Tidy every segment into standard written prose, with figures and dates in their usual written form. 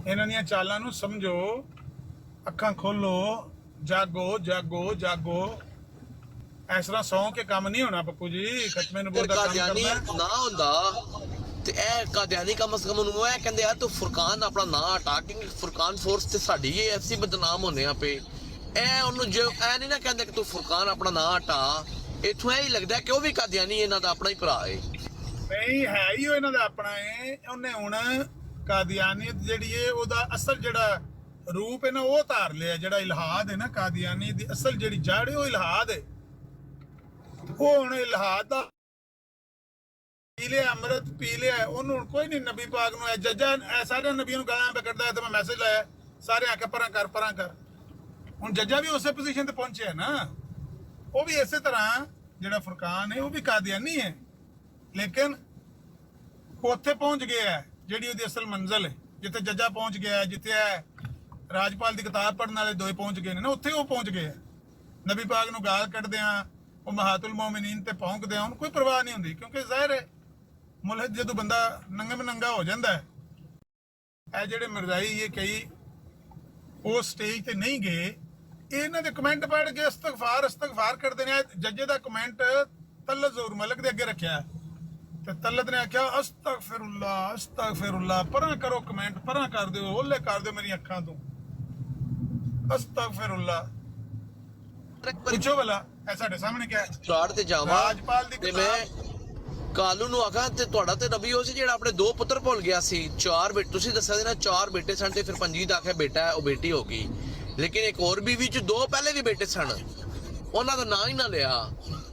ਇਹਨਾਂ ਦੀਆਂ ਚਾਲਾਂ ਨੂੰ ਸਮਝੋ, ਅੱਖਾਂ ਖੋਲੋ, ਜਾਗੋ ਜਾਗੋ ਜਾਗੋ। ਇਸ ਤਰ੍ਹਾਂ ਸੌਂ ਕੇ ਕੰਮ ਨਹੀਂ ਹੋਣਾ ਪੱਪੂ ਜੀ, ਖਤਮੇ ਨਬੂਵਤ ਦਾ ਕੰਮ ਕਾਦੀਆਨੀ ਕਰਨਾ। ਨਾ ਹੁੰਦਾ ਤੇ ਇਹ ਕਾਦੀਆਨੀ ਕਮ ਸੇ ਕਮ ਉਹਨੂੰ ਇਹ ਕਹਿੰਦੇ ਆ ਤੂੰ ਫੁਰਕਾਨ ਆਪਣਾ ਨਾਂ ਹਟਾ ਕੇ ਫੁਰਕਾਨ ਫੋਰਸ ਤੇ ਸਾਡੀ ਇਹ ਐਫਸੀ ਬਦਨਾਮ ਹੋਨੇ ਆ ਪਏ। ਇਹ ਉਹਨੂੰ ਜੋ ਇਹ ਨਹੀਂ ਨਾ ਕਹਿੰਦੇ ਕਿ ਤੂੰ ਫੁਰਕਾਨ ਆਪਣਾ ਨਾਂ ਹਟਾ, ਇੱਥੋਂ ਇਹ ਹੀ ਲੱਗਦਾ ਕਿ ਉਹ ਵੀ ਕਾਦੀਆਨੀ ਇਹਨਾਂ ਦਾ ਆਪਣਾ ਹੀ ਭਰਾ ਏ। ਨਹੀਂ ਹੈ ਹੀ ਉਹ ਇਹਨਾਂ ਦਾ ਆਪਣਾ ਏ। ਉਹਨੇ ਹੁਣ ਕਾਦੀਆਨੀਅਤ ਜਿਹੜੀ ਏ ਉਹਦਾ ਅਸਲ ਜਿਹੜਾ ਰੂਪ ਹੈ ਨਾ ਉਹ ਧਾਰ ਲਿਆ। ਜਿਹੜਾ ਇਲਹਾਦ ਹੈ ਨਾ, ਕਾਦੀਆਨੀ ਦੀ ਅਸਲ ਜਿਹੜੀ ਜੜ ਹੈ ਉਹ ਇਲਹਾਦ ਹੈ। ਉਹ ਹੁਣ ਇਲਹਾਦ ਦਾ ਪੀ ਲਿਆ, ਅੰਮ੍ਰਿਤ ਪੀ ਲਿਆ। ਉਹਨੂੰ ਹੁਣ ਕੋਈ ਨਹੀਂ ਨਬੀ ਪਾਕ ਨੂੰ ਜੱਜਾ ਸਾਰੇ ਨਬੀਆਂ ਨੂੰ ਗਾਲਾਂ ਕੱਢਦਾ ਤੇ ਮੈਂ ਮੈਸੇਜ ਲਾਇਆ ਸਾਰੇ ਆ ਕੇ ਪਰਾਂ ਕਰ ਪਰਾਂ ਕਰ। ਹੁਣ ਜੱਜਾ ਵੀ ਉਸੇ ਪੋਜੀਸ਼ਨ ਤੇ ਪਹੁੰਚਿਆ ਨਾ, ਉਹ ਵੀ ਇਸੇ ਤਰ੍ਹਾਂ ਜਿਹੜਾ ਫੁਰਕਾਨ ਹੈ ਉਹ ਵੀ ਕਾਦੀਆਨੀ ਹੈ, ਲੇਕਿਨ ਉੱਥੇ ਪਹੁੰਚ ਗਿਆ ਹੈ ਜਿਹੜੀ ਉਹਦੀ ਅਸਲ ਮੰਜ਼ਿਲ ਹੈ। ਜਿੱਥੇ ਜੱਜਾ ਪਹੁੰਚ ਗਿਆ, ਜਿੱਥੇ ਰਾਜਪਾਲ ਦੀ ਕਿਤਾਬ ਪੜ੍ਹਨ ਵਾਲੇ ਦੋਏ ਪਹੁੰਚ ਗਏ ਨੇ ਨਾ, ਉੱਥੇ ਉਹ ਪਹੁੰਚ ਗਏ। ਨਬੀ ਪਾਕ ਨੂੰ ਗਾਲ ਕੱਢਦੇ ਆ, ਉਹ ਮਹਾਤੁਲ ਮੋਮਿਨੀਨ ਤੇ ਪਹੁੰਚਦੇ ਆ, ਉਹਨੂੰ ਕੋਈ ਪਰਵਾਹ ਨਹੀਂ ਹੁੰਦੀ, ਕਿਉਂਕਿ ਜ਼ਾਹਿਰ ਹੈ ਮੁਲਹਦ ਜਦੋਂ ਬੰਦਾ ਨੰਗੇ ਨੰਗਾ ਹੋ ਜਾਂਦਾ ਹੈ। ਇਹ ਜਿਹੜੇ ਮਿਰਜ਼ਾਈ ਇਹ ਕਈ ਉਸ ਸਟੇਜ ਤੇ ਨਹੀਂ ਗਏ, ਇਹਨਾਂ ਦੇ ਕਮੈਂਟ ਪੜ੍ਹ ਕੇ ਇਸਤਗਫਾਰ ਕਰਦੇ ਨੇ। ਜੱਜੇ ਦਾ ਕਮੈਂਟ ਤਲਤ ਜ਼ੋਰ ਮਲਕ ਦੇ ਅੱਗੇ ਰੱਖਿਆ ਤੇ ਤਲਤ ਨੇ ਆਖਿਆ ਅਸਤਗਫਿਰullah, ਪਰਾਂ ਕਰੋ ਕਮੈਂਟ, ਪਰਾਂ ਕਰ ਦਿਓ, ਓਲੇ ਕਰ ਦਿਓ ਮੇਰੀਆਂ ਅੱਖਾਂ ਤੋਂ। ਅਸਤਗਫਿਰullah ਪੁੱਛੋ ਭਲਾ ਇਹ ਸਾਡੇ ਸਾਹਮਣੇ ਕਿਹਾ ਛਾੜ ਤੇ ਜਾਵਾਂ ਰਾਜਪਾਲ ਦੀ ਤੇ ਮੈਂ ਕਾਲੂ ਨੂੰ ਆਖਾਂ ਤੇ ਤੁਹਾਡਾ ਤੇ ਨਬੀ ਉਹ ਸੀ ਜਿਹੜਾ ਆਪਣੇ 2 ਪੁੱਤਰ ਭੁੱਲ ਗਿਆ ਸੀ। 4 ਬੇਟੇ ਤੁਸੀਂ ਦੱਸਿਆ ਸੀ ਨਾ, 4 ਬੇਟੇ ਸਨ ਤੇ ਫਿਰ ਪੰਜੀ ਦਾ ਆਖਿਆ ਬੇਟਾ ਹੈ, ਉਹ ਬੇਟੀ ਹੋ ਗਈ। ਲੇਕਿਨ ਇੱਕ ਹੋਰ ਬੀਵੀ ਚ 2 ਪਹਿਲੇ ਵੀ ਬੇਟੇ ਸਨ, ਉਹਨਾਂ ਦਾ ਨਾਂ ਹੀ ਨਾ ਲਿਆ।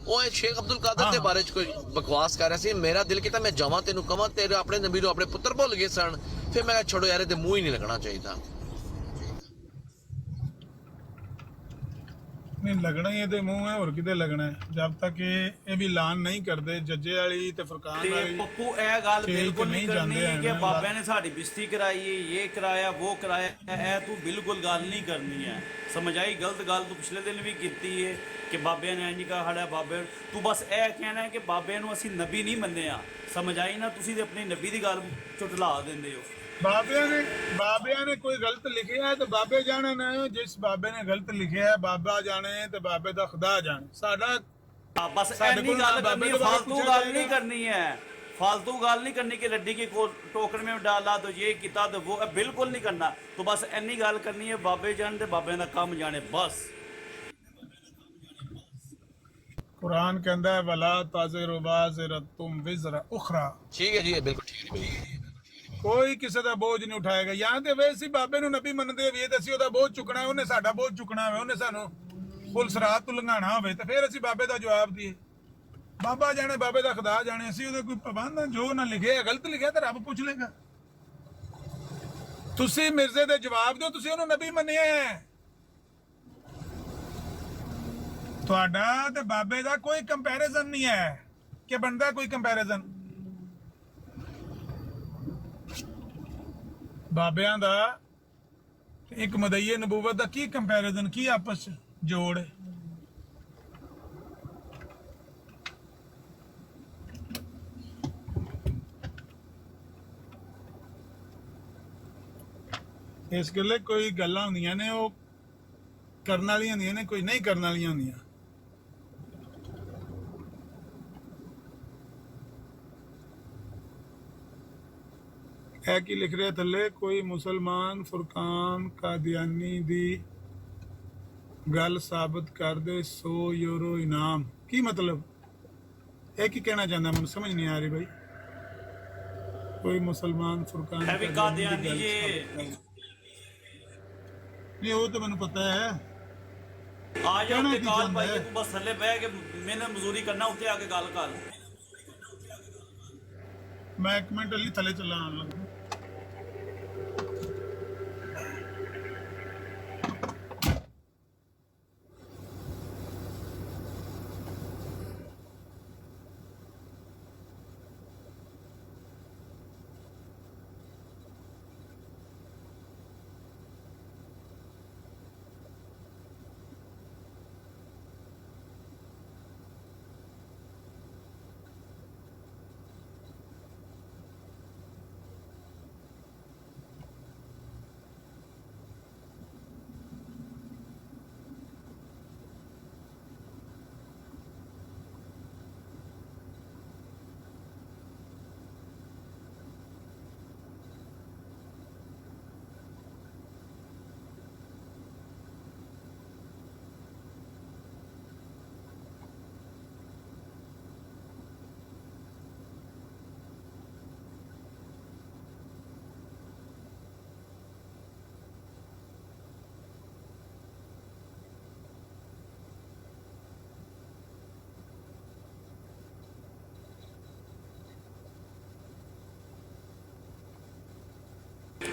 ਉਹ ਸ਼ੇਖ ਅਬਦੁਲ ਕਾਦਰ ਦੇ ਬਾਰੇ ਚ ਕੋਈ ਬਕਵਾਸ ਕਰ ਰਿਹਾ ਸੀ। ਮੇਰਾ ਦਿਲ ਕੀਤਾ ਮੈਂ ਜਾਵਾਂ ਤੈਨੂੰ ਕਵਾਂ ਤੇਰੇ ਆਪਣੇ ਨਬੀ ਨੂੰ ਆਪਣੇ ਪੁੱਤਰ ਭੁੱਲ ਗਏ ਸਨ। ਫਿਰ ਮੈਂ ਕਿਹਾ ਛੱਡੋ ਯਾਰ, ਇਹਦੇ ਮੂੰਹ ਹੀ ਨਹੀਂ ਲੱਗਣਾ ਚਾਹੀਦਾ। ਨਹੀਂ ਲੱਗਣਾ ਹੀ ਇਹਦੇ ਮੂੰਹ ਹੈ, ਹੋਰ ਕਿਤੇ ਲੱਗਣਾ ਹੈ। ਜਦ ਤੱਕ ਇਹ ਵੀ ਐਲਾਨ ਨਹੀਂ ਕਰਦੇ ਜੱਜੇ ਵਾਲੀ ਤੇ ਫੁਰਕਾਨ ਵਾਲੀ। ਪੱਪੂ ਇਹ ਗੱਲ ਬਿਲਕੁਲ ਨਹੀਂ ਕਰਨੀ ਕਿ ਬਾਬਿਆਂ ਨੇ ਸਾਡੀ ਬਿਸਤੀ ਕਰਾਈ ਹੈ, ਇਹ ਕਰਾਇਆ ਉਹ ਕਰਾਇਆ। ਇਹ ਤੂੰ ਬਿਲਕੁਲ ਗੱਲ ਨਹੀਂ ਕਰਨੀ ਹੈ, ਸਮਝ ਆਈ? ਗਲਤ ਗੱਲ ਤੂੰ ਪਿਛਲੇ ਦਿਨ ਵੀ ਕੀਤੀ ਹੈ ਕਿ ਬਾਬਿਆਂ ਨੇ ਇੰਜ ਕਹਾ ਸਾਡਾ ਬਾਬੇ। ਤੂੰ ਬਸ ਇਹ ਕਹਿਣਾ ਹੈ ਕਿ ਬਾਬਿਆਂ ਨੂੰ ਅਸੀਂ ਨਬੀ ਨਹੀਂ ਮੰਨਿਆ, ਸਮਝ ਆਈ ਨਾ? ਤੁਸੀਂ ਤੇ ਆਪਣੀ ਨਬੀ ਦੀ ਗੱਲ ਝੁਟਲਾ ਦਿੰਦੇ ਹੋ। ਬਾਬਿਆਂ ਨੇ ਕੋਈ ਗਲਤ ਲਿਖਿਆ ਹੈ ਤੇ ਬਾਬੇ ਜਾਣਨ। ਜਿਸ ਬਾਬੇ ਨੇ ਗਲਤ ਲਿਖਿਆ ਹੈ ਬਾਬਾ ਜਾਣੇ ਤੇ ਬਾਬੇ ਦਾ ਖੁਦਾ ਜਾਣੇ। ਸਾਡਾ ਬਸ ਇੰਨੀ ਗੱਲ ਕਰਨੀ ਹੈ, ਫालतू ਗੱਲ नहीं करनी है, फालतू ਗੱਲ नहीं करनी कि लड्डी के टोकन में डाला तो ये किया तो वो, बिल्कुल नहीं करना। तो बस ਇੰਨੀ ਗੱਲ ਕਰਨੀ है ਬਾਬੇ ਜਾਣ ਤੇ ਬਾਬਿਆਂ ਦਾ ਕੰਮ ਜਾਣੇ ਬਸ। ਕੁਰਾਨ ਕਹਿੰਦਾ ਹੈ ਵਲਾ ਤਾਜ਼ਿਰੂ ਵਾਜ਼ਿਰਤੁਮ ਵਿਜ਼ਰਾ ਉਖਰਾ। ਠੀਕ ਹੈ ਜੀ, ਬਿਲਕੁਲ ਠੀਕ ਹੈ। ਕੋਈ ਕਿਸੇ ਦਾ ਬੋਝ ਨਹੀਂ ਉਠਾਏਗਾ। ਜਾਂ ਤੇ ਵੈਸੇ ਬਾਬੇ ਨੂੰ ਨਬੀ ਮੰਨਦੇ ਵੀ ਤੇ ਅਸੀਂ ਉਹਦਾ ਬੋਝ ਚੁੱਕਣਾ, ਉਹਨੇ ਸਾਡਾ ਬੋਝ ਚੁੱਕਣਾ ਹੋਵੇ, ਉਹਨੇ ਸਾਨੂੰ ਪੁਲ ਸਿਰਾਤ ਤੋਂ ਲੰਘਾਣਾ ਹੋਵੇ ਤੇ ਫਿਰ ਅਸੀਂ ਬਾਬੇ ਦਾ ਜਵਾਬ ਦਈਏ। ਬਾਬਾ ਜਾਣੇ ਬਾਬੇ ਦਾ ਖੁਦਾ ਜਾਣੇ, ਅਸੀਂ ਉਹਦੇ ਕੋਈ ਪਾਬੰਦ ਜੋ ਨਾ ਲਿਖਿਆ ਗਲਤ ਲਿਖਿਆ ਤਾਂ ਰੱਬ ਪੁੱਛ ਲੇਗਾ। ਤੁਸੀਂ ਮਿਰਜ਼ੇ ਦੇ ਜਵਾਬ ਦਿਓ, ਤੁਸੀਂ ਉਹਨੂੰ ਨਬੀ ਮੰਨਿਆ ਹੈ। ਤੁਹਾਡਾ ਤੇ ਬਾਬੇ ਦਾ ਕੋਈ ਕੰਪੈਰੀਜ਼ਨ ਨਹੀਂ ਹੈ ਕਿ ਬਣਦਾ ਕੋਈ ਕੰਪੈਰੀਜ਼ਨ। ਬਾਬਿਆਂ ਦਾ ਇੱਕ ਮਦਈਏ ਨਬੂਵਤ ਦਾ ਕੀ ਕੰਪੈਰੀਜ਼ਨ, ਕੀ ਆਪਸ ਚ ਜੋੜ ਹੈ? ਇਸ ਗੱਲੇ ਕੋਈ ਗੱਲਾਂ ਹੁੰਦੀਆਂ ਨੇ ਉਹ ਕਰਨ ਵਾਲੀਆਂ ਹੁੰਦੀਆਂ ਨੇ, ਕੋਈ ਨਹੀਂ ਕਰਨ ਵਾਲੀਆਂ ਹੁੰਦੀਆਂ। ਹੈ ਕੀ ਲਿਖ ਰਿਹਾ ਥੱਲੇ? ਕੋਈ ਮੁਸਲਮਾਨ ਫੁਰਕਾਨ ਕਾਦੀਆਨੀ ਦੀ ਗੱਲ ਸਾਬਤ ਕਰ ਦੇ 100 ਯੂਰੋ ਇਨਾਮ। ਕੀ ਮਤਲਬ? ਇਹ ਕੀ ਕਹਿਣਾ ਚਾਹੁੰਦਾ? ਮੈਨੂੰ ਸਮਝ ਨਹੀਂ ਆ ਰਹੀ ਭਾਈ। ਕੋਈ ਮੁਸਲਮਾਨ ਫੁਰਕਾਨ ਕਾਦੀਆਨੀ ਜੀ ਨਹੀਂ, ਉਹ ਤਾਂ ਮੈਨੂੰ ਪਤਾ ਹੈ। ਆ ਜਾ ਉੱਤੇ ਕਾਲ ਪਾਈਏ, ਤੂੰ ਬਸ ਥੱਲੇ ਬਹਿ ਕੇ ਮਿਹਨਤ ਮਜ਼ਦੂਰੀ ਕਰਨਾ, ਉੱਤੇ ਆ ਕੇ ਗੱਲ ਕਰ। ਮੈਂ 1 ਮਿੰਟ ਲਈ ਥੱਲੇ ਚੱਲਾਂ ਆਉਣ ਲੱਗਾ।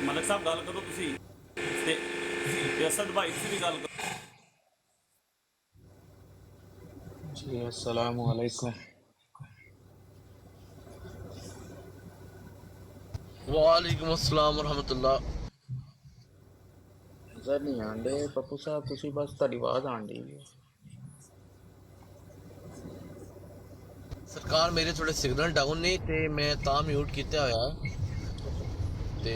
ਮਲਕ ਸਾਹਿਬ ਗੱਲ ਕਰੋ ਤੁਸੀਂ ਤੇ ਅਸਦ ਭਾਈ ਤੁਸੀਂ ਵੀ ਗੱਲ ਕਰੋ। जी अस्सलाम वालेकुम। ਵਾਲੇकुम अस्सलाम रहमतुल्लाह। नजर नहीं आंदे पप्पू साहब, तुसी बस ਤੁਹਾਡੀ ਆਵਾਜ਼ ਆਂਦੀ ਹੈ। ਸਰਕਾਰ ਮੇਰੇ ਥੋੜੇ ਸਿਗਨਲ ਡਾਊਨ ਨੇ ਤੇ ਮੈਂ ਤਾਂ ਮਿਊਟ ਕੀਤਾ ਹੋਇਆ ਤੇ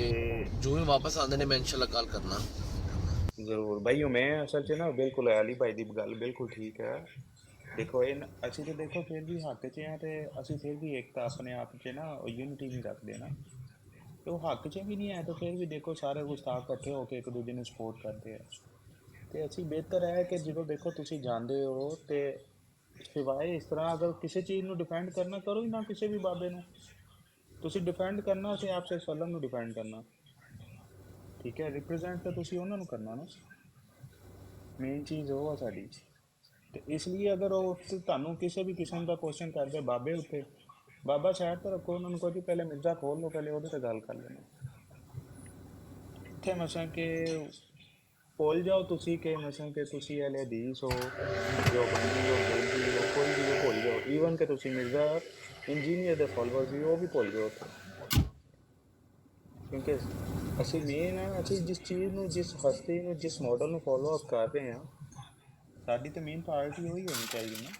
ਜੋ ਵੀ ਵਾਪਸ ਆਉਂਦੇ ਨੇ ਮੈਂ ਇਨਸ਼ਾਅੱਲਾ ਗੱਲ ਕਰਨਾ। ਜ਼ਰੂਰ ਭਾਈ, ਮੈਂ ਅਸਲ 'ਚ ਨਾ ਬਿਲਕੁਲ ਅਲੀ ਭਾਈ ਦੀ ਗੱਲ ਬਿਲਕੁਲ ਠੀਕ ਹੈ। ਦੇਖੋ ਇਹ ਅਸੀਂ ਤਾਂ ਦੇਖੋ ਫਿਰ ਵੀ ਹੱਕ 'ਚ ਹਾਂ, ਤੇ ਅਸੀਂ ਫਿਰ ਵੀ ਇੱਕ ਤਾਂ ਆਪਣੇ ਆਪ 'ਚ ਨਾ ਯੂਨਿਟੀ ਨਹੀਂ ਰੱਖਦੇ ਨਾ, ਤੇ ਉਹ ਹੱਕ 'ਚ ਵੀ ਨਹੀਂ ਹੈ, ਤਾਂ ਫਿਰ ਵੀ ਦੇਖੋ ਸਾਰੇ ਗੁਸਤਾਖ ਇਕੱਠੇ ਹੋ ਕੇ ਇੱਕ ਦੂਜੇ ਨੂੰ ਸਪੋਰਟ ਕਰਦੇ ਆ। ਤੇ ਅਸੀਂ ਬਿਹਤਰ ਹੈ ਕਿ ਜਦੋਂ ਦੇਖੋ ਤੁਸੀਂ ਜਾਂਦੇ ਹੋ ਤੇ ਸਿਵਾਏ ਇਸ ਤਰ੍ਹਾਂ ਅਗਰ ਕਿਸੇ ਚੀਜ਼ ਨੂੰ ਡਿਫੈਂਡ ਕਰਨਾ ਕਰੋ ਹੀ ਨਾ, ਕਿਸੇ ਵੀ ਬਾਬੇ ਨੂੰ ਤੁਸੀਂ ਡਿਫੈਂਡ ਕਰਨਾ ਅਸੀਂ ਆਪ ਸੇ ਸਲਮ ਨੂੰ ਡਿਫੈਂਡ ਕਰਨਾ, ਠੀਕ ਹੈ। ਰਿਪਰੈਜ਼ੈਂਟ ਤਾਂ ਤੁਸੀਂ ਉਹਨਾਂ ਨੂੰ ਕਰਨਾ ਨਾ, ਮੇਨ ਚੀਜ਼ ਉਹ ਆ ਸਾਡੀ। ਤੇ ਇਸ ਲਈ ਅਗਰ ਉਹ ਤੁਹਾਨੂੰ ਕਿਸੇ ਵੀ ਕਿਸਮ ਦਾ ਕੁਐਸਚਨ ਕਰਦੇ ਬਾਬੇ ਉੱਤੇ, ਬਾਬਾ ਸਾਈਡ ਤੇ ਰੱਖੋ, ਉਹਨਾਂ ਨੂੰ ਕਹੋ ਜੀ ਪਹਿਲੇ ਮਿਰਜ਼ਾ ਖੋਲ ਲਓ, ਪਹਿਲੇ ਉਹਦੇ ਤੇ ਗੱਲ ਕਰ ਲੈਣਾ। ਇੱਥੇ ਮਸਾਂ ਕਿ ਭੁੱਲ ਜਾਓ ਤੁਸੀਂ ਕਿ ਮਸਾਂ ਕਿ ਤੁਸੀਂ ਅਲ ਹਦੀਸ ਹੋ, ਜੋ ਬੰਦੀ ਹੋ, ਬੇਦੀ ਹੋ, ਕੋਈ ਵੀ ਹੋ, ਭੁੱਲ ਜਾਓ। ਈਵਨ ਕਿ ਤੁਸੀਂ ਮਿਰਜ਼ਾ ਇੰਜੀਨੀਅਰ ਦੇ ਫੋਲੋਅਰ ਵੀ ਉਹ ਵੀ ਭੁੱਲ ਜਾਓ ਉੱਥੇ, ਕਿਉਂਕਿ ਅਸੀਂ ਮੇਨ ਹੈ ਅਸੀਂ ਜਿਸ ਚੀਜ਼ ਨੂੰ, ਜਿਸ ਹਸਤੀ ਨੂੰ, ਜਿਸ ਮਾਡਲ ਨੂੰ ਫੋਲੋ ਅਪ ਕਰ ਰਹੇ ਹਾਂ, ਸਾਡੀ ਤਾਂ ਮੇਨ ਪ੍ਰਾਇਰਟੀ ਉਹੀ ਹੋਣੀ ਚਾਹੀਦੀ ਨਾ।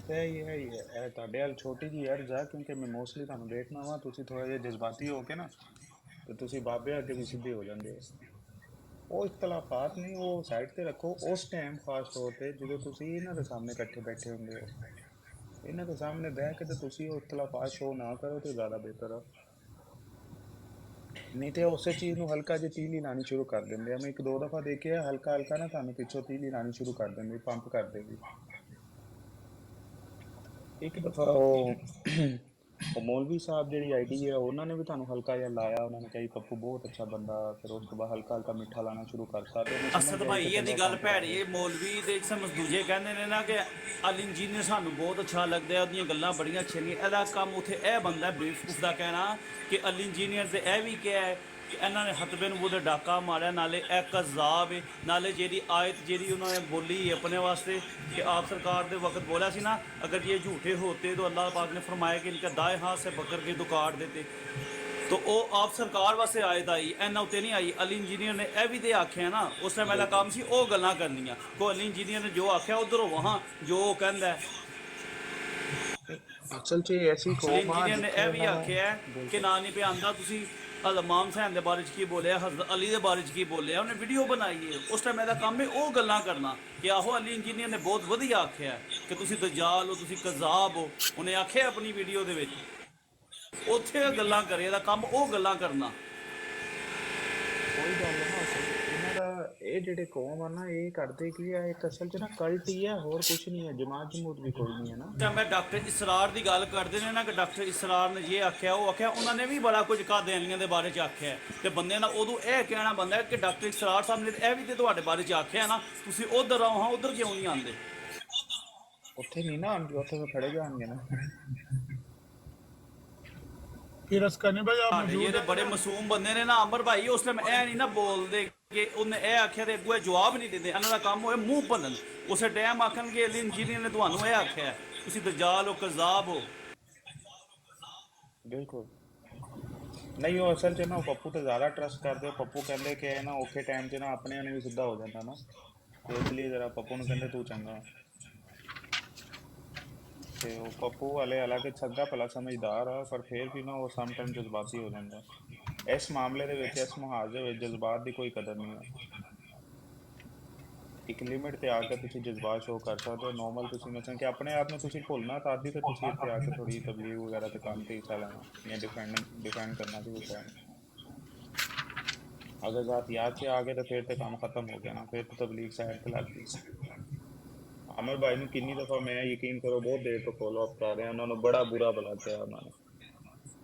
ਸਹੀ ਹੈ ਇਹ ਤੁਹਾਡੇ ਵੱਲ ਛੋਟੀ ਜਿਹੀ ਅਰਜ਼ ਆ, ਕਿਉਂਕਿ ਮੈਂ ਮੋਸਟਲੀ ਤੁਹਾਨੂੰ ਦੇਖਣਾ ਵਾ ਤੁਸੀਂ ਥੋੜ੍ਹਾ ਜਿਹਾ ਜਜ਼ਬਾਤੀ ਹੋ ਕੇ ਨਾ, ਤੇ ਤੁਸੀਂ ਬਾਬੇ ਅੱਗੇ ਵੀ ਸਿੱਧੇ ਹੋ ਜਾਂਦੇ ਹੋ। ਉਹ ਇਖਤਲਾਫਾਤ ਨਹੀਂ, ਉਹ ਸਾਈਡ ਤੇ ਰੱਖੋ। ਉਸ ਟਾਈਮ ਖਾਸ ਤੌਰ ਤੇ ਜਦੋਂ ਤੁਸੀਂ ਇਹਨਾਂ ਦੇ ਸਾਹਮਣੇ ਇਕੱਠੇ ਬੈਠੇ ਹੁੰਦੇ ਹੋ, ਇਹਨਾਂ ਦੇ ਸਾਹਮਣੇ ਬਹਿ ਕੇ ਤੇ ਤੁਸੀਂ ਉਹ ਇਖਤਲਾਫਾਤ ਸ਼ੋ ਨਾ ਕਰੋ ਤੇ ਜ਼ਿਆਦਾ ਬਿਹਤਰ ਆ। ਨਹੀਂ ਤੇ ਉਸੇ ਚੀਜ਼ ਨੂੰ ਹਲਕਾ ਜਿਹੀ ਤੀਲੀ ਲਾਣੀ ਸ਼ੁਰੂ ਕਰ ਦਿੰਦੇ ਆ। ਮੈਂ ਇੱਕ ਦੋ ਦਫਾ ਦੇਖਿਆ, ਹਲਕਾ ਹਲਕਾ ਨਾ ਤੁਹਾਨੂੰ ਪਿੱਛੋਂ ਤੀਲੀ ਲਾਣੀ ਸ਼ੁਰੂ ਕਰ ਦਿੰਦੇ, ਪੰਪ ਕਰ ਦੇਗੀ। ਇੱਕ ਦਫਾ ਉਹ ਮੌਲਵੀ ਸਾਹਿਬ ਜਿਹੜੀ ਆਈਡੀ ਹੈ, ਉਹਨਾਂ ਨੇ ਵੀ ਤੁਹਾਨੂੰ ਹਲਕਾ ਜਿਹਾ ਲਾਇਆ, ਉਹਨਾਂ ਨੇ ਕਿਹਾ ਪੱਪੂ ਬਹੁਤ ਅੱਛਾ ਬੰਦਾ, ਫਿਰ ਉਸ ਤੋਂ ਬਾਅਦ ਹਲਕਾ ਹਲਕਾ ਮਿੱਠਾ ਲਾਣਾ ਸ਼ੁਰੂ ਕਰਤਾ। ਤੇ ਉਹਨੇ ਸਮਝ ਅਸਦ ਗਿਆ ਭਾਈ ਕਿ ਇਹਦੀ ਬੰਦਾ ਗੱਲ ਪੰਪ ਕਰ ਭੈੜੀ ਰਿਹਾ। ਹੈ। ਮੌਲਵੀ ਦੇ ਸਮਝ ਦੂਜੇ ਕਹਿੰਦੇ ਨੇ ਨਾ ਕਿ ਅਲ ਇੰਜੀਨੀਅਰ ਸਾਨੂੰ ਬਹੁਤ ਅੱਛਾ ਲੱਗਦਾ, ਉਹਦੀਆਂ ਗੱਲਾਂ ਬੜੀਆਂ ਅੱਛੀਆਂ ਨੇ। ਇਹਦਾ ਕੰਮ ਉੱਥੇ ਇਹ ਬੰਦਾ ਬੇਵਕੂਫ ਦਾ ਕਹਿਣਾ ਕਿ ਅਲ ਇੰਜੀਨੀਅਰ ਤੇ ਇਹ ਵੀ ਕਿਹਾ ਹੈ ਕਿ ਇਹਨਾਂ ਨੇ ਹਤਬੇ ਨੂੰ ਉਹਦੇ ਡਾਕਾ ਮਾਰਿਆ, ਨਾਲੇ ਇਹ ਕਜ਼ਾਬ ਹੈ, ਨਾਲੇ ਜਿਹੜੀ ਆਇਤ ਜਿਹੜੀ ਉਹਨਾਂ ਨੇ ਬੋਲੀ ਆਪਣੇ ਵਾਸਤੇ ਕਿ ਆਪ ਸਰਕਾਰ ਦੇ ਵਕਤ बोला सी ना, अगर ये झूठे होते तो अल्लाह पाक ने फरमाया कि इनका दाएं हाथ से पकड़ के तो काट देते। तो वो आप सरकार वास्ते आयत आई, इन्ना उत्ते नहीं आई। अली इंजीनियर ने यह भी तो आख्या ना, उस टाइम मेरा काम सी वो गल्लां करनियां, को अली इंजीनियर ने जो आख्या उधरों वहाँ जो कहंदा है। ਅਸਲ 'ਚ ਐਸੀ ਅਲੀ ਕੌਮ ਆ ਇੰਜੀਨੀਅਰ ਨੇ ਜਿੱਥੇ ਇਹ ਵੀ ਉਹਨਾਂ ਨੂੰ ਆਖਿਆ ਕਿ ਬਿਲਕੁਲ ਨਾ ਨਹੀਂ ਪਿਆ ਆਂਦਾ ਤੁਸੀਂ ਇਮਾਮ ਹੁਸੈਨ ਦੇ ਬਾਰੇ 'ਚ ਕੀ ਬੋਲਿਆ, ਹਜ਼ਰਤ ਅਲੀ ਦੇ ਬਾਰੇ 'ਚ ਕੀ ਬੋਲਿਆ, ਉਹਨੇ ਵੀਡੀਓ ਬਣਾਈ ਹੈ। ਉਸ ਟਾਈਮ ਇਹਦਾ ਕੰਮ ਹੈ ਉਹ ਗੱਲਾਂ ਕਰਨਾ ਕਿ ਆਹੋ ਅਲੀ ਇੰਜੀਨੀਅਰ ਨੇ ਬਹੁਤ ਵਧੀਆ ਆਖਿਆ ਕਿ ਤੁਸੀਂ ਦਜਾਲ ਹੋ, ਤੁਸੀਂ ਕਜ਼ਾਬ ਹੋ, ਉਹਨੇ ਆਖਿਆ ਆਪਣੀ ਵੀਡੀਓ ਦੇ ਵਿੱਚ। ਉੱਥੇ ਇਹ ਗੱਲਾਂ ਕਰੇ, ਇਹਦਾ ਕੰਮ ਉਹ ਗੱਲਾਂ ਕਰਨਾ। ਕੋਈ ਗੱਲ ਹੈ ਨਾ। ਅਸਲ 'ਚ ਇਹਨਾਂ ਦਾ ਇਹ ਜਿਹੜੇ ਕੌਮ ਆ ਨਾ, ਇਹ ਕਰਦੇ ਕੀ ਆ, ਇੱਕ ਅਸਲ 'ਚ ਨਾ ਕਲਟ ਹੀ ਆ, ਹੋਰ ਕੁਛ ਨਹੀਂ ਹੈ। ਜਮਾਤ ਜਮੂਤ ਵੀ ਕੋਈ ਨਹੀਂ ਹੈ ਨਾ। ਤਾਂ ਮੈਂ ਡਾਕਟਰ ਇਸਰਾਰ ਦੀ ਗੱਲ ਕਰਦੇ ਨੇ ਨਾ ਕਿ ਡਾਕਟਰ ਇਸਰਾਰ ਨੇ ਇਹ ਆਖਿਆ ਉਹ ਆਖਿਆ, ਉਹਨਾਂ ਨੇ ਵੀ ਬੜਾ ਕੁਝ ਕਾਦੀਆਨੀਆਂ ਦੇ ਬਾਰੇ 'ਚ ਆਖਿਆ ਤੇ ਬੰਦੇ ਦਾ ਉਦੋਂ ਇਹ ਕਹਿਣਾ ਬੰਦਾ ਕਿ ਡਾਕਟਰ ਇਸਰਾਰ ਸਾਹਿਬ ਨੇ ਇਹ ਵੀ ਤੇ ਤੁਹਾਡੇ ਬਾਰੇ 'ਚ ਆਖਿਆ ਨਾ, ਤੁਸੀਂ ਉਧਰ ਆਓ, ਹਾਂ ਉਧਰ ਕਿਉਂ ਨਹੀਂ ਆਉਂਦੇ? ਉੱਥੇ ਨਹੀਂ ਨਾ ਆਉਣਗੇ, ਉੱਥੇ ਤਾਂ ਫੜੇ ਜਾਣਗੇ ਨਾ। फिर असकरनी भाई आप ਸਾਡੇ मौजूद ਜਿਹੜੇ हैं ਬੜੇ ना? ਮਾਸੂਮ ਬੰਦੇ ਨੇ ਨਾ ਅੰਬਰ ਭਾਈ, ਉਸ ਟਾਈਮ ਇਹ ਨਹੀਂ ਨਾ ਬੋਲਦੇ ਕਿ ਉਹਨੇ ਇਹ ਆਖਿਆ ਤੇ ਅੱਗੋਂ ਇਹ ਜਵਾਬ ਨਹੀਂ ਦਿੰਦੇ। ਇਹਨਾਂ ਦਾ ਕੰਮ ਹੋਏ ਮੂੰਹ ਭੰਨਣ। ਉਸੇ ਟਾਈਮ ਆਖਣਗੇ ਅਲੀ ਇੰਜੀਨੀਅਰ ਨੇ ਤੁਹਾਨੂੰ ਇਹ ਆਖਿਆ, ਤੁਸੀਂ ਦਜਾਲ ਹੋ, ਕਜ਼ਾਬ ਹੋ। ਬਿਲਕੁਲ ਨਹੀਂ, ਉਹ ਅਸਲ 'ਚ ਨਾ ਪੱਪੂ ਤੇ ਜ਼ਿਆਦਾ ਟਰਸਟ ਕਰਦੇ। ਪੱਪੂ ਕਹਿੰਦੇ ਕਿ ਨਾ ਔਖੇ ਟਾਈਮ 'ਚ ਨਾ ਆਪਣੇ ਨੇ ਵੀ ਸਿੱਧਾ ਹੋ ਜਾਂਦਾ ਨਾ, ਤੇ ਇਸ ਲਈ ਜ਼ਰਾ ਪੱਪੂ ਨੂੰ ਕਹਿੰਦੇ ਤੂੰ ਚੰਗਾ। ਤੇ ਉਹ ਪੱਪੂ ਵਾਲੇ ਹਾਲਾਂਕਿ ਸੱਗਾ ਭਲਾ ਸਮਝਦਾਰ ਆ, ਪਰ ਫਿਰ ਵੀ ਨਾ ਉਹ ਸਮ ਟਾਈਮ ਜਜ਼ਬਾਤੀ ਹੋ ਜਾਂਦਾ। ਇਸ ਮਾਮਲੇ ਦੇ ਵਿੱਚ, ਇਸ ਮੁਹਾਜ਼ ਦੇ ਵਿੱਚ ਜਜ਼ਬਾਤ ਦੀ ਕੋਈ ਕਦਰ ਨਹੀਂ ਹੈ। ਇੱਕ ਲਿਮਿਟ ਤੇ ਆ ਕੇ ਤੁਸੀਂ ਜਜ਼ਬਾਤ ਸ਼ੋਅ ਕਰ ਸਕਦੇ ਹੋ। ਨੋਰਮਲ ਤੁਸੀਂ ਮਤਲਬ ਕਿ ਆਪਣੇ ਆਪ ਨੂੰ ਤੁਸੀਂ ਭੁੱਲਣਾ ਤਾਂ ਆਦੀ, ਤੇ ਤੁਸੀਂ ਇੱਥੇ ਆ ਕੇ ਥੋੜੀ ਤਬਲੀਗ ਵਗੈਰਾ ਤੇ ਕੰਮ ਤੇ ਹਿੱਸਾ ਲੈਣਾ ਜਾਂ डिफेंड करना भी होता है। अगर आप याद से आ गए तो फिर तो काम ख़त्म हो गया ना, फिर तो तबलीग साइड पे लग गई। अमर भाई ने किन्नी दफ़ा मैं यकीन करो बहुत देर तो फॉलो अप कर रहे हैं, उन्होंने बड़ा बुरा भला किया उन्होंने।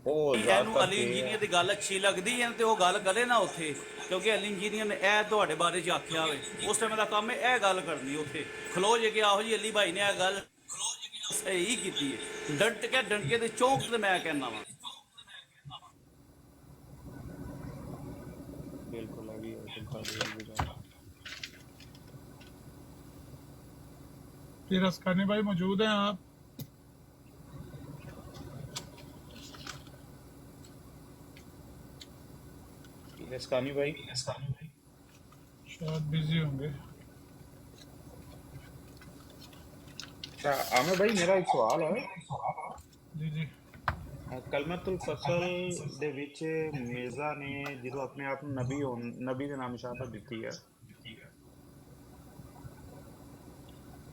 ਉਹ ਇਹਨੂੰ ਜ਼ਿਆਦਾਤਰ ਅਲੀ ਇੰਜੀਨੀਅਰ ਦੀ ਗੱਲ ਅੱਛੀ ਲੱਗਦੀ ਹੈ ਤੇ ਉਹ ਗੱਲ ਕਰੇ ਨਾ ਉੱਥੇ, ਕਿਉਂਕਿ ਅਲੀ ਇੰਜੀਨੀਅਰ ਨੇ ਇਹ ਤੁਹਾਡੇ ਬਾਰੇ 'ਚ ਆਖਿਆ ਹੋਵੇ, ਉਸ ਟਾਈਮ ਦਾ ਕੰਮ ਹੈ ਇਹ ਗੱਲ ਕਰਨੀ। ਉੱਥੇ ਖਲੋ ਜੇ ਕਿ ਆਹੋ ਜੀ ਅਲੀ ਭਾਈ ਨੇ ਇਹ ਗੱਲ ਸਹੀ ਕੀਤੀ ਹੈ, ਡੰਟ ਕੇ ਡੰਕੇ ਦੇ ਚੌਂਕ ਤੇ ਮੈਂ ਕਹਿੰਦਾ ਵਾਂ। फिर अस्कानी भाई मौजूद हैं आप? इसकानी भाई शायद बिजी होंगे। अच्छा आमिर भाई मेरा एक सवाल है। जी जी। ਕਲਮਤੁਲ ਫਸਲ ਦੇ ਵਿੱਚ ਮਿਰਜ਼ਾ ਨੇ ਜਦੋਂ ਆਪਣੇ ਆਪ ਨੂੰ ਨਬੀ ਦੇ ਨਾਮ ਸ਼ਹਾਦਤ ਦਿੱਤੀ ਹੈ।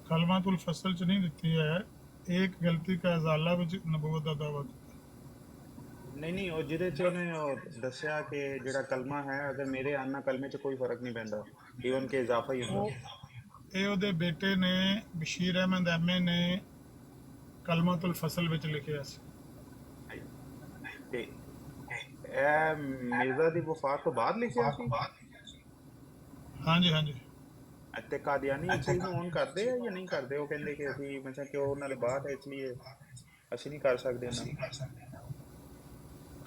कलमातुल फसल च नहीं दिती है, एक गलती का अजाला विच नबूवत दा दावा दिता। ਨਹੀਂ ਉਹ ਜਿਹਦੇ 'ਚ ਉਹਨੇ ਉਹ ਦੱਸਿਆ ਕਿ ਜਿਹੜਾ ਕਲਮਾ ਹੈ ਅਗਰ ਮੇਰੇ ਆਉਣ ਨਾਲ ਕਲਮੇ 'ਚ ਕੋਈ ਫਰਕ ਨਹੀਂ ਪੈਂਦਾ, ਈਵਨ ਕਿ ਇਜ਼ਾਫਾ ਹੀ ਹੁੰਦਾ। ਇਹ ਉਹਦੇ ਬੇਟੇ ਨੇ ਬਸ਼ੀਰ ਅਹਿਮਦ ਐਮਏ ਨੇ ਕਲਮਾਤੁਲ ਫਸਲ ਵਿੱਚ ਲਿਖਿਆ ਸੀ। ਤੇ ਇਹ ਮਿਰਜ਼ਾ ਦੀ ਵਫਾਤ ਤੋਂ ਬਾਅਦ ਲਿਖਿਆ ਸੀ। ਹਾਂਜੀ ਹਾਂਜੀ। ਤੇ ਕਾਦੀਆਨੀ ਇਸ ਚੀਜ਼ ਨੂੰ ਔਨ ਕਰਦੇ ਆ ਜਾਂ ਨਹੀਂ ਕਰਦੇ? ਉਹ ਕਹਿੰਦੇ ਕਿ ਅਸੀਂ ਮਤਲਬ ਕਿ ਉਹਨਾਂ ਦੇ ਬਾਅਦ ਹੈ ਇਸ ਲਈ ਅਸੀਂ ਨਹੀਂ ਕਰ ਸਕਦੇ ਨਾ।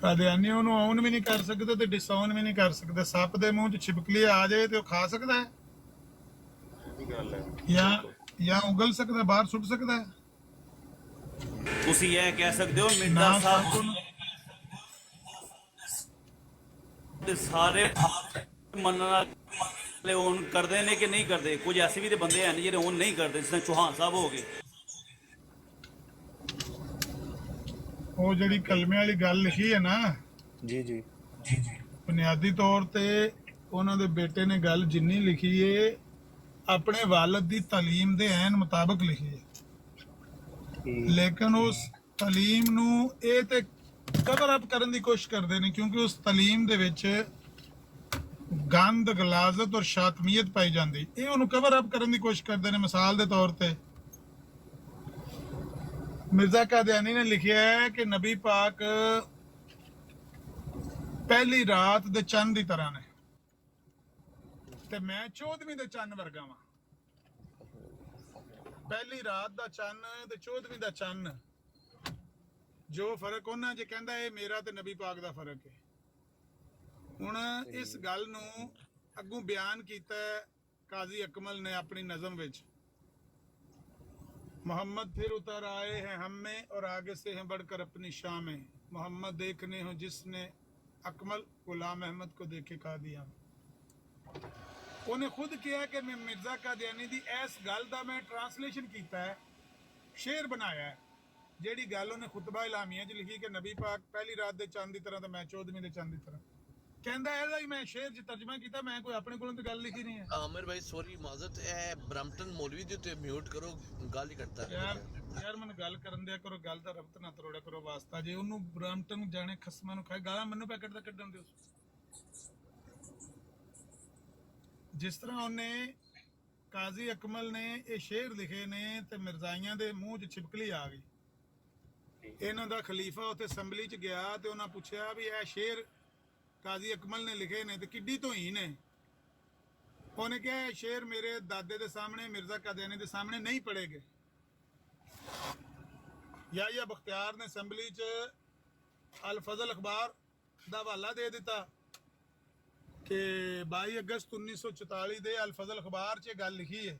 ਕਾਦੀਆਨੀ ਉਹਨੂੰ ਆਉਣ ਵੀ ਨਹੀਂ ਕਰ ਸਕਦੇ ਤੇ ਡਿਸਾਉਣ ਵੀ ਨਹੀਂ ਕਰ ਸਕਦੇ। ਸੱਪ ਦੇ ਮੂੰਹ 'ਚ ਛਿਪਕਲੀ ਆ ਜਾਏ ਤੇ ਉਹ ਖਾ ਸਕਦਾ ਹੈ ਇਹ ਗੱਲ ਹੈ। ਜਾਂ ਉਗਲ ਸਕਦਾ, ਬਾਹਰ ਸੁੱਟ ਸਕਦਾ ਹੈ। ਤੁਸੀਂ ਇਹ ਕਹਿ ਸਕਦੇ ਹੋ ਮਿਰਜ਼ਾ ਸਾਹਿਬ ਦੇ ਸਾਰੇ ਮੰਨਣ ਵਾਲੇ ਔਨ ਕਰਦੇ ਨੇ ਕਿ ਨਹੀਂ ਕਰਦੇ? ਕੁਝ ਐਸੇ ਵੀ ਤੇ ਬੰਦੇ ਹਨ ਜਿਹੜੇ ਔਨ ਨਹੀਂ ਕਰਦੇ, ਜਿਸ ਤਰ੍ਹਾਂ ਚੌਹਾਨ ਸਾਹਿਬ ਹੋ ਗਏ। ਉਹ ਜਿਹੜੀ ਕਲਮੇ ਵਾਲੀ ਗੱਲ ਲਿਖੀ ਹੈ ਨਾ, ਜੀ ਜੀ ਬੁਨਿਆਦੀ ਤੌਰ ਤੇ ਉਹਨਾਂ ਦੇ ਬੇਟੇ ਨੇ ਗੱਲ ਜਿੰਨੀ ਲਿਖੀ ਏ ਆਪਣੇ ਵਾਲਿਦ ਦੀ ਤਾਲੀਮ ਦੇ ਐਨ ਮੁਤਾਬਕ ਲਿਖੀ ਹੈ, ਲੇਕਿਨ ਉਸ ਤਾਲੀਮ ਨੂੰ ਇਹ ਤੇ ਕਵਰ ਅਪ ਕਰਨ ਦੀ ਕੋਸ਼ਿਸ਼ ਕਰਦੇ ਨੇ ਕਿਉਂਕਿ ਉਸ ਤਾਲੀਮ ਦੇ ਵਿੱਚ ਗੰਦ, ਗਲਾਜ਼ਤ ਔਰ ਸ਼ਾਤਮੀਅਤ ਪਾਈ ਜਾਂਦੀ। ਇਹ ਉਹਨੂੰ ਕਵਰ ਅਪ ਕਰਨ ਦੀ ਕੋਸ਼ਿਸ਼ ਕਰਦੇ ਨੇ। ਮਿਸਾਲ ਦੇ ਤੌਰ ਤੇ ਮਿਰਜ਼ਾ ਕਾਦੀਆਨੀ ਨੇ ਲਿਖਿਆ ਹੈ ਕਿ ਨਬੀ ਪਾਕ ਪਹਿਲੀ ਰਾਤ ਦੇ ਚੰਨ ਦੀ ਤਰ੍ਹਾਂ ਨੇ ਤੇ ਮੈਂ 14ਵੀਂ ਦੇ ਚੰਨ ਵਰਗਾ ਵਾਂ। ਪਹਿਲੀ ਰਾਤ ਦਾ ਚੰਨ ਤੇ 14ਵੀਂ ਦਾ ਚੰਨ, ਜੋ ਫਰਕ ਉਹਨਾਂ 'ਚ ਕਹਿੰਦਾ ਇਹ ਮੇਰਾ ਤੇ ਨਬੀ ਪਾਕ ਦਾ ਫਰਕ ਹੈ। ਹੁਣ ਇਸ ਗੱਲ ਨੂੰ ਅੱਗੋਂ ਬਿਆਨ ਕੀਤਾ ਕਾਜ਼ੀ ਅਕਮਲ ਨੇ ਆਪਣੀ ਨਜ਼ਮ ਵਿੱਚ। मोहम्मद फिर उतर आए हैं हम में और आगे से हैं बढ़कर अपनी शाम में, मोहम्मद देखने हो जिसने अकमल गुलाम अहमद को देखे कादियान। ਉਹਨੇ ਖੁਦ ਕਿਹਾ ਕਿ ਮੈਂ ਮਿਰਜ਼ਾ ਕਾਦੀਆਨੀ ਦੀ ਇਸ ਗੱਲ ਦਾ ਮੈਂ ਟਰਾਂਸਲੇਸ਼ਨ ਕੀਤਾ ਹੈ, ਸ਼ੇਰ ਬਣਾਇਆ ਹੈ, ਜਿਹੜੀ ਗੱਲ ਉਹਨੇ ਖੁਤਬਾ ਇਲਾਮੀਆ 'ਚ ਲਿਖੀ ਕਿ ਨਬੀ ਪਾਕ ਪਹਿਲੀ ਰਾਤ ਦੇ ਚੰਦ ਦੀ ਤਰ੍ਹਾਂ ਤੇ ਮੈਂ 14ਵੀਂ ਦੇ ਚੰਦ ਦੀ ਤਰ੍ਹਾਂ। ਕਹਿੰਦਾ ਇਹਦਾ ਹੀ ਮੈਂ ਸ਼ੇਰ 'ਚ ਤਰਜਮਾ ਕੀਤਾ, ਮੈਂ ਕੋਈ ਆਪਣੇ ਕੋਲੋਂ ਤਾਂ ਗੱਲ ਲਿਖੀ ਨਹੀਂ ਹੈ। ਆਮਿਰ ਭਾਈ ਸੌਰੀ ਮਾਜ਼ਰਤ, ਇਹ ਬ੍ਰੈਂਪਟਨ ਮੌਲਵੀ ਦੇ ਉੱਤੇ ਮਿਊਟ ਕਰੋ, ਗੱਲ ਹੀ ਕਰਦਾ ਯਾਰ ਮੈਨੂੰ ਗੱਲ ਕਰਨ ਦਿਆ ਕਰੋ, ਗੱਲ ਦਾ ਰਬਤ ਨਾ ਤਰੋੜਿਆ ਕਰੋ ਵਾਸਤਾ। ਜੇ ਉਹਨੂੰ ਬ੍ਰੈਂਪਟਨ ਜਾਣੇ ਖਸਮਾਂ ਨੂੰ ਖਾਏ, ਗਾਲਾਂ ਮੈਨੂੰ ਪੈਕਟ ਦਾ ਕੱਢਣ ਦਿਓ। ਜਿਸ ਤਰ੍ਹਾਂ ਉਹਨੇ ਕਾਜ਼ੀ ਅਕਮਲ ਨੇ ਇਹ ਸ਼ੇਰ ਲਿਖੇ ਨੇ ਤੇ ਮਿਰਜ਼ਾਈਆਂ ਦੇ ਮੂੰਹ 'ਚ ਛਿਪਕਲੀ ਆ ਗਈ। ਇਹਨਾਂ ਦਾ ਖਲੀਫਾ ਉੱਥੇ ਅਸੈਂਬਲੀ 'ਚ ਗਿਆ ਤੇ ਉਹਨਾਂ ਪੁੱਛਿਆ ਵੀ ਇਹ ਸ਼ੇਰ ਕਾਜ਼ੀ ਅਕਮਲ ਨੇ ਲਿਖੇ ਨੇ ਤੇ ਕਿੱਡੀ ਤੋਹੀਨ ਨੇ। ਉਹਨੇ ਕਿਹਾ ਇਹ ਸ਼ੇਰ ਮੇਰੇ ਦਾਦੇ ਦੇ ਸਾਹਮਣੇ, ਮਿਰਜ਼ਾ ਕਾਦੀਆਨੀ ਦੇ ਸਾਹਮਣੇ ਨਹੀਂ ਪੜ੍ਹੇ ਗਏ। ਯਾਹਿਆ ਬਖਤਿਆਰ ਨੇ ਅਸੈਂਬਲੀ 'ਚ ਅਲ ਫਜ਼ਲ ਅਖਬਾਰ ਦਾ ਹਵਾਲਾ ਦੇ ਦਿੱਤਾ ਕਿ 22 ਅਗਸਤ 1944 ਦੇ ਅਲ ਫਜ਼ਲ ਅਖਬਾਰ 'ਚ ਇਹ ਗੱਲ ਲਿਖੀ ਹੈ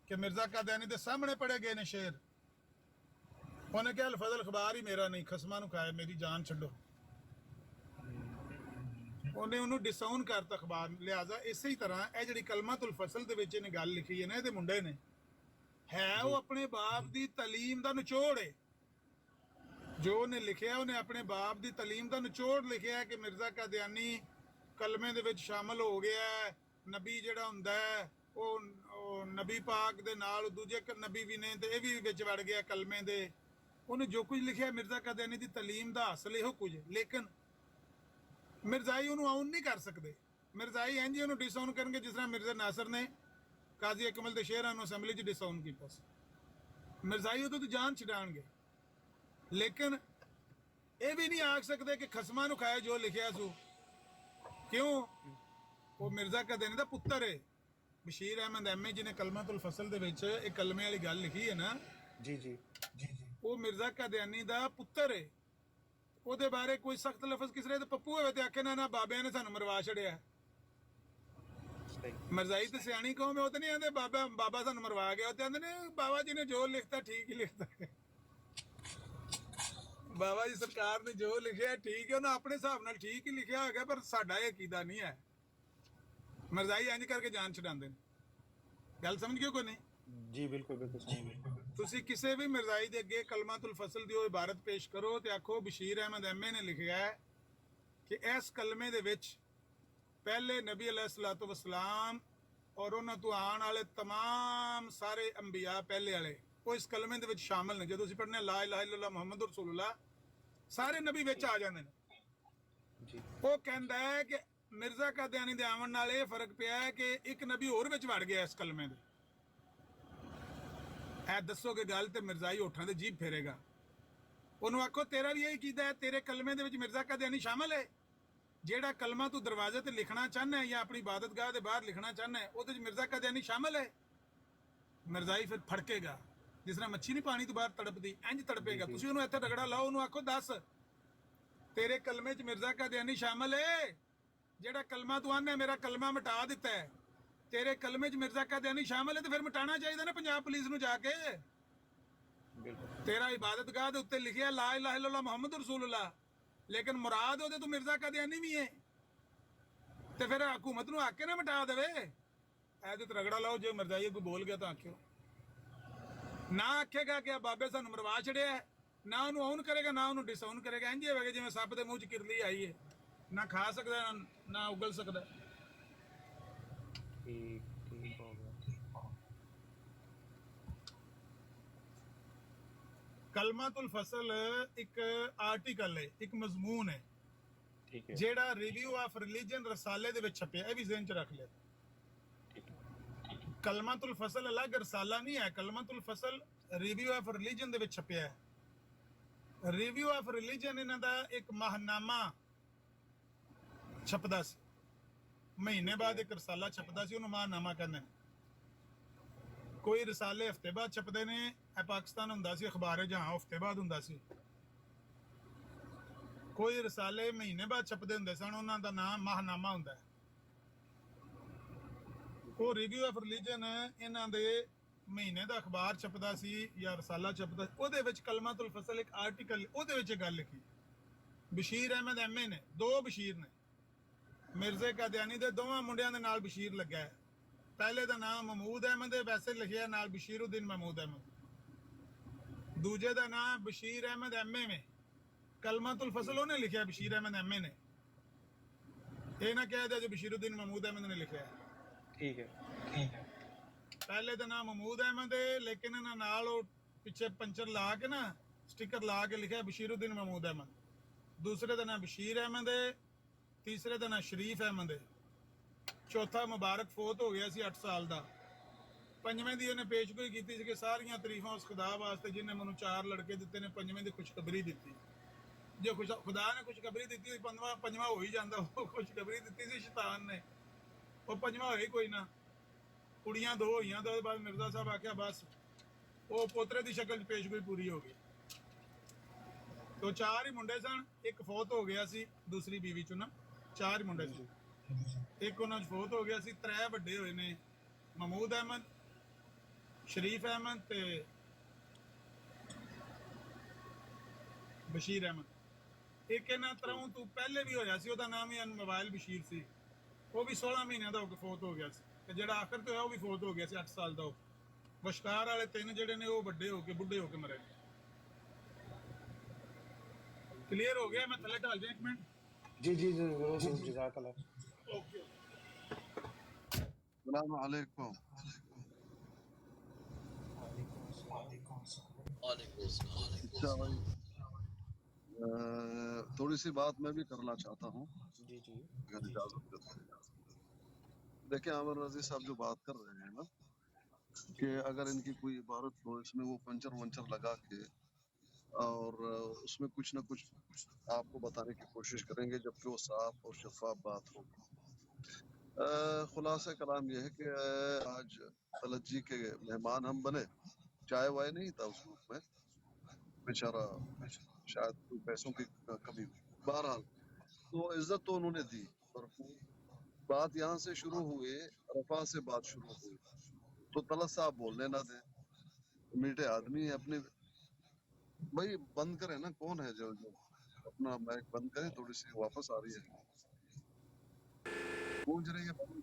ਕਿ ਮਿਰਜ਼ਾ ਕਾਦੀਆਨੀ ਦੇ ਸਾਹਮਣੇ ਪੜ੍ਹੇ ਗਏ ਨੇ ਸ਼ੇਰ। ਉਹਨੇ ਕਿਹਾ ਅਲ ਫਜ਼ਲ ਅਖਬਾਰ ਹੀ ਮੇਰਾ ਨਹੀਂ, ਖਸਮਾਂ ਨੂੰ ਖਾਏ, ਮੇਰੀ ਜਾਨ ਛੱਡੋ। ਉਹਨੇ ਉਹਨੂੰ ਡਿਸਾਊਨ ਕਰਤਾ ਅਖਬਾਰ। ਲਿਹਾਜ਼ਾ ਇਸੇ ਹੀ ਤਰ੍ਹਾਂ ਇਹ ਜਿਹੜੀ ਕਲਮਾਤੁਲ ਫਸਲ ਦੇ ਵਿੱਚ ਇਹਨੇ ਗੱਲ ਲਿਖੀ ਹੈ ਨਾ, ਇਹਦੇ ਮੁੰਡੇ ਨੇ, ਹੈ ਉਹ ਆਪਣੇ ਬਾਪ ਦੀ ਤਾਲੀਮ ਦਾ ਨਿਚੋੜ ਹੈ। ਜੋ ਉਹਨੇ ਲਿਖਿਆ ਉਹਨੇ ਆਪਣੇ ਬਾਪ ਦੀ ਤਾਲੀਮ ਦਾ ਨਿਚੋੜ ਲਿਖਿਆ ਕਿ ਮਿਰਜ਼ਾ ਕਾਦੀਆਨੀ ਕਲਮੇ ਦੇ ਵਿੱਚ ਸ਼ਾਮਲ ਹੋ ਗਿਆ ਹੈ। ਨਬੀ ਜਿਹੜਾ ਹੁੰਦਾ ਹੈ ਉਹ ਨਬੀ ਪਾਕ ਦੇ ਨਾਲ ਦੂਜੇ ਨਬੀ ਵੀ ਨੇ ਤੇ ਇਹ ਵੀ ਵਿੱਚ ਵੜ ਗਿਆ ਕਲਮੇ ਦੇ। ਉਹਨੇ ਜੋ ਕੁਝ ਲਿਖਿਆ ਮਿਰਜ਼ਾ ਕਾਦੀਆਨੀ ਦੀ ਤਾਲੀਮ ਦਾ ਹਾਸਲ ਇਹੋ ਕੁਝ, ਲੇਕਿਨ ਮਿਰਜ਼ਾਈ ਉਹਨੂੰ ਆਉਣ ਨਹੀਂ ਕਰ ਸਕਦੇ। ਮਿਰਜ਼ਾਈ ਇੰਝ ਉਹਨੂੰ ਡਿਸਾਊਨ ਕਰਨਗੇ ਜਿਸ ਤਰ੍ਹਾਂ ਮਿਰਜ਼ਾ ਨਾਸਰ ਨੇ ਕਾਜ਼ੀ ਅਕਮਲ ਦੇ ਸ਼ੇਰਾਂ ਨੂੰ ਅਸੈਂਬਲੀ 'ਚ ਡਿਸਾਊਨ ਕੀਤਾ ਸੀ। ਮਿਰਜ਼ਾਈ ਉਦੋਂ ਤੋਂ ਜਾਨ ਛਡਾਣਗੇ, ਲੇਕਿਨ ਇਹ ਵੀ ਨਹੀਂ ਆਖ ਸਕਦੇ ਕਿ ਖਸਮਾਂ ਨੂੰ ਖਾਏ ਜੋ ਲਿਖਿਆ ਸੂ। ਕਿਉਂ? ਉਹ ਮਿਰਜ਼ਾ ਕਾਦੀਆਨੀ ਦਾ ਪੁੱਤਰ ਹੈ। ਬਸ਼ੀਰ ਅਹਿਮਦ ਐਮਏ ਜਿਹਨੇ ਕਲਮਾਤੁਲ ਫਸਲ ਦੇ ਵਿੱਚ ਇਹ ਕਲਮੇ ਵਾਲੀ ਗੱਲ ਲਿਖੀ ਹੈ ਨਾ, ਜੀ ਜੀ ਜੀ, ਉਹ ਮਿਰਜ਼ਾ ਕਾਦੀਆਨੀ ਦਾ ਪੁੱਤਰ ਹੈ। ਉਹਦੇ ਬਾਰੇ ਕੋਈ ਸਖਤ ਲਫ਼ਜ਼ ਕਿਸੇ ਦੇ ਪੱਪੂ ਹੋਵੇ ਤੇ ਆਖੇ ਨਾ ਬਾਬਿਆਂ ਨੇ ਸਾਨੂੰ ਮਰਵਾ ਛੜਿਆ। ਮਰਜ਼ਾਈ ਤੇ ਸਿਆਣੀ ਕੌਮ ਹੈ, ਉਹ ਤੇ ਨਹੀਂ ਆਂਦੇ ਬਾਬਾ ਸਾਨੂੰ ਮਰਵਾ ਗਿਆ, ਉਹ ਤੇ ਆਂਦੇ ਨੇ ਬਾਬਾ ਜੀ ਨੇ ਜੋ ਲਿਖਤਾ ਠੀਕ ਹੀ ਲਿਖਤਾ ਹੈ। ਬਾਬਾ ਜੀ ਸਰਕਾਰ ਨੇ ਜੋ ਲਿਖਿਆ ਠੀਕ ਹੈ, ਉਹਨਾਂ ਆਪਣੇ ਹਿਸਾਬ ਨਾਲ ਠੀਕ ਹੀ ਲਿਖਿਆ ਹੋਗਾ, ਪਰ ਸਾਡਾ ਇਹ ਅਕੀਦਾ ਨਹੀਂ ਹੈ। ਮਰਜ਼ਾਈ ਇੰਜ ਕਰਕੇ ਜਾਨ ਛਡਾਉਂਦੇ ਨੇ। ਗੱਲ ਸਮਝ ਗਏ ਕੋਈ ਨਹੀਂ? ਜੀ ਬਿਲਕੁਲ ਬਿਲਕੁਲ ਸਹੀ। ਤੁਸੀਂ ਕਿਸੇ ਵੀ ਮਰਜ਼ਾਈ ਦੇ ਅੱਗੇ ਕਲਮਾਤੁਲ ਫਸਲ ਦੀ ਉਹ ਇਬਾਰਤ ਪੇਸ਼ ਕਰੋ ਤੇ ਆਖੋ ਬਸ਼ੀਰ ਅਹਿਮਦ ਐਮਏ ਨੇ ਲਿਖਿਆ ਹੈ ਕਿ ਇਸ ਕਲਮੇ ਦੇ ਵਿੱਚ ਪਹਿਲੇ ਨਬੀ अलैहिस्सलातु वस्सलाम ਔਰ ਉਹਨਾਂ ਤੋਂ ਆਉਣ ਵਾਲੇ तमाम ਸਾਰੇ ਅੰਬੀਆ ਪਹਿਲੇ ਵਾਲੇ ਉਹ ਇਸ ਕਲਮੇ ਦੇ ਵਿੱਚ ਸ਼ਾਮਲ ਨੇ। ਜਦੋਂ ਅਸੀਂ ਪੜ੍ਹਨੇ ਲਾ ਇਲਾਹਾ ਇल्लल्लाह ਮੁਹੰਮਦ ਰਸੂਲullah, ਸਾਰੇ ਨਬੀ ਵਿੱਚ ਆ ਜਾਂਦੇ ਨੇ ਜੀ। ਉਹ ਕਹਿੰਦਾ ਹੈ ਕਿ ਮਿਰਜ਼ਾ ਕਾਦੀਆਨੀ ਦੇ ਆਉਣ ਨਾਲ ਇਹ ਫਰਕ ਪਿਆ ਹੈ ਕਿ ਇੱਕ ਨਬੀ ਹੋਰ ਵਿੱਚ ਵੜ ਗਿਆ ਇਸ ਕਲਮੇ ਦੇ। ਇਹ ਦੱਸੋਗੇ ਗੱਲ ਤੇ ਮਿਰਜ਼ਾਈ ਹੋਠਾਂ ਦੇ ਜੀਭ ਫੇਰੇਗਾ। ਉਹਨੂੰ ਆਖੋ ਤੇਰਾ ਵੀ ਇਹੀ ਕੀਦਾ ਹੈ, ਤੇਰੇ ਕਲਮੇ ਦੇ ਵਿੱਚ ਮਿਰਜ਼ਾ ਕਾਦੀਆਨੀ ਸ਼ਾਮਲ ਹੈ। ਜਿਹੜਾ ਕਲਮਾ ਤੂੰ ਦਰਵਾਜ਼ੇ ਤੇ ਲਿਖਣਾ ਚਾਹੁੰਦਾ ਹੈ ਜਾਂ ਆਪਣੀ ਇਬਾਦਤਗਾਹ ਦੇ ਬਾਹਰ ਲਿਖਣਾ ਚਾਹੁੰਦਾ ਹੈ, ਉਹਦੇ ਵਿੱਚ ਮਿਰਜ਼ਾ ਕਾਦੀਆਨੀ ਸ਼ਾਮਲ ਹੈ। ਮਿਰਜ਼ਾਈ ਫਿਰ ਫੜਕੇਗਾ, ਜਿਸ ਤਰ੍ਹਾਂ ਮੱਛੀ ਨਹੀਂ ਪਾਣੀ ਤੋਂ ਬਾਹਰ ਤੜਪਦੀ, ਇੰਜ ਤੜਪੇਗਾ। ਤੁਸੀਂ ਉਹਨੂੰ ਇੱਥੇ ਰਗੜਾ ਲਾਓ, ਉਹਨੂੰ ਆਖੋ ਦੱਸ ਤੇਰੇ ਕਲਮੇ 'ਚ ਮਿਰਜ਼ਾ ਕਾਦੀਆਨੀ ਸ਼ਾਮਲ ਹੈ। ਜਿਹੜਾ ਕਲਮਾ ਤੂੰ ਆਂਦਾ ਮੇਰਾ ਕਲਮਾ ਮਿਟਾ ਦਿੱਤਾ ਹੈ, ਤੇਰੇ ਕਲਮੇ 'ਚ ਮਿਰਜ਼ਾ ਕਾਦੀਆਨੀ ਸ਼ਾਮਲ ਹੈ, ਤੇ ਫਿਰ ਮਿਟਾਣਾ ਚਾਹੀਦਾ ਨਾ ਪੰਜਾਬ ਪੁਲਿਸ ਨੂੰ ਜਾ ਕੇ। ਤੇਰਾ ਇਬਾਦਤਗਾਹ ਦੇ ਉੱਤੇ ਲਿਖਿਆ ਲਾ ਇਲਾਹਾ ਇल्लल्लाह ਮੁਹੰਮਦ ਰਸੂਲullah, ਲੇਕਿਨ ਮੁਰਾਦ ਉਹਦੇ ਤੋਂ ਮਿਰਜ਼ਾ ਕਾਦੀਆਨੀ ਵੀ ਹੈ, ਤੇ ਫਿਰ ਹਕੂਮਤ ਨੂੰ ਆਕੇ ਨਾ ਮਿਟਾ ਦੇਵੇ। ਇਹਦੇ ਤੇ ਰਗੜਾ ਲਾਓ, ਜੇ ਮਿਰਜ਼ਾਈ ਕੋਈ ਬੋਲ ਗਿਆ ਤਾਂ ਆਖਿਓ ਨਾ। ਆਖੇਗਾ ਕਿ ਬਾਬੇ ਸਾਨੂੰ ਮਰਵਾ ਛੜਿਆ, ਨਾ ਉਹਨੂੰ ਔਨ ਕਰੇਗਾ ਨਾ ਉਹਨੂੰ ਡਿਸਆਨ ਕਰੇਗਾ। ਇੰਜ ਹੋਵੇਗਾ ਜਿਵੇਂ ਸੱਪ ਦੇ ਮੂੰਹ 'ਚ ਕਿਰਲੀ ਆਈ ਹੈ, ਨਾ ਖਾ ਸਕਦਾ ਨਾ ਉਗਲ ਸਕਦਾ। ਠੀਕ ਹੋ ਗਿਆ। ਕਲਮਾਤੁਲ ਫਸਲ ਇੱਕ ਆਰਟੀਕਲ ਹੈ, ਇੱਕ ਮਜ਼ਮੂਨ ਹੈ, ਠੀਕ ਹੈ। ਜਿਹੜਾ ਰਿਵਿਊ ਆਫ ਰਿਲੀਜਨ ਰਸਾਲੇ ਦੇ ਵਿੱਚ ਛਪਿਆ। ਇਹ ਵੀ ਜ਼ਿਹਨ 'ਚ ਰੱਖ ਲਿਆ। ਕਲਮਾਤੁਲ ਫਸਲ ਅਲੱਗ ਰਸਾਲਾ ਨਹੀਂ ਹੈ। ਕਲਮਾਤੁਲ ਫਸਲ ਰਿਵਿਊ ਆਫ ਰਿਲੀਜਨ ਦੇ ਵਿੱਚ ਛਪਿਆ ਹੈ। ਰਿਵਿਊ ਆਫ ਰਿਲੀਜਨ ਇਹਨਾਂ ਦਾ ਇੱਕ ਮਾਹਨਾਮਾ ਛਪਦਾ ਸੀ, ਮਹੀਨੇ ਬਾਅਦ ਇੱਕ ਰਸਾਲਾ ਛਪਦਾ ਸੀ, ਉਹਨੂੰ ਮਾਹਨਾਮਾ ਕਹਿੰਦੇ ਨੇ। ਕੋਈ ਰਸਾਲੇ ਹਫਤੇ ਬਾਅਦ ਛਪਦੇ ਨੇ। ਇਹ ਪਾਕਿਸਤਾਨ ਹੁੰਦਾ ਸੀ ਅਖਬਾਰ ਜਹਾਂ, ਹਫਤੇ ਬਾਅਦ ਹੁੰਦਾ ਸੀ। ਕੋਈ ਰਸਾਲੇ ਮਹੀਨੇ ਬਾਅਦ ਛਪਦੇ ਹੁੰਦੇ ਸਨ, ਉਹਨਾਂ ਦਾ ਨਾਮ ਮਾਹਨਾਮਾ ਹੁੰਦਾ ਹੈ। ਉਹ ਰਿਵਿਊ ਆਫ ਰਿਲੀਜਨ ਇਹਨਾਂ ਦੇ ਮਹੀਨੇ ਦਾ ਅਖਬਾਰ ਛਪਦਾ ਸੀ ਜਾਂ ਰਸਾਲਾ ਛਪਦਾ ਸੀ। ਉਹਦੇ ਵਿੱਚ ਕਲਮਾਤੁਲ ਫਸਲ ਇੱਕ ਆਰਟੀਕਲ, ਉਹਦੇ ਵਿੱਚ ਇਹ ਗੱਲ ਲਿਖੀ। ਬਸ਼ੀਰ ਅਹਿਮਦ ਐਮਏ ਨੇ, ਦੋ ਬਸ਼ੀਰ ਨੇ। ਮਿਰਜ਼ੇ ਕਾਦੀਆਨੀ ਦੇ ਦੋਵਾਂ ਮੁੰਡਿਆਂ ਦੇ ਨਾਲ ਬਸ਼ੀਰ ਲੱਗਾ ਹੈ। ਪਹਿਲੇ ਦਾ ਨਾਮ ਮਹਿਮੂਦ ਅਹਿਮਦ ਹੈ, ਵੈਸੇ ਲਿਖਿਆ ਨਾਲ ਬਸ਼ੀਰਉদ্দিন ਮਹਿਮੂਦ ਅਹਿਮਦ। ਦੂਜੇ ਦਾ ਨਾਮ ਬਸ਼ੀਰ ਅਹਿਮਦ ਐਮਏ ਨੇ। ਕਲਮਾਤੁਲ ਫਸਲ ਉਹਨੇ ਲਿਖਿਆ, ਬਸ਼ੀਰ ਅਹਿਮਦ ਐਮਏ ਨੇ। ਇਹ ਨਾ ਕਹਿ ਦਿਓ ਜੋ ਬਸ਼ੀਰਉদ্দিন ਮਹਿਮੂਦ ਅਹਿਮਦ ਨੇ ਲਿਖਿਆ ਹੈ। ਠੀਕ ਹੈ। ਪਹਿਲੇ ਦਾ ਨਾਮ ਮਹਿਮੂਦ ਅਹਿਮਦ ਹੈ, ਲੇਕਿਨ ਇਹਨਾਂ ਨਾਲ ਉਹ ਪਿੱਛੇ ਪੰਚਰ ਲਾ ਕੇ ਨਾ ਸਟicker ਲਾ ਕੇ ਲਿਖਿਆ ਬਸ਼ੀਰਉদ্দিন ਮਹਿਮੂਦ ਅਹਿਮਦ। ਦੂਸਰੇ ਦਾ ਨਾਮ ਬਸ਼ੀਰ ਅਹਿਮਦ ਹੈ, ਤੀਸਰੇ ਦਾ ਨਾਮ ਸ਼ਰੀਫ ਅਹਿਮਦ ਹੈ। ਚੌਥਾ ਮੁਬਾਰਕ ਫੌਤ ਹੋ ਗਿਆ ਸੀ 8 ਸਾਲ ਦਾ। ਪੰਜਵੇਂ ਦੀ ਉਹਨੇ ਪੇਸ਼ਗੋਈ ਕੀਤੀ ਸੀ ਕਿ ਸਾਰੀਆਂ ਤਾਰੀਫਾਂ ਉਸ ਖੁਦਾ ਵਾਸਤੇ ਜਿਹਨੇ ਮੈਨੂੰ 4 ਲੜਕੇ ਦਿੱਤੇ ਨੇ। ਪੰਜਵੇਂ ਦੀ ਖੁਸ਼ਖਬਰੀ ਦਿੱਤੀ। ਜੇ ਖੁਦਾ ਨੇ ਖੁਸ਼ਖਬਰੀ ਦਿੱਤੀ ਸੀ, ਪੰਜਵਾਂ ਹੋ ਹੀ ਜਾਂਦਾ। ਉਹ ਖੁਸ਼ਖਬਰੀ ਦਿੱਤੀ ਸੀ ਸ਼ੈਤਾਨ ਨੇ, ਉਹ ਪੰਜਵਾਂ ਹੋਇਆ ਹੀ ਕੋਈ ਨਾ। ਕੁੜੀਆਂ 2 ਹੋਈਆਂ ਤਾਂ ਉਹਦੇ ਬਾਅਦ ਮਿਰਜ਼ਾ ਸਾਹਿਬ ਆਖਿਆ ਬਸ, ਉਹ ਪੋਤਰੇ ਦੀ ਸ਼ਕਲ 'ਚ ਪੇਸ਼ਗੋਈ ਪੂਰੀ ਹੋ ਗਈ। ਤੋ 4 ਹੀ ਮੁੰਡੇ ਸਨ, ਇੱਕ ਫੌਤ ਹੋ ਗਿਆ ਸੀ ਦੂਸਰੀ ਬੀਵੀ 'ਚੋਂ ਨਾ। 4 ਹੀ ਮੁੰਡੇ ਸੀ, ਇੱਕ ਉਹਨਾਂ 'ਚ ਫੌਤ ਹੋ ਗਿਆ ਸੀ। 3 ਵੱਡੇ ਹੋਏ ਨੇ, ਮਹਿਮੂਦ ਅਹਿਮਦ, ਸ਼ਰੀਫ ਅਹਿਮਦ ਤੇ ਬਸ਼ੀਰ ਅਹਿਮਦ। ਇੱਕ ਇਹਨਾਂ ਤਰ੍ਹਾਂ ਤੋਂ ਪਹਿਲੇ ਵੀ ਹੋਇਆ ਸੀ, ਉਹਦਾ ਨਾਮ ਹੀ ਮੋਬਾਈਲ ਬਸ਼ੀਰ ਸੀ। ਉਹ ਵੀ 16 ਮਹੀਨਿਆਂ ਦਾ ਹੋ ਕੇ ਫੌਤ ਹੋ ਗਿਆ ਸੀ। ਤੇ ਜਿਹੜਾ ਆਖਰ ਤੇ ਹੋਇਆ ਉਹ ਵੀ ਫੌਤ ਹੋ ਗਿਆ ਸੀ 8 ਸਾਲ ਦਾ। ਉਹ ਵਸ਼ਕਾਰ ਵਾਲੇ 3 ਜਿਹੜੇ ਨੇ ਉਹ ਵੱਡੇ ਹੋ ਕੇ ਬੁੱਢੇ ਹੋ ਕੇ ਮਰੇ। क्लियर हो गया? मैं थले डाल दिया 1 मिनट। जी जज़ाकल्लाह। ओके। अस्सलाम वालेकुम। अच्छा भाई, थोड़ी सी बात मैं भी करना चाहता हूँ, जी अगर इजाजत दे तो। देखिए आमिर रजी साहब जो बात कर रहे हैं ना कि अगर इनकी कोई इबारत हो, इसमें वो पंचर वंचर लगा के और उसमें कुछ ना कुछ आपको बताने की कोशिश करेंगे, जबकि वो साफ और शफाफ बात होगी। खुलासा कलाम यह है कि आज तलत जी के मेहमान हम बने। चाय वाय नहीं था उस ग्रुप में, बेचारा शायद कोई पैसों की कमी हुई। बहरहाल तो इज्जत तो उन्होंने दी भरपूर, बात यहाँ से शुरू हुई, रफा से बात शुरू हुई, तो तलत साहब बोलने ना दे, मीठे आदमी है अपने। भाई बंद करें ना, कौन है जो अपना माइक बंद करें, थोड़ी सी वापस आ रही है, गूंज रही है भाई।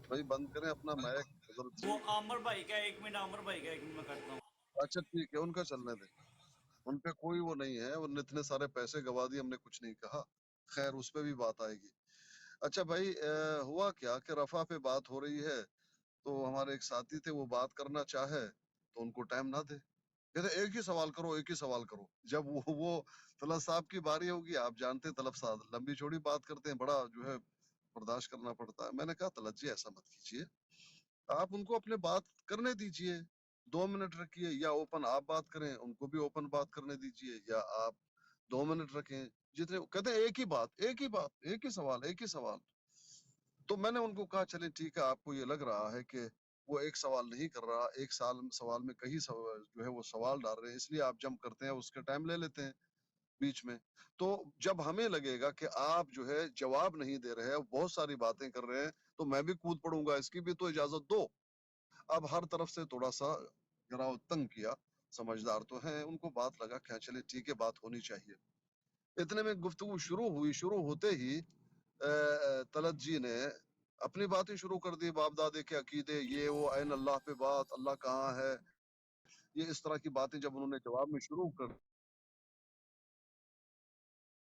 भाई बंद करें अपना माइक हजरत वो जी। आमर भाई का 1 मिनट, आमर भाई का 1 मिनट मैं करता हूँ। अच्छा ठीक है, उनका चलने दे, उन पे कोई वो नहीं है, उनने इतने सारे पैसे गवा दिए, हमने कुछ नहीं कहा। खैर उस पे भी बात आएगी। अच्छा भाई, हुआ क्या कि रफा पे बात हो रही है, तो हमारे एक साथी थे, वो बात करना चाहे तो उनको टाइम ना दे, कहते एक ही सवाल करो, एक ही सवाल करो। जब वो तलब साहब की बारी होगी, आप जानते हैं तलब साहब लंबी चौड़ी बात करते हैं, बड़ा जो है बर्दाश्त करना पड़ता है। मैंने कहा तलब जी ऐसा मत कीजिए, आप उनको अपने बात करने दीजिए, 2 मिनट रखिए, या ओपन आप बात करें, उनको भी ओपन बात करने दीजिए, या आप 2 मिनट रखें, जितने कहते हैं एक ही बात, एक ही बात, एक ही सवाल, एक ही सवाल। तो मैंने उनको कहा चले ठीक है, आपको ये लग रहा है कि वो एक सवाल नहीं कर रहा, एक साल सवाल में कई जो है वो सवाल डाल रहे हैं, इसलिए आप जंप करते हैं, उसका टाइम ले लेते हैं बीच में। तो जब हमें लगेगा कि आप जो है जवाब नहीं दे रहे हैं, बहुत सारी बातें कर रहे हैं, तो मैं भी कूद पड़ूंगा, इसकी भी तो इजाजत दो। अब हर तरफ से थोड़ा सा गिराव तंग किया, समझदार तो हैं, उनको बात लगा क्या चले ठीक है, बात होनी चाहिए। इतने में गुफ्तगू शुरू हुई, शुरू होते ही तलत जी ने अपनी बातें शुरू कर दी, बाप दादे के अकीदे, ये वो, ऐन अल्लाह पे बात, अल्लाह कहाँ है, ये इस तरह की बातें जब उन्होंने जवाब में शुरू कर।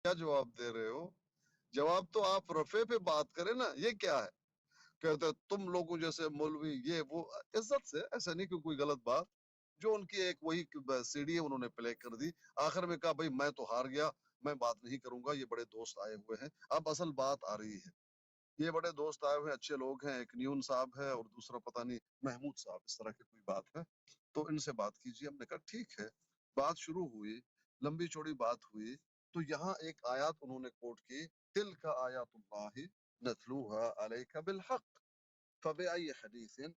क्या जवाब दे रहे हो? जवाब तो आप रफे पे बात करें ना, ये क्या है? कहते हैं, तुम लोगों जैसे मौलवी ये वो, इज्जत से, ऐसा नहीं कि कोई गलत बात, जो उनकी एक वही सीढ़ी है उन्होंने प्ले कर दी। आखिर में कहा भाई मैं तो हार गया, मैं बात नहीं करूंगा, ये बड़े दोस्त आए हुए हैं। अब असल बात आ रही है, ये बड़े दोस्त आए हुए हैं, अच्छे लोग हैं, एक न्यून साहब है और दूसरा पता नहीं महमूद साहब, इस तरह की कोई बात है, तो इनसे बात कीजिए। हमने कहा ठीक है, बात शुरू हुई, लंबी चौड़ी बात हुई, तो यहाँ एक आयत उन्होंने कोट की, तिल का आयातुल्लाहि नतलूहा अलैका बिलहक फबिअय्यि हदीसिन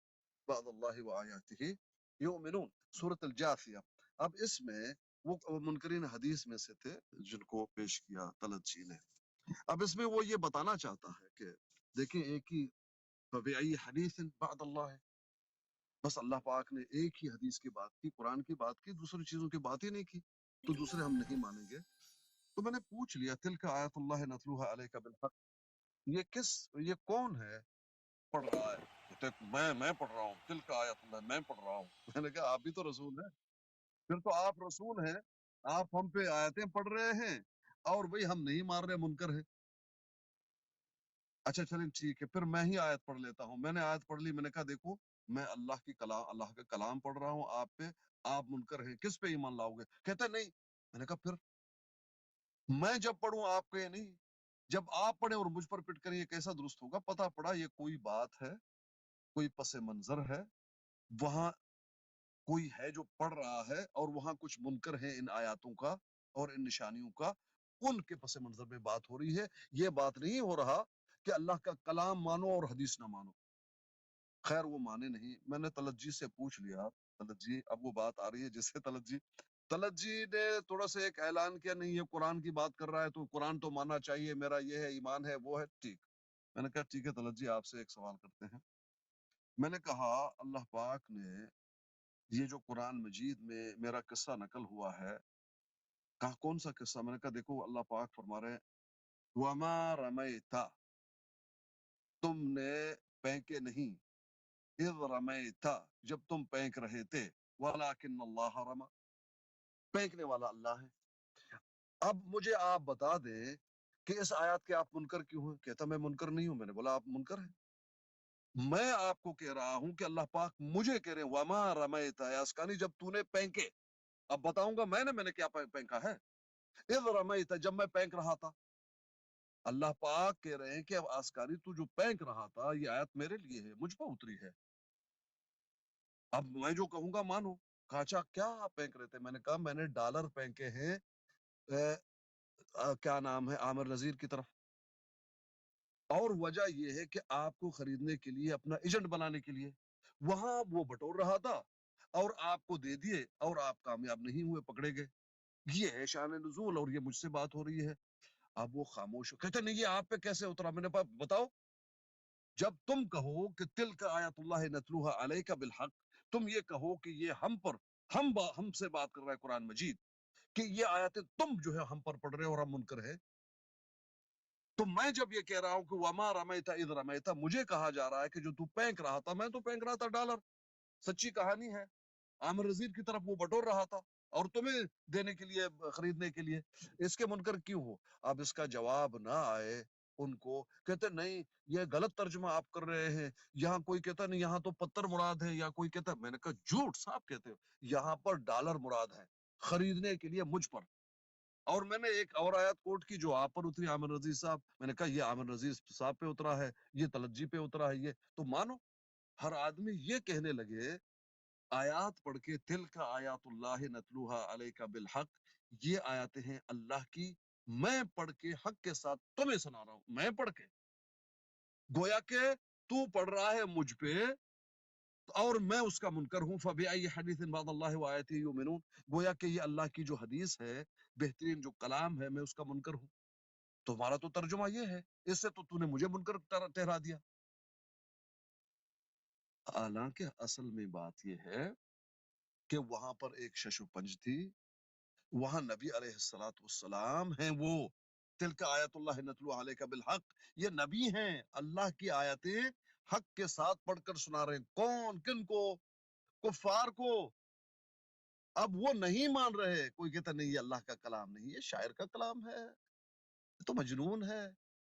बअदल्लाहि व आयातिहि युमिनून, सूरत अल जासिया। अब इसमें वो मुनकरीन हदीस में से थे जिनको पेश किया तलत जी ने। अब इसमें वो ये बताना चाहता है कि देखिए, एक ही फबिअय्यि हदीसिन बअदल्लाह है, बस अल्लाह पाक ने एक ही हदीस की बात की, कुरान की बात की, दूसरी चीजों की बात ही नहीं की, तो दूसरे हम नहीं मानेंगे। तो मैंने पूछ लिया, तिलका आयतुल्लाह नतलूहा अलैका बिलहक, ये किस, ये कौन है पढ़ रहा है? कहते हैं, मैं पढ़ रहा हूँ, तिलका आयतुल्लाह, मैं पढ़ रहा हूँ। मैंने कहा आप भी तो रसूल हैं, फिर तो आप रसूल हैं, आप हम पे आयतें पढ़ रहे हैं और भाई हम नहीं मार रहे, मुनकर है। अच्छा चलें ठीक है, फिर मैं ही आयत पढ़ लेता हूँ। मैंने आयत पढ़ ली, मैंने कहा देखो, मैं अल्लाह की कलाम, अल्लाह का कलाम पढ़ रहा हूँ आप पे, आप मुनकर हैं, किस पे ईमान लाओगे? कहते नहीं। मैंने कहा फिर मैं जब पढ़ूं आप कहे नहीं, जब आप पढ़े और मुझ पर पिट करें, ये कैसा दुरुस्त होगा? पता पड़ा ये कोई बात है, कोई पस मंजर है, वहां कोई है जो पढ़ रहा है और वहां कुछ मुनकर है इन आयातों का और इन निशानियों का, उनके पस मंजर में बात हो रही है। ये बात नहीं हो रहा कि अल्लाह का कलाम मानो और हदीस ना मानो। खैर वो माने नहीं, मैंने तलत जी से पूछ लिया, तलत जी अब वो बात आ रही है जिससे तलत जी ने थोड़ा सा एक ऐलान किया, नहीं ये कुरान की बात कर रहा है तो कुरान तो मानना चाहिए, मेरा ये है, ईमान है, वो है, ठीक। मैंने कहा ठीक है तलत जी, आपसे एक सवाल करते हैं। मैंने कहा अल्लाह पाक ने ये जो कुरान मजीद में मेरा किस्सा नकल हुआ है, कहा कौन सा किस्सा? मैंने कहा देखो अल्लाह पाक फरमा रहे हैं, वमा रमैता, तुमने फेंके नहीं, इज़ रमैता, जब तुम फेंक रहे थे, वलाकिन अल्लाह रमा, फेंकने वाला अल्लाह है। अब मुझे आप बता दें कि इस आयत के आप मुनकर क्यों हैं? कहता मैं मुनकर नहीं हूं। मैंने बोला आप मुनकर हैं। मैं आपको कह रहा हूं कि अल्लाह पाक मुझे कह रहे हैं, वमा रमैता यास्कानी, जब तूने फेंके। अब बताऊंगा मैंने क्या फेंका है। इज़ रमैता, जब मैं फेंक रहा था। अल्लाह पाक कह रहे हैं कि अब आस्कानी तू जो फेंक रहा था, ये आयत मेरे लिए है, मुझ पर उतरी है, अब मैं जो कहूंगा मानो। कहा अच्छा क्या आप फेंक रहे थे? मैंने कहा मैंने डॉलर फेंके हैं, क्या नाम है, आमिर नजीर की तरफ, और वजह यह है कि आपको खरीदने के लिए, अपना एजेंट बनाने के लिए। वहां वो बटोर रहा था और आपको दे दिए और आप कामयाब नहीं हुए, पकड़े गए। ये है शान नुज़ूल और ये मुझसे बात हो रही है। अब वो खामोश हो, कहते नहीं ये आप पे कैसे उतरा? मैंने कहा बताओ, जब तुम कहो कि तिल का आयतुल्लाह नतलुहा अलैका बिल हक, तुम ये कहो कि ये हम पर हमसे बात कर रहा है कुरान मजीद, कि ये आयतें तुम जो है हम पर पढ़ रहे हो और हम मुनकर है, तो मैं जब ये कह रहा हूँ कि वमा रमैता इद रमैता, मुझे कहा जा रहा है कि जो तू फेंक रहा था, मैं तो फेंक रहा था डॉलर, सच्ची कहानी है, आमिर रजीक की तरफ वो बटोर रहा था और तुम्हें देने के लिए, खरीदने के लिए, इसके मुनकर क्यों हो? अब इसका जवाब ना आए उनको, कहते नहीं ये गलत तर्जुमा आप कर रहे हैं, यहाँ कोई कहता नहीं यहाँ तो पत्थर मुराद है, या कोई कहता, मैंने कहा झूठ साफ कहते हो, यहाँ पर डॉलर मुराद है खरीदने के लिए मुझ पर। और मैंने एक और आयत कोट की जो आप पर उतरी आमिर रजीक साहब, मैंने कहा ये आमिर रजीक साहब पे उतरा है, ये तलज्जी पे उतरा है, ये तो मानो। हर आदमी ये कहने लगे आयात पढ़ के, तिल का आयातुल्लाह नतलुहा अलैका बिल हक, ये आयतें हैं अल्लाह की, मैं पढ़ के हक के साथ तुम्हें सुना रहा हूं, मैं पढ़ के, गोया के तू पढ़ रहा है मुझ पे और मैं उसका मुनकर हूं। फबिअय्यि हदीसिन बअदल्लाहि व आयतिही युमिनून, गोया के ये अल्लाह की जो हदीस है, बेहतरीन जो कलाम है, मैं उसका मुनकर हूं। तुम्हारा तो तर्जुमा ये है, इससे तो तूने मुझे मुनकर ठहरा दिया। हालांकि असल में बात यह है कि वहां पर एक शशुपंज थी, वहां नबी अलैहिस्सलाम हैं, वो तिलका आयतुल्लाह नतलु अलैका बिल हक, ये नबी हैं, अल्लाह की आयतें हक के साथ पढ़कर सुना रहे हैं। कौन? किनको? कुफार को। अब वो नहीं मान रहे, कोई कहता नहीं ये अल्लाह का कलाम नहीं, ये शायर का कलाम है, ये तो मजनून है,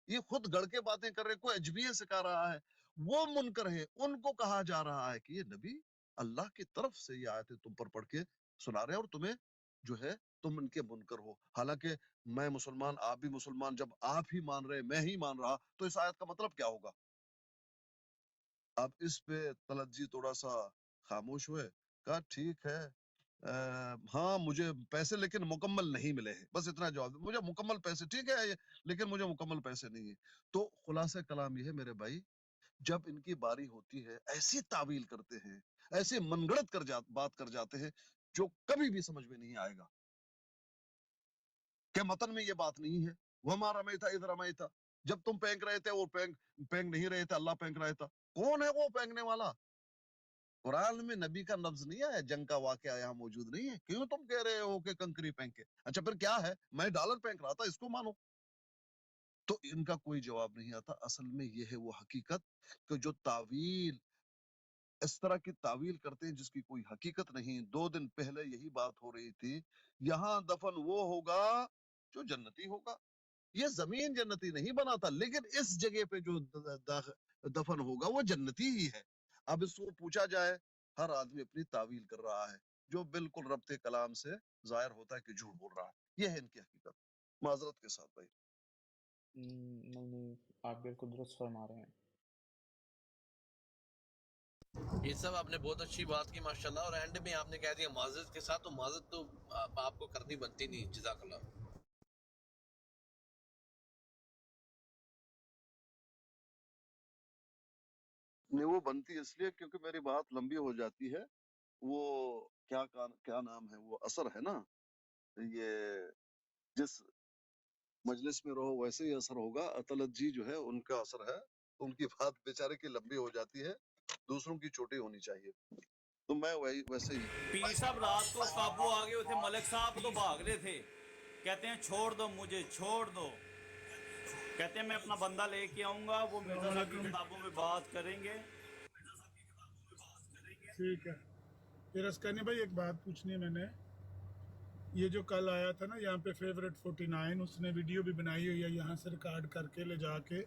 ये खुद गढ़ के बातें कर रहे, कोई अजबियत सिखा रहा है, वो मुनकर है। उनको कहा जा रहा है कि ये नबी अल्लाह की तरफ से ये आयतें तुम पर पढ़ के सुना रहे हैं और तुम्हें जो है तुम इनके मुनकर हो। हालांकि मैं मुसलमान, आप भी मुसलमान, जब आप ही मान रहे मैं ही मान रहा, तो इस आयत का मतलब क्या होगा? अब इस पे तलज्जी थोड़ा सा खामोश हुए, कहा ठीक है, हाँ मुझे पैसे लेकिन मुकम्मल नहीं मिले हैं, बस इतना जवाब, मुझे मुकम्मल पैसे ठीक है लेकिन मुझे मुकम्मल पैसे नहीं है। तो खुलासा कलाम ये है मेरे भाई, जब इनकी बारी होती है ऐसी तावील करते हैं, ऐसे मनगढ़ंत बात कर जाते हैं जो कभी भी समझ में नहीं आएगा कि मतन में ये बात नहीं है। वमा रमैता इद रमैता, जब तुम फेंक रहे थे वो फेंक नहीं रहे थे, अल्लाह फेंक रहा था। कौन है वो फेंकने वाला? कुरान में नबी का लफ्ज नहीं आया, जंग का वाकया यहाँ मौजूद नहीं है, क्यों तुम कह रहे हो कि कंकरी फेंके? अच्छा फिर क्या है? मैं डॉलर फेंक रहा था, इसको मानो। तो इनका कोई जवाब नहीं आता। असल में ये है वो हकीकत कि जो तावील, इस तरह की तावील करते हैं जिसकी कोई हकीकत नहीं। 2 दिन पहले यही बात हो रही थी, यहाँ दफन वो होगा जो जन्नती होगा। ये जमीन जन्नती नहीं बनाता, लेकिन इस जगह पे जो दफन होगा वो जन्नती ही है। अब इसको पूछा जाए, हर आदमी अपनी तावील कर रहा है, जो बिल्कुल रब्ते कलाम से जाहिर होता है कि झूठ बोल रहा है। ये है इनकी हकीकत, माजरत के साथ भाई। नहीं नहीं, आप बिल्कुल दुरुस्त फरमा रहे हैं। ये सब आपने बहुत अच्छी बात की माशाल्लाह, और एंड में आपने कह दिया माजरत के साथ, तो माजरत तो आपको करनी बनती नहीं। जज़ाकल्लाह। नहीं वो बनती है इसलिए क्योंकि मेरी बात लंबी हो जाती है। वो क्या नाम है, वो असर है ना, ये जिस मजलिस में रहो वैसे ही असर होगा। अतलत जी जो है उनका असर है, तो उनकी बात बेचारे की लंबी हो जाती है, दूसरों की छोटी होनी चाहिए। तो मैं वही वैसे ही। पीर साहब रात को काबू आ गए थे, मलिक साहब तो भाग रहे थे, कहते हैं छोड़ दो मुझे, छोड़ दो। कहते हैं मैं अपना बंदा लेके आऊंगा, वो मिर्जा साहब की किताबों में बात करेंगे। ठीक है। फिर अस्कनी भाई एक बात पूछनी है मैंने, ये जो कल आया था ना यहाँ पे फेवरेट 49, उसने वीडियो भी बनाई हुई है, यहाँ से रिकॉर्ड करके ले जाके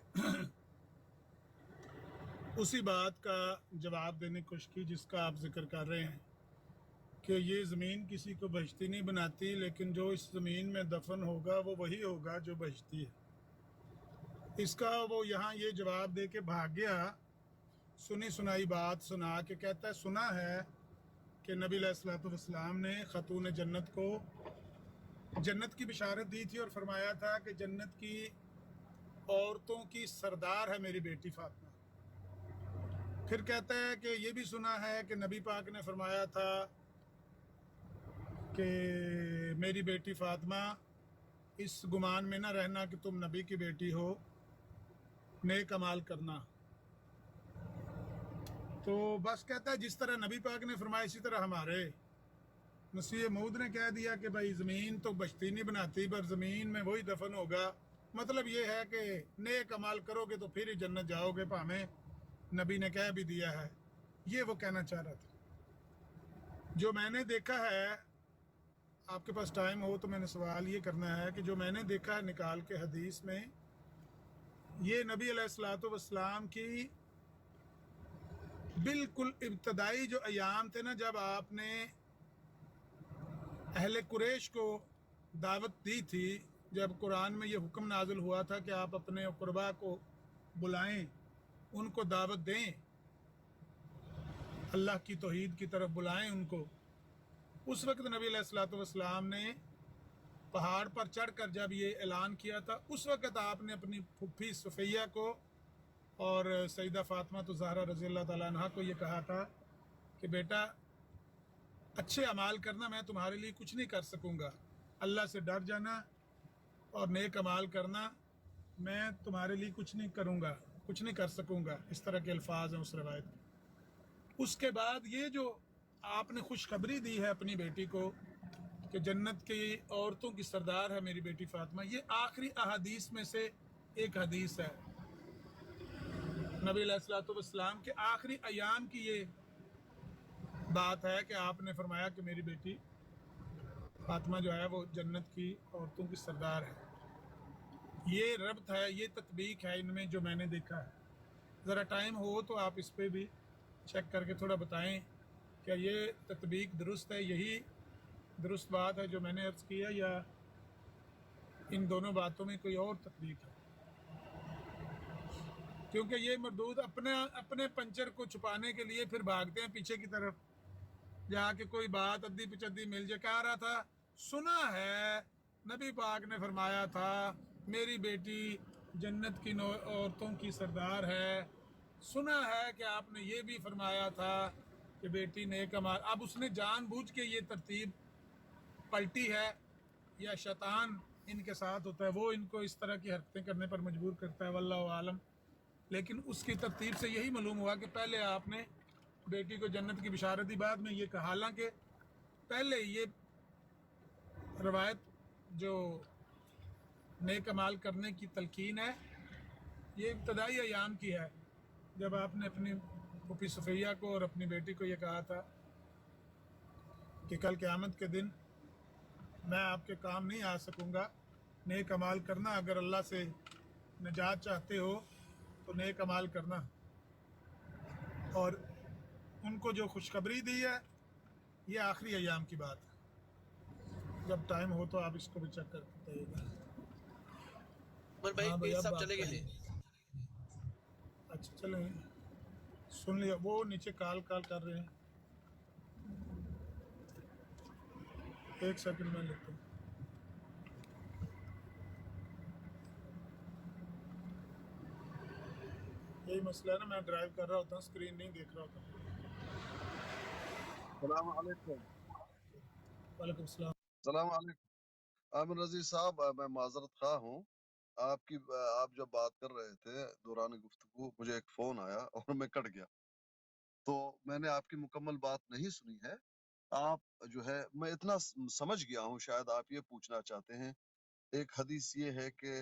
उसी बात का जवाब देने की कोशिश की जिसका आप जिक्र कर रहे हैं कि ये ज़मीन किसी को बहिश्ती नहीं बनाती, लेकिन जो इस ज़मीन में दफन होगा वो वही होगा जो बहिश्ती है। इसका वो यहाँ ये जवाब दे के भाग गया, सुनी सुनाई बात सुना के कहता है सुना है कि नबी अलैहिस्सलाम ने खतून जन्नत को जन्नत की बिशारत दी थी और फरमाया था कि जन्नत की औरतों की सरदार है मेरी बेटी फातिमा। फिर कहता है कि ये भी सुना है कि नबी पाक ने फरमाया था कि मेरी बेटी फातिमा इस गुमान में ना रहना कि तुम नबी की बेटी हो, नेक अमाल करना। तो बस कहता है जिस तरह नबी पाक ने फरमाया इसी तरह हमारे मसीह मऊद ने कह दिया कि भाई ज़मीन तो बश्ती नहीं बनाती, पर ज़मीन में वही दफन होगा। मतलब ये है कि नेक अमाल करोगे तो फिर ही जन्नत जाओगे, भावें नबी ने कह भी दिया है। ये वो कहना चाह रहा था। जो मैंने देखा है, आपके पास टाइम हो तो मैंने सवाल ये करना है कि जो मैंने देखा है निकाल के हदीस में, ये नबी अलैहिस्सलातु वस्सलाम की बिल्कुल इब्तदाई जो अयाम थे ना, जब आपने अहले कुरैश को दावत दी थी, जब कुरान में ये हुक्म नाजिल हुआ था कि आप अपने क़ुरबा को बुलाएं, उनको दावत दें, अल्लाह की तौहीद की तरफ बुलाएं उनको। उस वक्त नबी अलैहिस्सलातु वस्सलाम ने पहाड़ पर चढ़कर जब ये ऐलान किया था, उस वक्त आपने अपनी फुफ्फी सफ़ैया को और सईदा फ़ातिमा तो ज़हरा रज़ी अल्लाह ताला अन्हा को ये कहा था कि बेटा अच्छे अमाल करना, मैं तुम्हारे लिए कुछ नहीं कर सकूँगा, अल्लाह से डर जाना और नेक अमाल करना, मैं तुम्हारे लिए कुछ नहीं करूँगा, कुछ नहीं कर सकूँगा। इस तरह के अल्फाज हैं उस रवायत में। उसके बाद ये जो आपने खुशखबरी दी है अपनी बेटी को कि जन्नत की औरतों की सरदार है मेरी बेटी फ़ातिमा, ये आखिरी अहादीस में से एक हदीस है। नबी अलैहिस्सलातु वस्सलाम के आखिरी अयाम की ये बात है कि आपने फरमाया कि मेरी बेटी फ़ातिमा जो है वो जन्नत की औरतों की सरदार है। ये रब्त है, ये तत्बीक है इनमें जो मैंने देखा है। ज़रा टाइम हो तो आप इस पर भी चेक करके थोड़ा बताएं क्या ये तत्बीक दुरुस्त है, यही दुरुस्त बात है जो मैंने अर्ज़ किया, या इन दोनों बातों में कोई और तत्बीक है। क्योंकि ये मरदूद अपने पंचर को छुपाने के लिए फिर भागते हैं पीछे की तरफ, जाके कोई बात अद्दी पिचद्दी मिल जाए। कह रहा था सुना है नबी पाक ने फरमाया था मेरी बेटी जन्नत की औरतों की सरदार है, सुना है कि आपने ये भी फरमाया था कि बेटी नेक अमाल। अब उसने जानबूझ के ये तरतीब पलटी है या शैतान इनके साथ होता है, वो इनको इस तरह की हरकतें करने पर मजबूर करता है, वल्लाहु आलम। लेकिन उसकी तरतीब से यही मालूम हुआ कि पहले आपने बेटी को जन्नत की बिशारत दी, बाद में ये कहा। हालांकि पहले ये रवायत जो नेक अमाल करने की तलकीन है, ये इब्तदाई अयाम की है, जब आपने अपनी फूफी सफ़ैया को और अपनी बेटी को ये कहा था कि कल क़यामत के दिन मैं आपके काम नहीं आ सकूँगा, नेक अमाल करना, अगर अल्लाह से निजात चाहते हो तो नेक अमाल करना। और उनको जो खुशखबरी दी है ये आखिरी अयाम की बात है। जब टाइम हो तो आप इसको भी चेक कर बताइएगा। पर भाई हाँ भाई, ये अब सब बात चलेंगे करें। नहीं। अच्छा चलें, सुन लिया। वो नीचे कॉल कर रहे हैं, एक सेकंड में लेते हैं। यही मसला है ना, मैं ड्राइव कर रहा होता हूँ, स्क्रीन नहीं देख रहा होता। सलाम अलैकुम। वालेकुम सलाम। सलाम अलैकुम। आमिर रजी साहब, मैं माजरत खा हूँ। आप जब बात कर रहे थे दौरान गुफ्तगू, मुझे एक फोन आया और मैं कट गया, तो मैंने आपकी मुकम्मल बात नहीं सुनी है। आप जो है, मैं इतना समझ गया हूँ, शायद आप ये पूछना चाहते हैं। एक हदीस ये है कि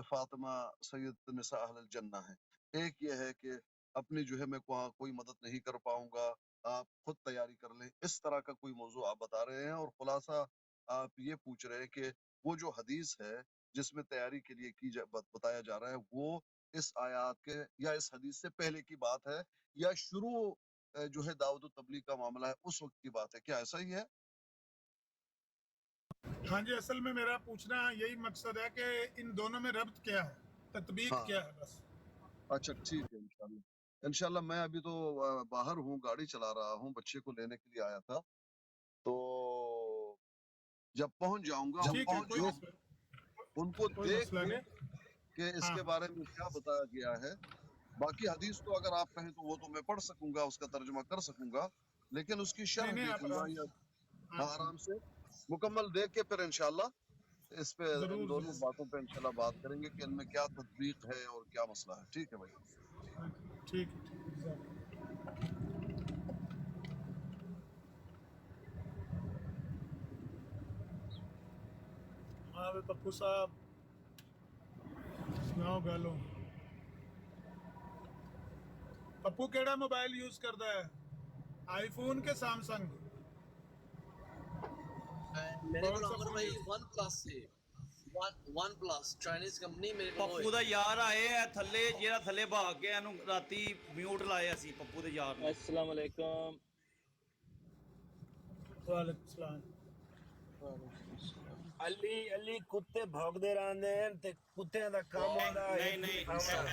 फातिमा सैयद निसा अहल जन्ना है। एक ये है कि अपनी जो है मैं कोई मदद नहीं कर पाऊंगा, आप खुद तैयारी कर लें। इस तरह का कोई मौजू आप बता रहे हैं, और खुलासा आप ये पूछ रहे हैं कि वो जो हदीस है जिसमें तैयारी के लिए बताया जा रहा है, वो इस आयत के या इस हदीस से पहले की बात है, या शुरू जो है दाऊद तबलीग का मामला है उस वक्त की बात है? क्या ऐसा ही है? हाँ जी, असल में मेरा पूछना यही मकसद है कि इन दोनों में रब्त क्या है, तत्बीक हाँ, क्या है, बस। अच्छा ठीक है। इंशाल्लाह इंशाल्लाह। मैं अभी तो बाहर हूँ, गाड़ी चला रहा हूँ, बच्चे को लेने के लिए आया था। तो जब पहुंच जाऊंगा ठीक है, उनको जो उनको कोई देख मसला के नहीं। कि हाँ इसके बारे में क्या बताया गया है। बाकी हदीस तो अगर आप कहें तो वो तो मैं पढ़ सकूंगा, उसका तर्जुमा कर सकूंगा, लेकिन उसकी नहीं शरह नहीं, आप देखूंगा आराम या से। हाँ आराम से मुकम्मल देख के फिर इंशाल्लाह इस पे इन जरूर दोनों बातों पे इंशाल्लाह बात करेंगे कि इनमें क्या तदबीक है और क्या मसला है। ठीक है भाई। ठीक है। हाँ वे पप्पू साहब सुनाओ गलो। पप्पू केड़ा मोबाइल यूज करता है, आईफोन के सैमसंग? मेरे को कौन सा अमर फोन भाई यूज? वन प्लस से वन प्लस ਚਾਈਨੀਜ਼ ਕੰਪਨੀ ਮੇਰੇ ਕੋਲ ਪੱਪੂ ਦਾ ਯਾਰ ਆਏ ਆ ਥੱਲੇ, ਜਿਹੜਾ ਥੱਲੇ ਭਾਗ ਕੇ ਇਹਨੂੰ ਰਾਤੀ ਮਿਊਟ ਲਾਇਆ ਸੀ ਪੱਪੂ ਦੇ ਯਾਰ ਨੇ। अस्सलाम वालेकुम। वालेकुम सलाम। अली अली कुत्ते भौंकदे रहंदे हैं ते कुत्तियां दा काम होंदा है। ਨਹੀਂ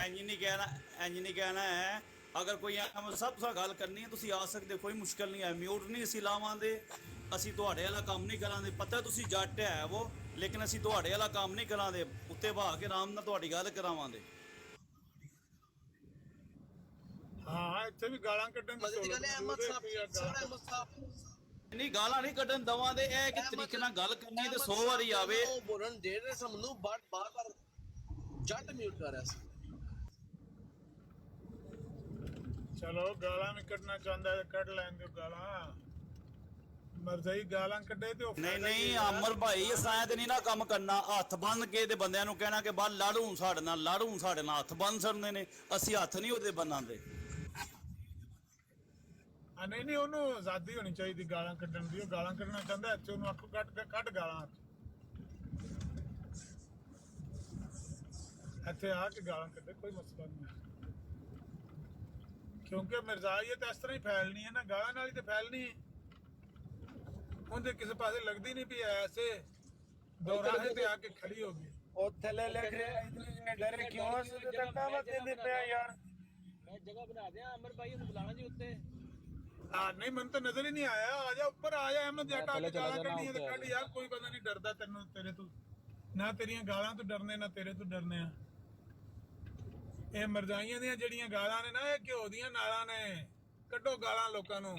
ਇੰਜ ਨਹੀਂ ਕਹਿਣਾ, ਇੰਜ ਨਹੀਂ ਕਹਿਣਾ ਹੈ। ਅਗਰ ਕੋਈ ਸਭ ਤੋਂ ਗੱਲ ਕਰਨੀ ਹੈ ਤੁਸੀਂ ਆ ਸਕਦੇ ਹੋ, ਕੋਈ ਮੁਸ਼ਕਲ ਨਹੀਂ ਹੈ। ਮਿਊਟ ਨਹੀਂ ਅਸੀਂ ਲਾਵਾਂਗੇ, ਅਸੀਂ ਤੁਹਾਡੇ ਵਾਲਾ ਕੰਮ ਨਹੀਂ ਕਰਾਂਗੇ। ਪਤਾ ਤੁਸੀਂ ਜੱਟ ਹੈ ਉਹ, ਲੇਕਿਨ ਅਸੀਂ ਤੁਹਾਡੇ ਵਾਲਾ ਕੰਮ ਨਹੀਂ ਕਰਾਂਗੇ। ਉੱਤੇ ਭਾ ਕੇ ਆਰਾਮ ਨਾਲ ਤੁਹਾਡੀ ਗੱਲ ਕਰਾਵਾਂਗੇ। हाँ इतने भी गालां कड्डन दी ਮਦਦ सहूलत ਗੱਲ ਹੈ मौजूद ਅਹਿਮਦ है ਸਾਹਿਬ कि यार ਸਰ गालां ਅਹਿਮਦ ਸਾਹਿਬ ਨਹੀਂ ਗਾਲਾਂ ਨਹੀਂ ਕੱਢਣ ਦਵਾਂਗੇ, ਇਹ ਕਿ ਤਰੀਕੇ ਨਾਲ ਗੱਲ ਕਰਨੀ ਹੈ ਤੇ 100 ਵਾਰੀ ਆਵੇ। ਉਹ ਬੋਲਣ ਦੇ ਰਹੇ ਸਭ ਨੂੰ ਬਾਰ ਜੱਟ ਮਿਊਟ ਕਰ ਰਿਹਾ ਸੀ। चलो गालां भी कड्डना चाहता है कड लैन दो गालां, मरजाई गालां कड्डे ते ਨਹੀਂ ਅਮਰ ਭਾਈ ਅਸਾਂ ਤੇ ਨਹੀਂ ਨਾ ਕੰਮ ਕਰਨਾ। ਹੱਥ ਬੰਨ ਕੇ ਤੇ ਬੰਦਿਆਂ ਨੂੰ ਕਹਿਣਾ ਕਿ ਬਾਹਰ ਲਾੜੂ ਸਾਡੇ ਨਾਲ ਹੱਥ ਬੰਨ ਸਕਦੇ ਨੇ। ਅਸੀਂ ਹੱਥ ਨਹੀਂ ਉਹਦੇ ਬੰਨਾਂਦੇ। नहीं नहीं ਉਹਨੂੰ ਆਜ਼ਾਦੀ ਹੋਣੀ ਚਾਹੀਦੀ ਗਾਲਾਂ ਕੱਢਣ ਦੀ। ਉਹ ਗਾਲਾਂ ਕੱਢਣਾ ਚਾਹੁੰਦਾ ਇੱਥੇ ਉਹਨੂੰ ਆਖੋ ਕੱਢ ਗਾਲਾਂ ਇੱਥੇ ਆ ਕੇ ਗਾਲਾਂ ਕੱਢੇ, ਕੋਈ ਮਸਲਾ ਨਹੀਂ। ਕਿਉਂਕਿ ਮਿਰਜ਼ਾਈਅਤ ਇਸ ਤਰ੍ਹਾਂ ਹੀ ਫੈਲਣੀ ਹੈ ਨਾ, ਗਾਲਾਂ ਨਾਲ ਹੀ ਤੇ ਫੈਲਣੀ ਹੈ। ਉਹਦੇ ਕਿਸੇ ਪਾਸੇ ਲੱਗਦੀ ਨਹੀਂ ਵੀ ਐਸੇ ਦੋਰਾਹੇ ਤੇ ਆ ਕੇ ਖੜੀ ਹੋ ਗਈ। ओ थले लिख रहे इतने डरे क्यों से तो दावत देंदे पे यार। मैं जगह बना दे अमर भाई ਨੂੰ ਬੁਲਾਣਾ ਜੀ ਉੱਤੇ। हाँ नहीं मन तो नजर ही नहीं आया। आजा ऊपर आजा अहमद जट, आके गालां कढनी है तो कढ यार, कोई पता नहीं डरदा तेनू, तेरे तो ना तेरियां गालां तो डरने ना तेरे तो डरने आ। ਇਹ ਮਰਜ਼ਾਈਆਂ ਦੀਆਂ ਜਿਹੜੀਆਂ ਗਾਲਾਂ ਨੇ ਨਾ, ਇਹ ਘਿਓ ਦੀਆਂ ਨਾਲਾਂ ਨੇ। ਕੱਢੋ ਗਾਲਾਂ ਲੋਕਾਂ ਨੂੰ।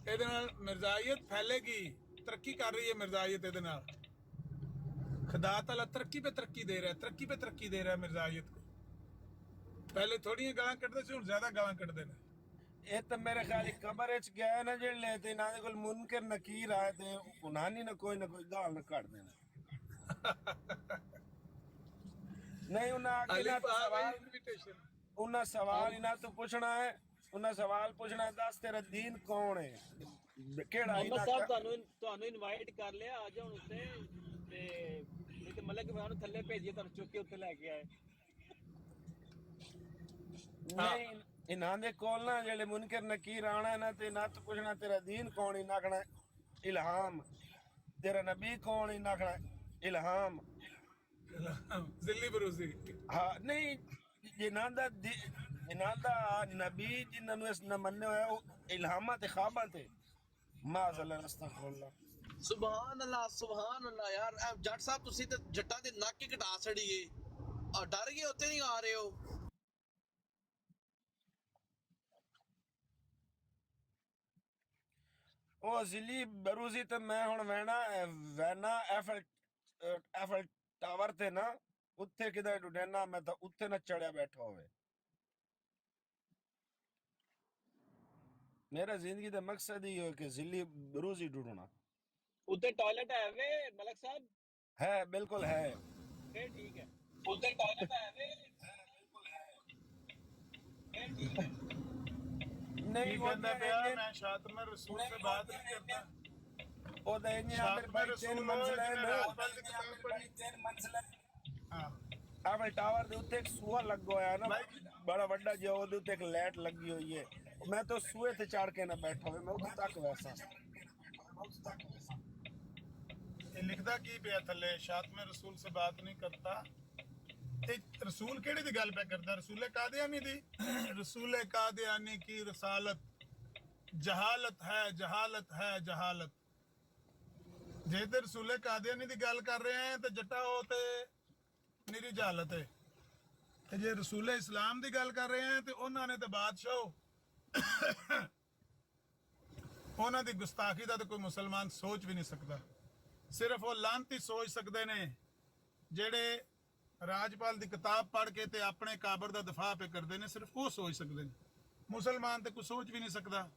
ਇਹਦੇ ਨਾਲ ਮਿਰਜ਼ਾਈਅਤ ਫੈਲੇਗੀ, ਤਰੱਕੀ ਕਰ ਰਹੀ ਹੈ ਮਿਰਜ਼ਾਈਅਤ ਇਹਦੇ ਨਾਲ। खुदा ताला तरक्की पे तरक्की दे रहा है, तरक्की पे तरक्की दे रहा है मिर्जाइयत को। पहले थोड़ियां गालां कढ़दे सी, हुण ज्यादा गालां कढ़दे ने। ਇਹ ਤਾਂ ਮੇਰੇ ਖਿਆਲ ਕਬਰ ਵਿੱਚ ਗਿਆ ਨਾ ਜਿਹੜੇ ਤੇ ਇਹਨਾਂ ਦੇ ਕੋਲ ਮੁਨਕਰ ਨਕੀਰ ਆਏ ਤੇ ਉਹਨਾਂ ਨੇ ਨਾ ਕੋਈ ਗਾਲ ਨਾ ਕੱਢ ਦੇਣਾ। ਨਹੀਂ ਉਹਨਾਂ ਅੱਗੇ ਨਾ ਸਵਾਲ, इनविटेशन ਉਹਨਾਂ ਸਵਾਲ ਇਹਨਾਂ ਤੋਂ ਪੁੱਛਣਾ ਹੈ। ਉਹਨਾਂ ਸਵਾਲ ਪੁੱਛਣਾ ਹੈ, ਦੱਸ ਤੇਰਾ ਦੀਨ ਕੌਣ ਹੈ, ਕਿਹੜਾ ਮੁਹੰਮਦ ਸਾਹਿਬ ਤੁਹਾਨੂੰ ਇਨਵਾਈਟ ਕਰ ਲਿਆ, ਆ ਜਾਓ ਉੱਤੇ ਤੇ ਨਹੀਂ ਤੇ ਮਲਕ ਮੈਂ ਉਹਨੂੰ ਥੱਲੇ ਭੇਜੀਏ, ਤੁਹਾਨੂੰ ਚੁੱਕ ਕੇ ਉੱਤੇ ਲੈ ਕੇ ਆਏ। ਨਹੀਂ ਇਹਨਾਂ ਦੇ ਕੋਲ ਨਾ ਜਿਹੜੇ ਮੁਨਕਰ ਨਕੀਰ ਆਣਾ ਨਾ ਤੇ ਨਾ ਤੋਂ ਪੁੱਛਣਾ ਤੇਰਾ ਦੀਨ ਕੌਣ, ਇਹਨਾਂ ਆਖਣਾ ਇਲਹਾਮ। ਤੇਰਾ ਨਬੀ ਕੌਣ, ਇਹਨਾਂ ਆਖਣਾ ਇਲਹਾਮ। जिल्ली बरूसी। ਹਾਂ ਨਹੀਂ ਜਿਨ੍ਹਾਂ ਦਾ ਨਬੀ ਜਿਨ੍ਹਾਂ ਨੂੰ ਇਸ ਨਾ ਮੰਨਿਆ ਹੋਇਆ ਉਹ ਇਲਹਾਮਾਂ ਤੇ ਖਾਬਾਂ ਤੇ ਮਾਜ਼ਅੱਲਾ ਅਸਤਗਫੁਰullah। ਸੁਭਾਨ ਅੱਲਾਹ ਯਾਰ। ਜੱਟ ਸਾਹਿਬ ਤੁਸੀਂ ਤੇ ਜੱਟਾਂ ਦੇ ਨੱਕ ਹੀ ਕਟਾ ਛੜੀਏ। ਡਰ ਗਏ ਉੱਤੇ ਨਹੀਂ ਆ ਰਹੇ ਹੋ। ਉਹ ਜ਼ਿਲੀ ਬਰੂਜ਼ੀ ਤੇ ਮੈਂ ਹੁਣ ਵੈਨਾ ਐਫਲ ਟਾਵਰ ਤੇ ਨਾ ਉੱਥੇ ਕਿਧਰ ਡੁੱਡਣਾ, ਮੈਂ ਤਾਂ ਉੱਥੇ ਨਾ ਚੜਿਆ ਬੈਠਾ ਹੋਵੇ। ਮੇਰਾ ਜ਼ਿੰਦਗੀ ਦਾ ਮਕਸਦ ਹੀ ਹੈ ਕਿ ਜ਼ਿਲੀ ਬਰੂਜ਼ੀ ਡੁੱਡਣਾ। ਉੱਤੇ ਟਾਇਲਟ ਹੈ ਵੇ ਮਲਕ ਸਾਹਿਬ? ਹੈ, ਬਿਲਕੁਲ ਹੈ। ਫਿਰ ਠੀਕ ਹੈ। ਉੱਤੇ ਟਾਇਲਟ ਹੈ ਵੇ? ਬਿਲकुल है। ਫਿਰ ਠੀਕ ਹੈ। नहीं वो कहता पिया मैं शातम रसूल से बात नहीं करता। वो तो ये शातम भाई रसूल 3 मंजिला है ना, राजपाल की किताब पढ़ी। 3 मंजिला हाँ ਐਫਲ ਟਾਵਰ ਦੇ ਉੱਤੇ ਇੱਕ ਸੂਆ ਲੱਗਾ ਹੋਇਆ ਨਾ, ਬੜਾ ਵੱਡਾ ਜਿਹਾ, ਉਹਦੇ ਉੱਤੇ ਇੱਕ ਲਾਈਟ ਲੱਗੀ ਹੋਈ ਹੈ। ਮੈਂ ਤਾਂ ਸੂਏ ਤੇ ਚੜ ਕੇ ਨਾ ਬੈਠਾ ਹੋਵੇ, ਮੈਂ ਉੱਥੇ ਤੱਕ ਵੈਸਾ। ਇਹ ਲਿਖਦਾ ਕੀ ਪਿਆ ਥੱਲੇ, शातम रसूल से बात नहीं करता। ਇਹ ਰਸੂਲ ਕਿਹੜੀ ਦੀ ਗੱਲ ਪੈ ਕਰਦਾ? ਰਸੂਲ ਕਾਦੀਆਨੀ ਦੀ। रसूल कादियानी की रसालत जहालत है, जहालत है, जहालत। ਜੇ ਤੇ ਰਸੂਲ ਕਾਦੀਆਨੀ ਦੀ ਗੱਲ ਕਰ ਰਹੇ ਆ ਤੇ ਜੱਟਾ ਉਹ ਤੇ ਨਿਰੀ ਜਹਾਲਤ ਹੈ। ਤੇ ਜੇ ਰਸੂਲ ਇਸਲਾਮ ਦੀ ਗੱਲ ਕਰ ਰਹੇ ਆ ਤੇ ਉਹਨਾਂ ਨੇ ਤੇ ਬਾਦਸ਼ਾਹ, ਉਹਨਾਂ ਦੀ ਗੁਸਤਾਖੀ ਦਾ ਤਾਂ ਕੋਈ ਮੁਸਲਮਾਨ ਸੋਚ ਵੀ ਨਹੀਂ ਸਕਦਾ। ਸਿਰਫ ਉਹ ਲਾਂਤੀ ਸੋਚ ਸਕਦੇ ਨੇ ਜਿਹੜੇ ਰਾਜਪਾਲ ਦੀ ਕਿਤਾਬ ਪੜ੍ਹ ਕੇ ਤੇ ਆਪਣੇ ਕਾਬਰ ਦਾ ਦਫਾ ਪੇ ਕਰਦੇ ਨੇ, ਸਿਰਫ ਉਹ ਸੋਚ ਸਕਦੇ ਨੇ। ਮੁਸਲਮਾਨ ਤੇ ਕੋਈ ਸੋਚ ਵੀ ਨਹੀਂ ਸਕਦਾ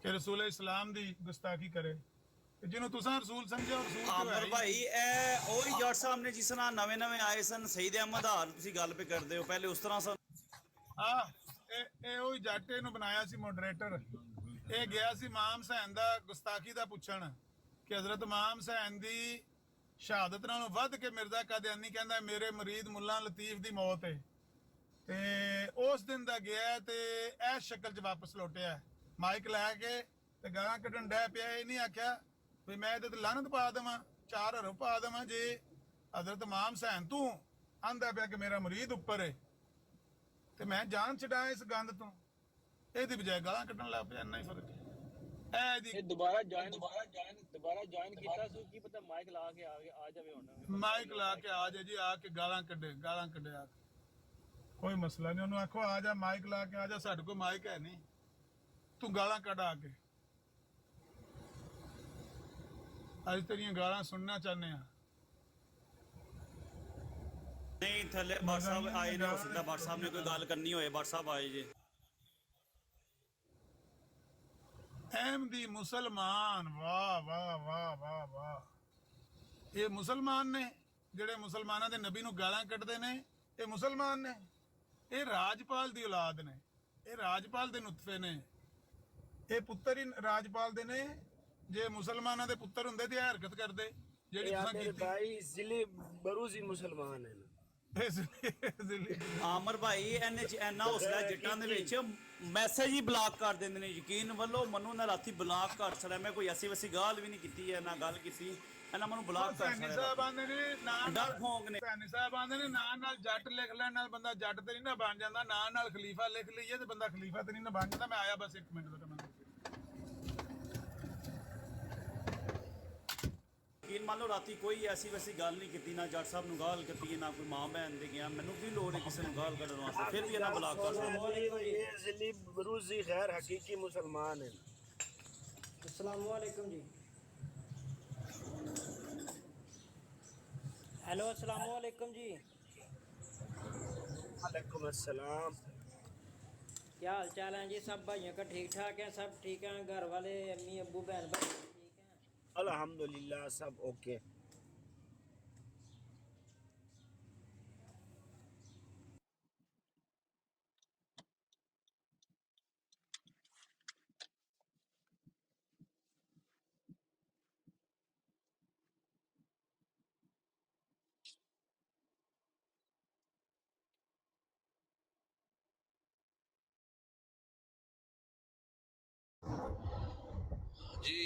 ਕਿ ਰਸੂਲ ਇਸਲਾਮ ਦੀ ਗੁਸਤਾਖੀ ਕਰੇ। ਜਿਹਨੂੰ ਤੁਸੀਂ ਰਸੂਲ ਸਮਝਿਆ ਉਹ ਰਸੂਲ ਕਿਉਂ ਹੈ ਆਮਰ ਹੀ ਭਾਈ ਇਹ ਉਹੀ ਜੱਟ ਸਾਹਿਬ ਨੇ ਜਿਸ ਤਰ੍ਹਾਂ ਨਵੇਂ ਆਏ ਸਨ, ਸਈਦ ਅਹਿਮਦ ਹਾਰ ਤੁਸੀਂ ਗੱਲ ਪੇ ਕਰਦੇ ਹੋ, ਪਹਿਲੇ ਉਸ ਤਰ੍ਹਾਂ ਸਨ। ਇਹ ਉਹੀ ਜੱਟ ਇਹਨੂੰ ਬਣਾਇਆ ਸੀ ਮੋਡਰੇਟਰ। ਇਹ ਗਿਆ ਸੀ ਇਮਾਮ ਹੁਸੈਨ ਦਾ ਗੁਸਤਾਖੀ ਦਾ ਪੁੱਛਣ ਕਿ ਹਜ਼ਰਤ ਇਮਾਮ ਹੁਸੈਨ ਦੀ ਸ਼ਹਾਦਤ ਨਾਲੋਂ ਵੱਧ ਕੇ ਮਿਰਜ਼ਾ ਕਾਦੀਆਨੀ ਕਹਿੰਦਾ ਮੇਰੇ ਮੁਰੀਦ ਮੁੱਲਾ ਲਤੀਫ ਦੀ ਮੌਤ ਹੈ। ਤੇ ਉਸ ਦਿਨ ਦਾ ਗਿਆ ਤੇ ਇਸ ਸ਼ਕਲ 'ਚ ਵਾਪਸ ਲੌਟਿਆ, ਮਾਈਕ ਲੈ ਕੇ ਤੇ ਗਾਲਾਂ ਕੱਢਣ ਡੈ ਪਿਆ। ਇਹ ਨਹੀਂ ਆਖਿਆ ਵੀ ਮੈਂ ਇਹਦੇ ਤੇ ਲਾਨਤ ਪਾ ਦੇਵਾਂ, 4 ਹਰਫ ਪਾ ਦੇਵਾਂ ਜੇ ਹਜ਼ਰਤ ਇਮਾਮ ਹੁਸੈਨ ਤੂੰ ਆਂਦਾ ਪਿਆ ਕਿ ਮੇਰਾ ਮੁਰੀਦ ਉੱਪਰ ਹੈ ਤੇ ਮੈਂ ਜਾਨ ਛਡਾਂ ਇਸ ਗੰਦ ਤੋਂ। ਇਹਦੀ ਬਜਾਏ ਗਾਲਾਂ ਕੱਢਣ ਲੱਗ ਪਿਆ। ਇੰਨਾ ਹੀ ਫਰਕ ਹੈ। ਇਹ ਦੁਬਾਰਾ ਜੁਆਇਨ ਕੀਤਾ ਸੀ, ਕੀ ਪਤਾ ਮਾਈਕ ਲਾ ਕੇ ਆ ਜਾਵੇ ਹੁਣ। ਮਾਈਕ ਲਾ ਕੇ ਆ ਜਾ ਜੀ, ਆ ਕੇ ਗਾਲਾਂ ਕੱਢੇ ਆ ਕੇ। ਕੋਈ ਮਸਲਾ ਨਹੀਂ, ਉਹਨੂੰ ਆਖੋ ਆ ਜਾ, ਮਾਈਕ ਲਾ ਕੇ ਆ ਜਾ, ਸਾਡੇ ਕੋਲ ਮਾਈਕ ਹੈ ਨਹੀਂ, ਤੂੰ ਗਾਲਾਂ ਕੱਢ ਆ ਕੇ। ਅੱਜ ਤੇਰੀਆਂ ਗਾਲਾਂ ਸੁਣਨਾ ਚਾਹੁੰਦੇ ਆ। ਨਹੀਂ ਥੱਲੇ ਬਾਟ ਸਾਹਿਬ ਆਏ ਨੇ, ਹੋ ਸਕਦਾ ਬਾਟ ਸਾਹਿਬ ਨੇ ਕੋਈ ਗੱਲ ਕਰਨੀ ਹੋਏ, ਬਾਟ ਸਾਹਿਬ ਆਏ ਜੇ। ਅਹਿਮਦੀ ਮੁਸਲਮਾਨ, ਵਾਹ ਵਾਹ ਵਾਹ ਵਾਹ ਵਾਹ। ਇਹ ਮੁਸਲਮਾਨ ਨੇ ਜਿਹੜੇ ਮੁਸਲਮਾਨਾਂ ਦੇ ਨਬੀ ਨੂੰ ਗਾਲਾਂ ਕੱਢਦੇ ਨੇ, ਇਹ ਮੁਸਲਮਾਨ ਨੇ। ਇਹ ਰਾਜਪਾਲ ਦੀ ਔਲਾਦ ਨੇ, ਇਹ ਰਾਜਪਾਲ ਦੇ ਨੁਤਫੇ ਨੇ, ਇਹ ਪੁੱਤਰ ਹੀ ਰਾਜਪਾਲ ਦੇ ਨੇ। ਜੇ ਮੁਸਲਮਾਨਾਂ ਦੇ ਪੁੱਤਰ ਹੁੰਦੇ ਤੇ ਇਹ ਹਰਕਤ ਕਰਦੇ ਜਿਹੜੀ ਤੁਸੀਂ ਕੀਤੀ। ਭਾਈ ਜ਼ਿਲੀ ਬਰੂਜ਼ੀ ਮੁਸਲਮਾਨ ਹੈ। ਆਮਰ ਭਾਈ ਇਹਨੇ ਚ ਇੰਨਾ ਹੌਸਲਾ ਜੱਟਾਂ ਦੇ ਵਿੱਚ, ਮੈਸੇਜ ਹੀ ਬਲਾਕ ਕਰ ਦਿੰਦੇ ਨੇ। ਯਕੀਨ ਵੱਲੋਂ ਮਨੂੰ ਨਾ ਰਾਤੀ ਬਲਾਕ ਕਰ ਛੜਿਆ। ਮੈਂ ਕੋਈ ਐਸੀ ਵੈਸੀ ਗੱਲ ਵੀ ਨਹੀਂ ਕੀਤੀ ਹੈ, ਨਾ ਗੱਲ ਕੀਤੀ ਇਹਨਾਂ ਮੈਨੂੰ ਬਲਾਕ ਕਰ ਛੜਿਆ। ਸਾਹਿਬ ਆਂਦੇ ਨੇ ਡਰ ਫੋਂਕ ਨੇ। ਸਾਹਿਬ ਆਂਦੇ ਨੇ ਨਾਲ ਜੱਟ ਲਿਖ ਲੈਣ ਨਾਲ ਬੰਦਾ ਜੱਟ ਤੇ ਨਹੀਂ ਨਾ ਬਣ ਜਾਂਦਾ, ਨਾਲ ਖਲੀਫਾ ਲਿਖ ਲਈਏ ਤੇ ਬੰਦਾ ਖਲੀਫਾ ਤੇ ਨਹੀਂ ਨਾ ਬਣ ਜਾਂਦਾ। ਮੈਂ ਆਇਆ ਬਸ 1 ਮਿੰਟ ਦਾ ਕੰਮ। ਯਕੀਨ ਮੰਨ ਲਓ ਰਾਤੀ ਕੋਈ ਐਸੀ ਵੈਸੀ ਗੱਲ ਨਹੀਂ ਕੀਤੀ, ਨਾ ਜੱਟ ਸਾਹਿਬ ਨੂੰ ਗਾਲ ਕੀਤੀ, ਨਾ ਕੋਈ ਮਾਂ ਭੈਣ ਦੇ ਗਿਆ। ਮੈਨੂੰ ਕੀ ਲੋੜ ਹੈ ਕਿਸੇ ਨੂੰ ਗਾਲ ਕੱਢਣ ਵਾਸਤੇ, ਫਿਰ ਵੀ ਇਹਨਾਂ ਬਲਾਕ ਕਰ ਸਕਦਾ। یہ ذلی بروزی غیر حقیقی مسلمان ہیں۔ السلام علیکم جی، ہیلو السلام علیکم جی، وعلیکم السلام۔ کیا حال چال ہیں جی؟ سب بھائیوں کا ٹھیک ٹھاک ہیں؟ سب ٹھیک ہیں؟ گھر والے امی ابو بہن بھائی ٹھیک ہیں؟ الحمدللہ سب اوکے۔ ਜੀ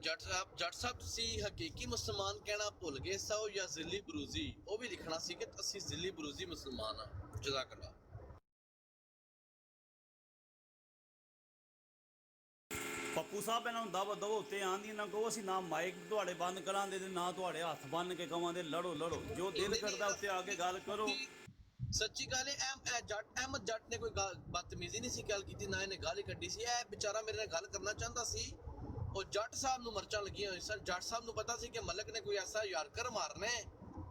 ਜੱਟ ਸਾਹਿਬ ਤੁਸੀਂ ਹਕੀਕੀ ਮੁਸਲਮਾਨ ਕਹਿਣਾ ਭੁੱਲ ਗਏ ਸੋ ਜਾਂ ਜ਼ਿਲੀ ਬਰੂਜ਼ੀ? ਉਹ ਵੀ ਲਿਖਣਾ ਸੀ ਕਿ ਅਸੀਂ ਜ਼ਿਲੀ ਬਰੂਜ਼ੀ ਮੁਸਲਮਾਨ ਆ। ਜਜ਼ਾਕੱਲਾ। ਪੱਪੂ ਸਾਹਿਬ ਇਹਨਾਂ ਨੂੰ ਦਬ ਉੱਤੇ ਆਂਦੀ ਨਾ ਕਹੋ ਅਸੀਂ ਨਾ ਮਾਈਕ ਤੁਹਾਡੇ ਬੰਦ ਕਰਾਂਦੇ ਤੇ ਨਾ ਤੁਹਾਡੇ ਹੱਥ ਬੰਨ ਕੇ ਕਵਾਂਦੇ ਲੜੋ ਜੋ ਦਿਲ ਕਰਦਾ ਉੱਤੇ ਆ ਕੇ ਗੱਲ ਕਰੋ। ਸੱਚੀ ਗੱਲ ਹੈ, ਅਹਿਮਦ ਜੱਟ ਨੇ ਕੋਈ ਬਦਤਮੀਜ਼ੀ ਨਹੀਂ ਸੀ ਗੱਲ ਕੀਤੀ, ਨਾ ਇਹਨੇ ਗਾਲ ਹੀ ਕੱਢੀ ਸੀ। ਇਹ ਵਿਚਾਰਾ ਮੇਰੇ ਨਾਲ ਗੱਲ ਕਰਨਾ ਚਾਹੁੰਦਾ ਸੀ। ਉਹ ਜੱਟ ਸਾਹਿਬ ਨੂੰ ਮਰਚਾਂ ਲੱਗੀਆਂ ਹੋਈ ਸਰ। ਜੱਟ ਸਾਹਿਬ ਨੂੰ ਪਤਾ ਸੀ ਕਿ ਮਲਕ ਨੇ ਕੋਈ ਐਸਾ ਯਾਰਕਰ ਮਾਰਨਾ ਹੈ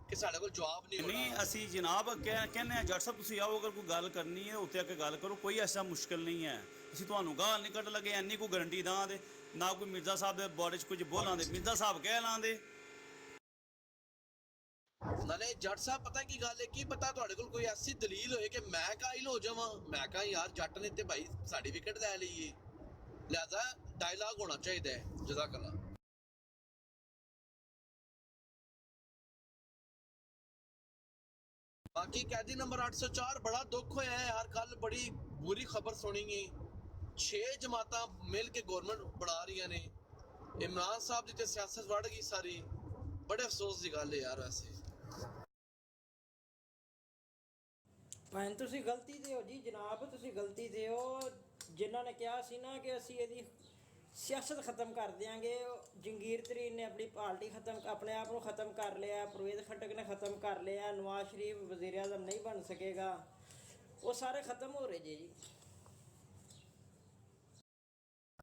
ਕਿ ਸਾਡੇ ਕੋਲ ਜਵਾਬ ਨਹੀਂ ਹੋਣਾ। ਨਹੀਂ ਅਸੀਂ ਜਨਾਬ ਕਹਿੰਦੇ ਆ ਜੱਟ ਸਾਹਿਬ ਤੁਸੀਂ ਆਓ, ਅਗਰ ਕੋਈ ਗੱਲ ਕਰਨੀ ਹੈ ਉੱਤੇ ਆ ਕੇ ਗੱਲ ਕਰੋ, ਕੋਈ ਐਸਾ ਮੁਸ਼ਕਿਲ ਨਹੀਂ ਹੈ। ਅਸੀਂ ਤੁਹਾਨੂੰ ਗਾਲ ਨਹੀਂ ਕੱਢ ਲਗੇ, ਇੰਨੀ ਕੋਈ ਗਰੰਟੀ ਦਾਂ ਦੇ ਨਾ ਕੋਈ ਮਿਰਜ਼ਾ ਸਾਹਿਬ ਦੇ ਬਾਰੇ 'ਚ ਕੁਝ ਬੋਲਾਂ ਦੇ। ਮਿਰਜ਼ਾ ਸਾਹਿਬ ਕਹਿ ਲਾਂਦੇ ਨਾਲੇ ਜੱਟ ਸਾਹਿਬ ਪਤਾ ਕੀ ਗੱਲ ਹੈ, ਕੀ ਪਤਾ ਤੁਹਾਡੇ ਕੋਲ ਕੋਈ ਐਸੀ ਦਲੀਲ ਹੋਏ ਕਿ ਮੈਂ ਕਾਇਲ ਹੋ ਜਾਵਾਂ। ਮੈਂ ਕਹਾਂ ਯਾਰ ਜੱਟ ਨੇ ਤੇ ਭਾਈ ਸਾਡੀ ਵਿਕਟ ਲੈ ਲਈਏ, ਲਿਹਾਜ਼ਾ ਡਾਇਲਾਗ ਹੋਣਾ ਚਾਹੀਦਾ ਹੈ। ਜਜ਼ਾਕੱਲਾ। ਬਾਕੀ ਕੈਦੀ ਨੰਬਰ 804 ਬੜਾ ਦੁੱਖ ਹੋਇਆ ਹੈ ਯਾਰ। ਕੱਲ ਬੜੀ ਬੁਰੀ ਖਬਰ ਸੁਣੀ ਹੈ, 6 ਜਮਾਤਾਂ ਮਿਲ ਕੇ ਗਵਰਨਮੈਂਟ ਬਣਾ ਰਹੀਆਂ ਨੇ। ਇਮਰਾਨ ਸਾਹਿਬ ਦੀ ਤੇ ਸਿਆਸਤ ਵੜ ਗਈ ਸਾਰੀ। ਬੜੇ ਅਫਸੋਸ ਦੀ ਗੱਲ ਹੈ ਯਾਰ। ਵੈਸੇ ਭੈਣ ਤੁਸੀਂ ਗਲਤੀ ਤੇ ਹੋ ਜੀ ਜਨਾਬ, ਤੁਸੀਂ ਗਲਤੀ ਤੇ ਹੋ। ਜਿਨ੍ਹਾਂ ਨੇ ਕਿਹਾ ਸੀ ਨਾ ਕਿ ਅਸੀਂ ਇਹਦੀ ਸਿਆਸਤ ਖਤਮ ਕਰ ਦਿਆਂਗੇ, ਜੰਗੀਰ ਤਰੀਨ ਨੇ ਆਪਣੀ ਪਾਰਟੀ ਆਪਣੇ ਆਪ ਨੂੰ ਖਤਮ ਕਰ ਲਿਆ, ਪਰਵੇਜ਼ ਖਟਕ ਨੇ ਖਤਮ ਕਰ ਲਿਆ, ਨਵਾਜ਼ ਸ਼ਰੀਫ ਵਜ਼ੀਰ ਆਜ਼ਮ ਨਹੀਂ ਬਣ ਸਕੇਗਾ, ਉਹ ਸਾਰੇ ਖਤਮ ਹੋ ਰਹੇ ਜੀ।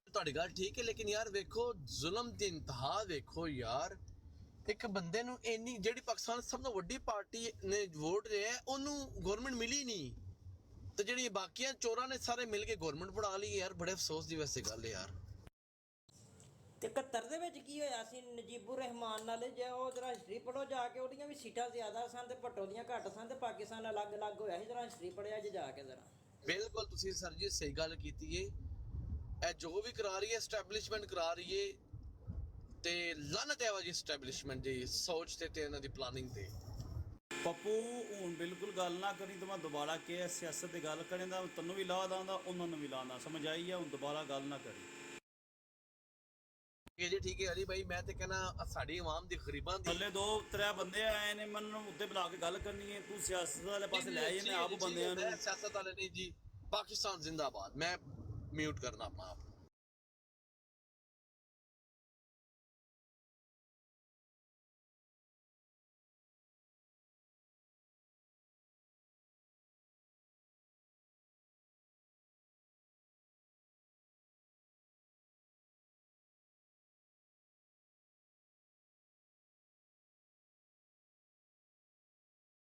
ਤੁਹਾਡੀ ਗੱਲ ਠੀਕ ਹੈ, ਲੇਕਿਨ ਯਾਰ ਵੇਖੋ ਜ਼ੁਲਮ ਦੀ ਇੰਤਹਾ ਵੇਖੋ ਯਾਰ। ਇੱਕ ਬੰਦੇ ਨੂੰ ਇੰਨੀ, ਜਿਹੜੀ ਪਾਕਿਸਤਾਨ ਸਭ ਤੋਂ ਵੱਡੀ ਪਾਰਟੀ ਨੇ ਵੋਟ ਲਿਆ ਉਹਨੂੰ ਗਵਰਨਮੈਂਟ ਮਿਲੀ ਨਹੀਂ, ਤੇ ਜਿਹੜੀ ਬਾਕੀਆਂ ਚੋਰਾਂ ਨੇ ਸਾਰੇ ਮਿਲ ਕੇ ਗਵਰਨਮੈਂਟ ਬਣਾ ਲਈ ਯਾਰ। ਬੜੇ ਅਫਸੋਸ ਦੀ ਵੈਸੇ ਗੱਲ ਹੈ ਯਾਰ। ਤੇ 71 ਦੇ ਵਿੱਚ ਕੀ ਹੋਇਆ ਸੀ ਨਜੀਬੁਰ ਰਹਿਮਾਨ ਨਾਲ? ਜੇ ਉਹ ਜਰਾ ਹਿਸਟਰੀ ਪੜ੍ਹੋ ਜਾ ਕੇ, ਉਹਦੀਆਂ ਵੀ ਸੀਟਾਂ ਜ਼ਿਆਦਾ ਸਨ ਤੇ ਭੱਟੋ ਦੀਆਂ ਘੱਟ ਸਨ, ਤੇ ਪਾਕਿਸਤਾਨ ਅਲੱਗ-ਅਲੱਗ ਹੋਇਆ ਸੀ। ਜਰਾ ਹਿਸਟਰੀ ਪੜ੍ਹਿਆ ਜੇ ਜਾ ਕੇ ਜ਼ਰਾ। ਬਿਲਕੁਲ ਤੁਸੀਂ ਸਰ ਜੀ ਸਹੀ ਗੱਲ ਕੀਤੀ ਏ। ਇਹ ਜੋ ਵੀ ਕਰਾ ਰਹੀ ਹੈ ਐਸਟੈਬਲਿਸ਼ਮੈਂਟ ਕਰਾ ਰਹੀ ਏ, ਤੇ ਲਾਨਤ ਹੈ ਵਾਜੀ ਐਸਟੈਬਲਿਸ਼ਮੈਂਟ ਦੀ ਸੋਚ ਤੇ ਇਹਨਾਂ ਦੀ ਪਲਾਨਿੰਗ ਤੇ। ਪੱਪੂ ਹੁਣ ਬਿਲਕੁਲ ਗੱਲ ਨਾ ਕਰੀ, ਤੇ ਮੈਂ ਦੁਬਾਰਾ ਕਿਹਾ ਸਿਆਸਤ ਦੀ ਗੱਲ ਕਰੇ ਦਾ ਤੈਨੂੰ ਵੀ ਲਾਹ ਦਾਂਦਾ, ਉਹਨਾਂ ਨੂੰ ਵੀ ਲਾਉਂਦਾ, ਸਮਝ ਆਈ ਆ? ਹੁਣ ਦੁਬਾਰਾ ਗੱਲ ਨਾ ਕਰੀ। ਇਹ ਜੀ ਠੀਕ ਹੈ ਅਲੀ ਭਾਈ, ਮੈਂ ਤੇ ਕਹਿੰਦਾ ਸਾਡੀ ਆਵਾਮ ਦੀ ਗਰੀਬਾਂ ਦੀ ਥੱਲੇ 2-3 ਬੰਦੇ ਆਏ ਨੇ, ਮੈਨੂੰ ਉੱਤੇ ਬੁਲਾ ਕੇ ਗੱਲ ਕਰਨੀ ਹੈ, ਤੂੰ ਸਿਆਸਤ ਵਾਲੇ ਪਾਸੇ ਲੈ ਜਾਂਦੇ ਆਪ ਬੰਦਿਆਂ ਨੂੰ। ਸਿਆਸਤ ਵਾਲੇ ਨਹੀਂ ਜੀ, ਪਾਕਿਸਤਾਨ ਜ਼ਿੰਦਾਬਾਦ। ਮੈਂ ਮਿਊਟ ਕਰਨਾ ਆਪਣਾ ਆਪ।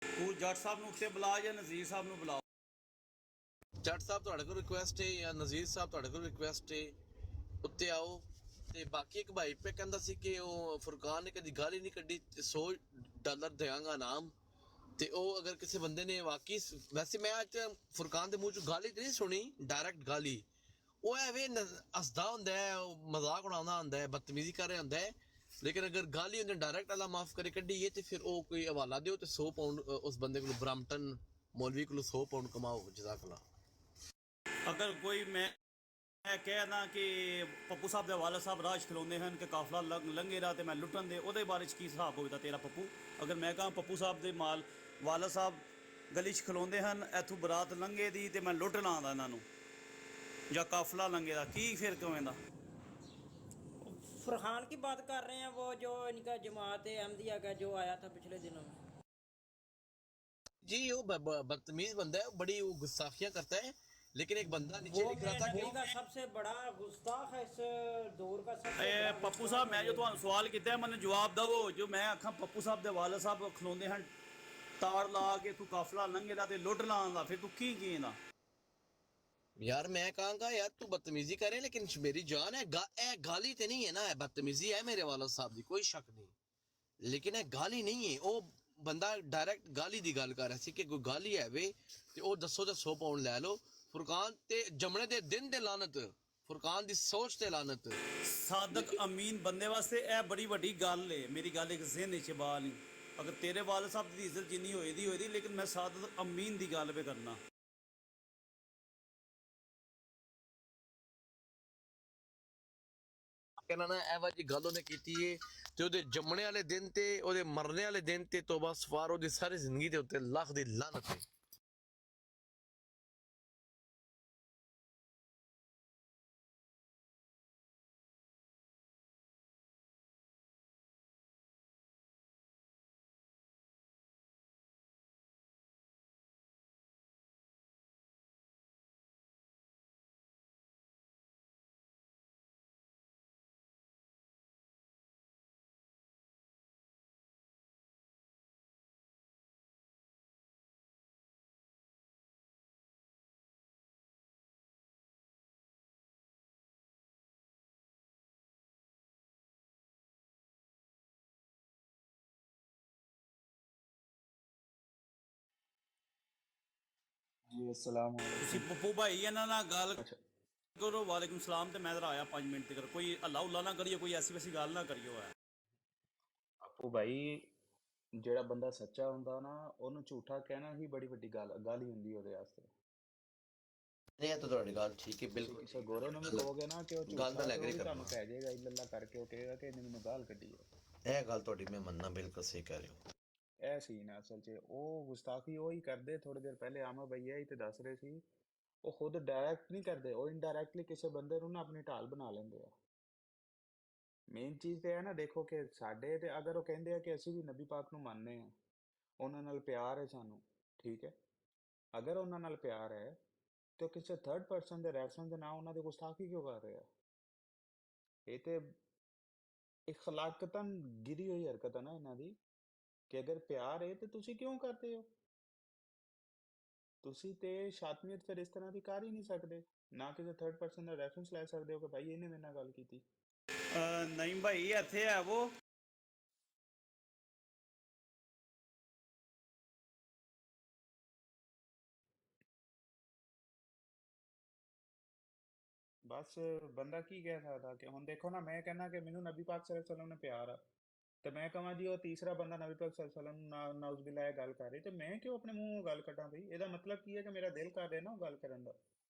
ਤੂੰ ਜੱਟ ਸਾਹਿਬ ਨੂੰ ਉੱਤੇ ਬੁਲਾ ਜਾਂ ਨਜ਼ੀਰ ਸਾਹਿਬ ਨੂੰ ਬੁਲਾ। ਜੱਟ ਸਾਹਿਬ ਤੁਹਾਡੇ ਕੋਲ ਰਿਕੁਐਸਟ ਹੈ, ਜਾਂ ਨਜ਼ੀਰ ਸਾਹਿਬ ਤੁਹਾਡੇ ਕੋਲ ਰਿਕੁਐਸਟ ਹੈ, ਉੱਤੇ ਆਓ। ਤੇ ਬਾਕੀ ਇੱਕ ਭਾਈ ਪੇ ਕਹਿੰਦਾ ਸੀ ਕਿ ਉਹ ਫੁਰਕਾਨ ਨੇ ਕਦੀ ਗਾਲੀ ਨਹੀਂ ਕੱਢੀ, $100 ਦਿਆਂਗਾ ਨਾਮ। ਤੇ ਉਹ ਅਗਰ ਕਿਸੇ ਬੰਦੇ ਨੇ ਵਾਕਈ, ਵੈਸੇ ਮੈਂ ਅੱਜ ਫੁਰਕਾਨ ਦੇ ਮੂੰਹ ਚੋਂ ਗਾਲੀ ਤੇ ਨਹੀਂ ਸੁਣੀ, ਡਾਇਰੈਕਟ ਗਾਲੀ। ਉਹ ਐਵੇਂ ਹੱਸਦਾ ਹੁੰਦਾ ਹੈ, ਮਜ਼ਾਕ ਉਡਾਉਂਦਾ ਹੁੰਦਾ ਹੈ, ਬਦਤਮੀਜ਼ੀ ਕਰ ਰਿਹਾ ਹੁੰਦਾ ਹੈ। ਲੇਕਿਨ ਅਗਰ ਗਾਲੀ ਉਹਨੇ ਡਾਇਰੈਕਟ ਅੱਲਾ ਮਾਫ ਕਰੇ ਕੱਢੀ ਹੈ, ਤੇ ਫਿਰ ਉਹ ਕੋਈ ਹਵਾਲਾ ਦਿਓ ਤੇ 100 ਪਾਉਂਡ ਉਸ ਬੰਦੇ ਕੋਲ, ਬ੍ਰਾਂਪਟਨ ਮੌਲਵੀ ਕੋਲ 100 ਪਾਉਂਡ ਕਮਾਓ। ਜਜ਼ਾਕੱਲਾ। ਅਗਰ ਕੋਈ ਮੈਂ ਕਹਿਣਾ ਕਿ ਪੱਪੂ ਸਾਹਿਬ ਦੇ ਵਾਲਦ ਸਾਹਿਬ ਰਾਜ ਖਲੋਂਦੇ ਹਨ ਕਿ ਕਾਫਲਾ ਲੰਘੇ ਦਾ ਤੇ ਮੈਂ ਲੁੱਟਣ ਦੇ, ਉਹਦੇ ਬਾਰੇ 'ਚ ਕੀ ਹਿਸਾਬ ਹੋਵੇਗਾ ਤੇਰਾ ਪੱਪੂ? ਅਗਰ ਮੈਂ ਕਹਾਂ ਪੱਪੂ ਸਾਹਿਬ ਦੇ ਵਾਲਦ ਸਾਹਿਬ ਗਲੀ 'ਚ ਖਲੋਂਦੇ ਹਨ, ਇੱਥੋਂ ਬਰਾਤ ਲੰਘੇ ਦੀ ਤੇ ਮੈਂ ਲੁੱਟ ਲਾਂਦਾ ਇਹਨਾਂ ਨੂੰ, ਜਾਂ ਕਾਫਲਾ ਲੰਘੇ ਦਾ, ਕੀ ਫਿਰ ਕਿਵੇਂ ਦਾ? फरहान की बात कर रहे हैं, वो जो इनका जमात अहमदिया का जो आया था पिछले दिनों में। जी वो बदतमीज बंदा है, बड़ी वो गुस्ताखियां करता है। लेकिन एक बंदा नीचे लिख रहा था नबी का सबसे बड़ा गुस्ताख है इस दौर का, सबसे ਇਹ ਪੱਪੂ ਸਾਹਿਬ ਮੈਂ ਜੋ ਤੁਹਾਨੂੰ ਸਵਾਲ ਕੀਤਾ ਮੈਨੂੰ ਜਵਾਬ ਦਿਓ। ਜੋ ਮੈਂ ਆਖਾਂ ਪੱਪੂ ਸਾਹਿਬ ਦੇ ਵਾਲਦ ਸਾਹਿਬ ਖਲੋਂਦੇ ਹਨ ਤਾੜ ਲਾ ਕੇ ਤੂੰ ਕਾਫਲਾ ਲੰਘੇ ਦਾ ਤੇ ਲੁੱਟ ਲਾਂਦਾ, ਫਿਰ ਤੂੰ ਕੀ ਕੀਂਦਾ? यार मैं कहूंगा यार तू बदतमीजी करे, लेकिन मेरी जान है गाली ते नहीं है ना, बदतमीजी है मेरे वालद साहब दी, कोई शक नहीं, लेकिन ये गाली नहीं है। वो बंदा डायरेक्ट गाली दी गल कर रहा सी कि कोई गाली है वे ते ओ दसो ते 100 पाउंड ले लो। फुरकान ते जमने दे दिन ते लानत, फुरकान दी सोच ते लानत। ਸਾਦਕ ਅਮੀਨ ਬੰਦੇ ਵਾਸਤੇ ਇਹ ਬੜੀ ਵੱਡੀ ਗੱਲ ਏ। ਮੇਰੀ ਗੱਲ ਇੱਕ ਜ਼ਿਹਨ 'ਚ ਬਾ ਨਹੀਂ, ਅਗਰ ਤੇਰੇ ਵਾਲਦ ਸਾਹਿਬ ਦੀ ਇੱਜ਼ਤ ਜਿੰਨੀ ਹੋਏਦੀ, ਲੇਕਿਨ ਮੈਂ ਸਾਦਕ ਅਮੀਨ ਦੀ ਗੱਲ ਪੇ ਕਰਨਾ। ਕਹਿੰਦਾ ਨਾ ਐਵੇਂ ਜੀ ਗੱਲ ਉਹਨੇ ਕੀਤੀ ਏ, ਤੇ ਉਹਦੇ ਜੰਮਣੇ ਵਾਲੇ ਦਿਨ ਤੇ ਉਹਦੇ ਮਰਨੇ ਵਾਲੇ ਦਿਨ ਤੇ ਤੋਬਾ ਸਫਾਰ, ਉਹਦੀ ਸਾਰੀ ਜ਼ਿੰਦਗੀ ਦੇ ਉੱਤੇ ਲੱਖ ਦੀ ਲਾਨਤ ਹੈ। जी अस्सलाम ਤੁਸੀਂ वालेकुम। ਪੱਪੂ ਭਾਈ ਇਹਨਾਂ ਨਾਲ ਗੱਲ अच्छा ਕਰੋ। ਵਾਲੇਕੁਮ ਸਲਾਮ। ਤੇ ਮੈਂ ਇਧਰ ਆਇਆ 5 ਮਿੰਟ ਤੱਕ। ਕੋਈ ਅੱਲਾ ਉੱਲਾ ਨਾ ਕਰਿਓ, ਕੋਈ ਐਸੀ ਵੈਸੀ ਗੱਲ ਨਾ ਕਰਿਓ। ਹੈ ਆਪੂ ਭਾਈ, ਜਿਹੜਾ ਬੰਦਾ ਸੱਚਾ ਹੁੰਦਾ ਨਾ ਉਹਨੂੰ ਝੂਠਾ ਕਹਿਣਾ ਹੀ ਬੜੀ ਵੱਡੀ ਗੱਲ ਹੀ ਹੁੰਦੀ ਉਹਦੇ ਵਾਸਤੇ। ਨਹੀਂ, ਇਹ ਤਾਂ ਤੁਹਾਡੀ ਗੱਲ ਠੀਕ ਹੈ, ਤੁਸੀਂ ਬਿਲਕੁਲ ਕਿਸੇ ਗੋਰੇ ਨੂੰ ਵੀ ਕਹੋਗੇ ਨਾ ਕਿ ਉਹ ਗੱਲ ਝੂਠਾ, ਤਾਂ ਤੇ ਲੈ ਉਹ ਕੇ ਵੀ ਤੁਹਾਨੂੰ ਕਰਨਾ। ਪੈ ਜਾਏਗਾ ਇल्लल्लाह ਕਰਕੇ, ਉਹ ਕਹੇਗਾ ਕਿ ਇਹਨੇ ਮੈਨੂੰ ਗਾਲ ਕੱਢੀ ਹੈ। ਇਹ ਗੱਲ ਤੁਹਾਡੀ ਮੈਂ ਮੰਨਣਾ, ਬਿਲਕੁਲ ਸਹੀ ਕਹਿ ਰਹੇ ਹੋ। ਇਹ ਸੀਨ ਹੈ ਅਸਲ 'ਚ। ਉਹ ਗੁਸਤਾਖੀ ਉਹ ਹੀ ਕਰਦੇ। ਥੋੜੀ ਦੇਰ ਪਹਿਲੇ ਆਮਾ ਭਈਆ ਹੀ ਤੇ ਦੱਸ ਰਹੇ ਸੀ, ਉਹ ਖੁਦ ਡਾਇਰੈਕਟ ਨਹੀਂ ਕਰਦੇ, ਉਹ ਇਨਡਾਇਰੈਕਟਲੀ ਕਿਸੇ ਬੰਦੇ ਨੂੰ ਨਾ ਆਪਣੀ ਢਾਲ ਬਣਾ ਲੈਂਦੇ ਆ। ਮੇਨ ਚੀਜ਼ ਤੇ ਹੈ ਨਾ, ਦੇਖੋ ਕਿ ਸਾਡੇ ਤੇ ਅਗਰ ਉਹ ਕਹਿੰਦੇ ਆ ਕਿ ਅਸੀਂ ਵੀ ਨਬੀ ਪਾਕ ਨੂੰ ਮੰਨਦੇ ਆ, ਉਹਨਾਂ ਨਾਲ ਪਿਆਰ ਹੈ ਸਾਨੂੰ, ਠੀਕ ਹੈ। ਅਗਰ ਉਹਨਾਂ ਨਾਲ ਪਿਆਰ ਹੈ ਤੇ ਉਹ ਕਿਸੇ ਥਰਡ ਪਰਸਨ ਦੇ ਰੈਫਰੈਂਸ ਦੇ ਨਾਲ ਉਹਨਾਂ ਦੀ ਗੁਸਤਾਖੀ ਕਿਉਂ ਕਰ ਰਹੇ ਆ? ਇਹ ਤੇ ਇਖਲਾਕਤਨ ਗਿਰੀ ਹੋਈ ਹਰਕਤ ਹੈ ਨਾ ਇਹਨਾਂ ਦੀ, ਕਿ ਅਗਰ ਪਿਆਰ ਹੈ ਤੇ ਤੁਸੀਂ ਕਿਉਂ ਕਰਦੇ ਹੋ? ਤੁਸੀਂ ਤੇ ਸ਼ਾਤਮੀਅਤ ਫਿਰ ਇਸ ਤਰ੍ਹਾਂ ਦੀ ਕਰ ਹੀ ਨਹੀਂ ਸਕਦੇ, ਨਾ ਕਿਸੇ ਥਰਡ ਪਰਸਨ ਦਾ ਰੈਫਰੈਂਸ ਲੈ ਸਕਦੇ ਹੋ ਕਿ ਭਾਈ ਇਹਨੇ ਮੇਰੇ ਨਾਲ ਗੱਲ ਕੀਤੀ। ਨਹੀਂ ਭਾਈ ਇੱਥੇ ਹੈ ਉਹ ਬਸ ਬੰਦਾ ਕੀ ਕਹਿ ਸਕਦਾ? ਕਿ ਹੁਣ ਦੇਖੋ ਨਾ, ਮੈਂ ਕਹਿੰਦਾ ਕਿ ਮੈਨੂੰ ਨਬੀ ਪਾਕ ਸੱਲੱਲਾਹੁ ਅਲੈਹਿ ਵਸੱਲਮ ਨੇ ਪਿਆਰ ਆ, ਤੇ ਮੈਂ ਕਹਾਂ ਜੀ ਉਹ ਤੀਸਰਾ ਬੰਦਾ ਨਬੀ ਪਾਕ ਸੱਲੱਲਾਹੁ ਅਲੈਹਿ ਵਸੱਲਮ ਨਾਲ ਨਾਉਜ਼ੁਬਿਲ੍ਲਾਹ ਇਹ ਗੱਲ ਕਰ ਰਹੀ, ਤੇ ਮੈਂ ਕਿਉਂ ਆਪਣੇ ਮੂੰਹੋਂ ਗੱਲ ਕੱਢਾਂ ਬਈ? ਇਹਦਾ ਮਤਲਬ ਕੀ ਹੈ ਕਿ ਮੇਰਾ ਦਿਲ ਕਰ ਰਿਹਾ ਨਾ ਉਹ ਗੱਲ ਕਰਨ ਦਾ,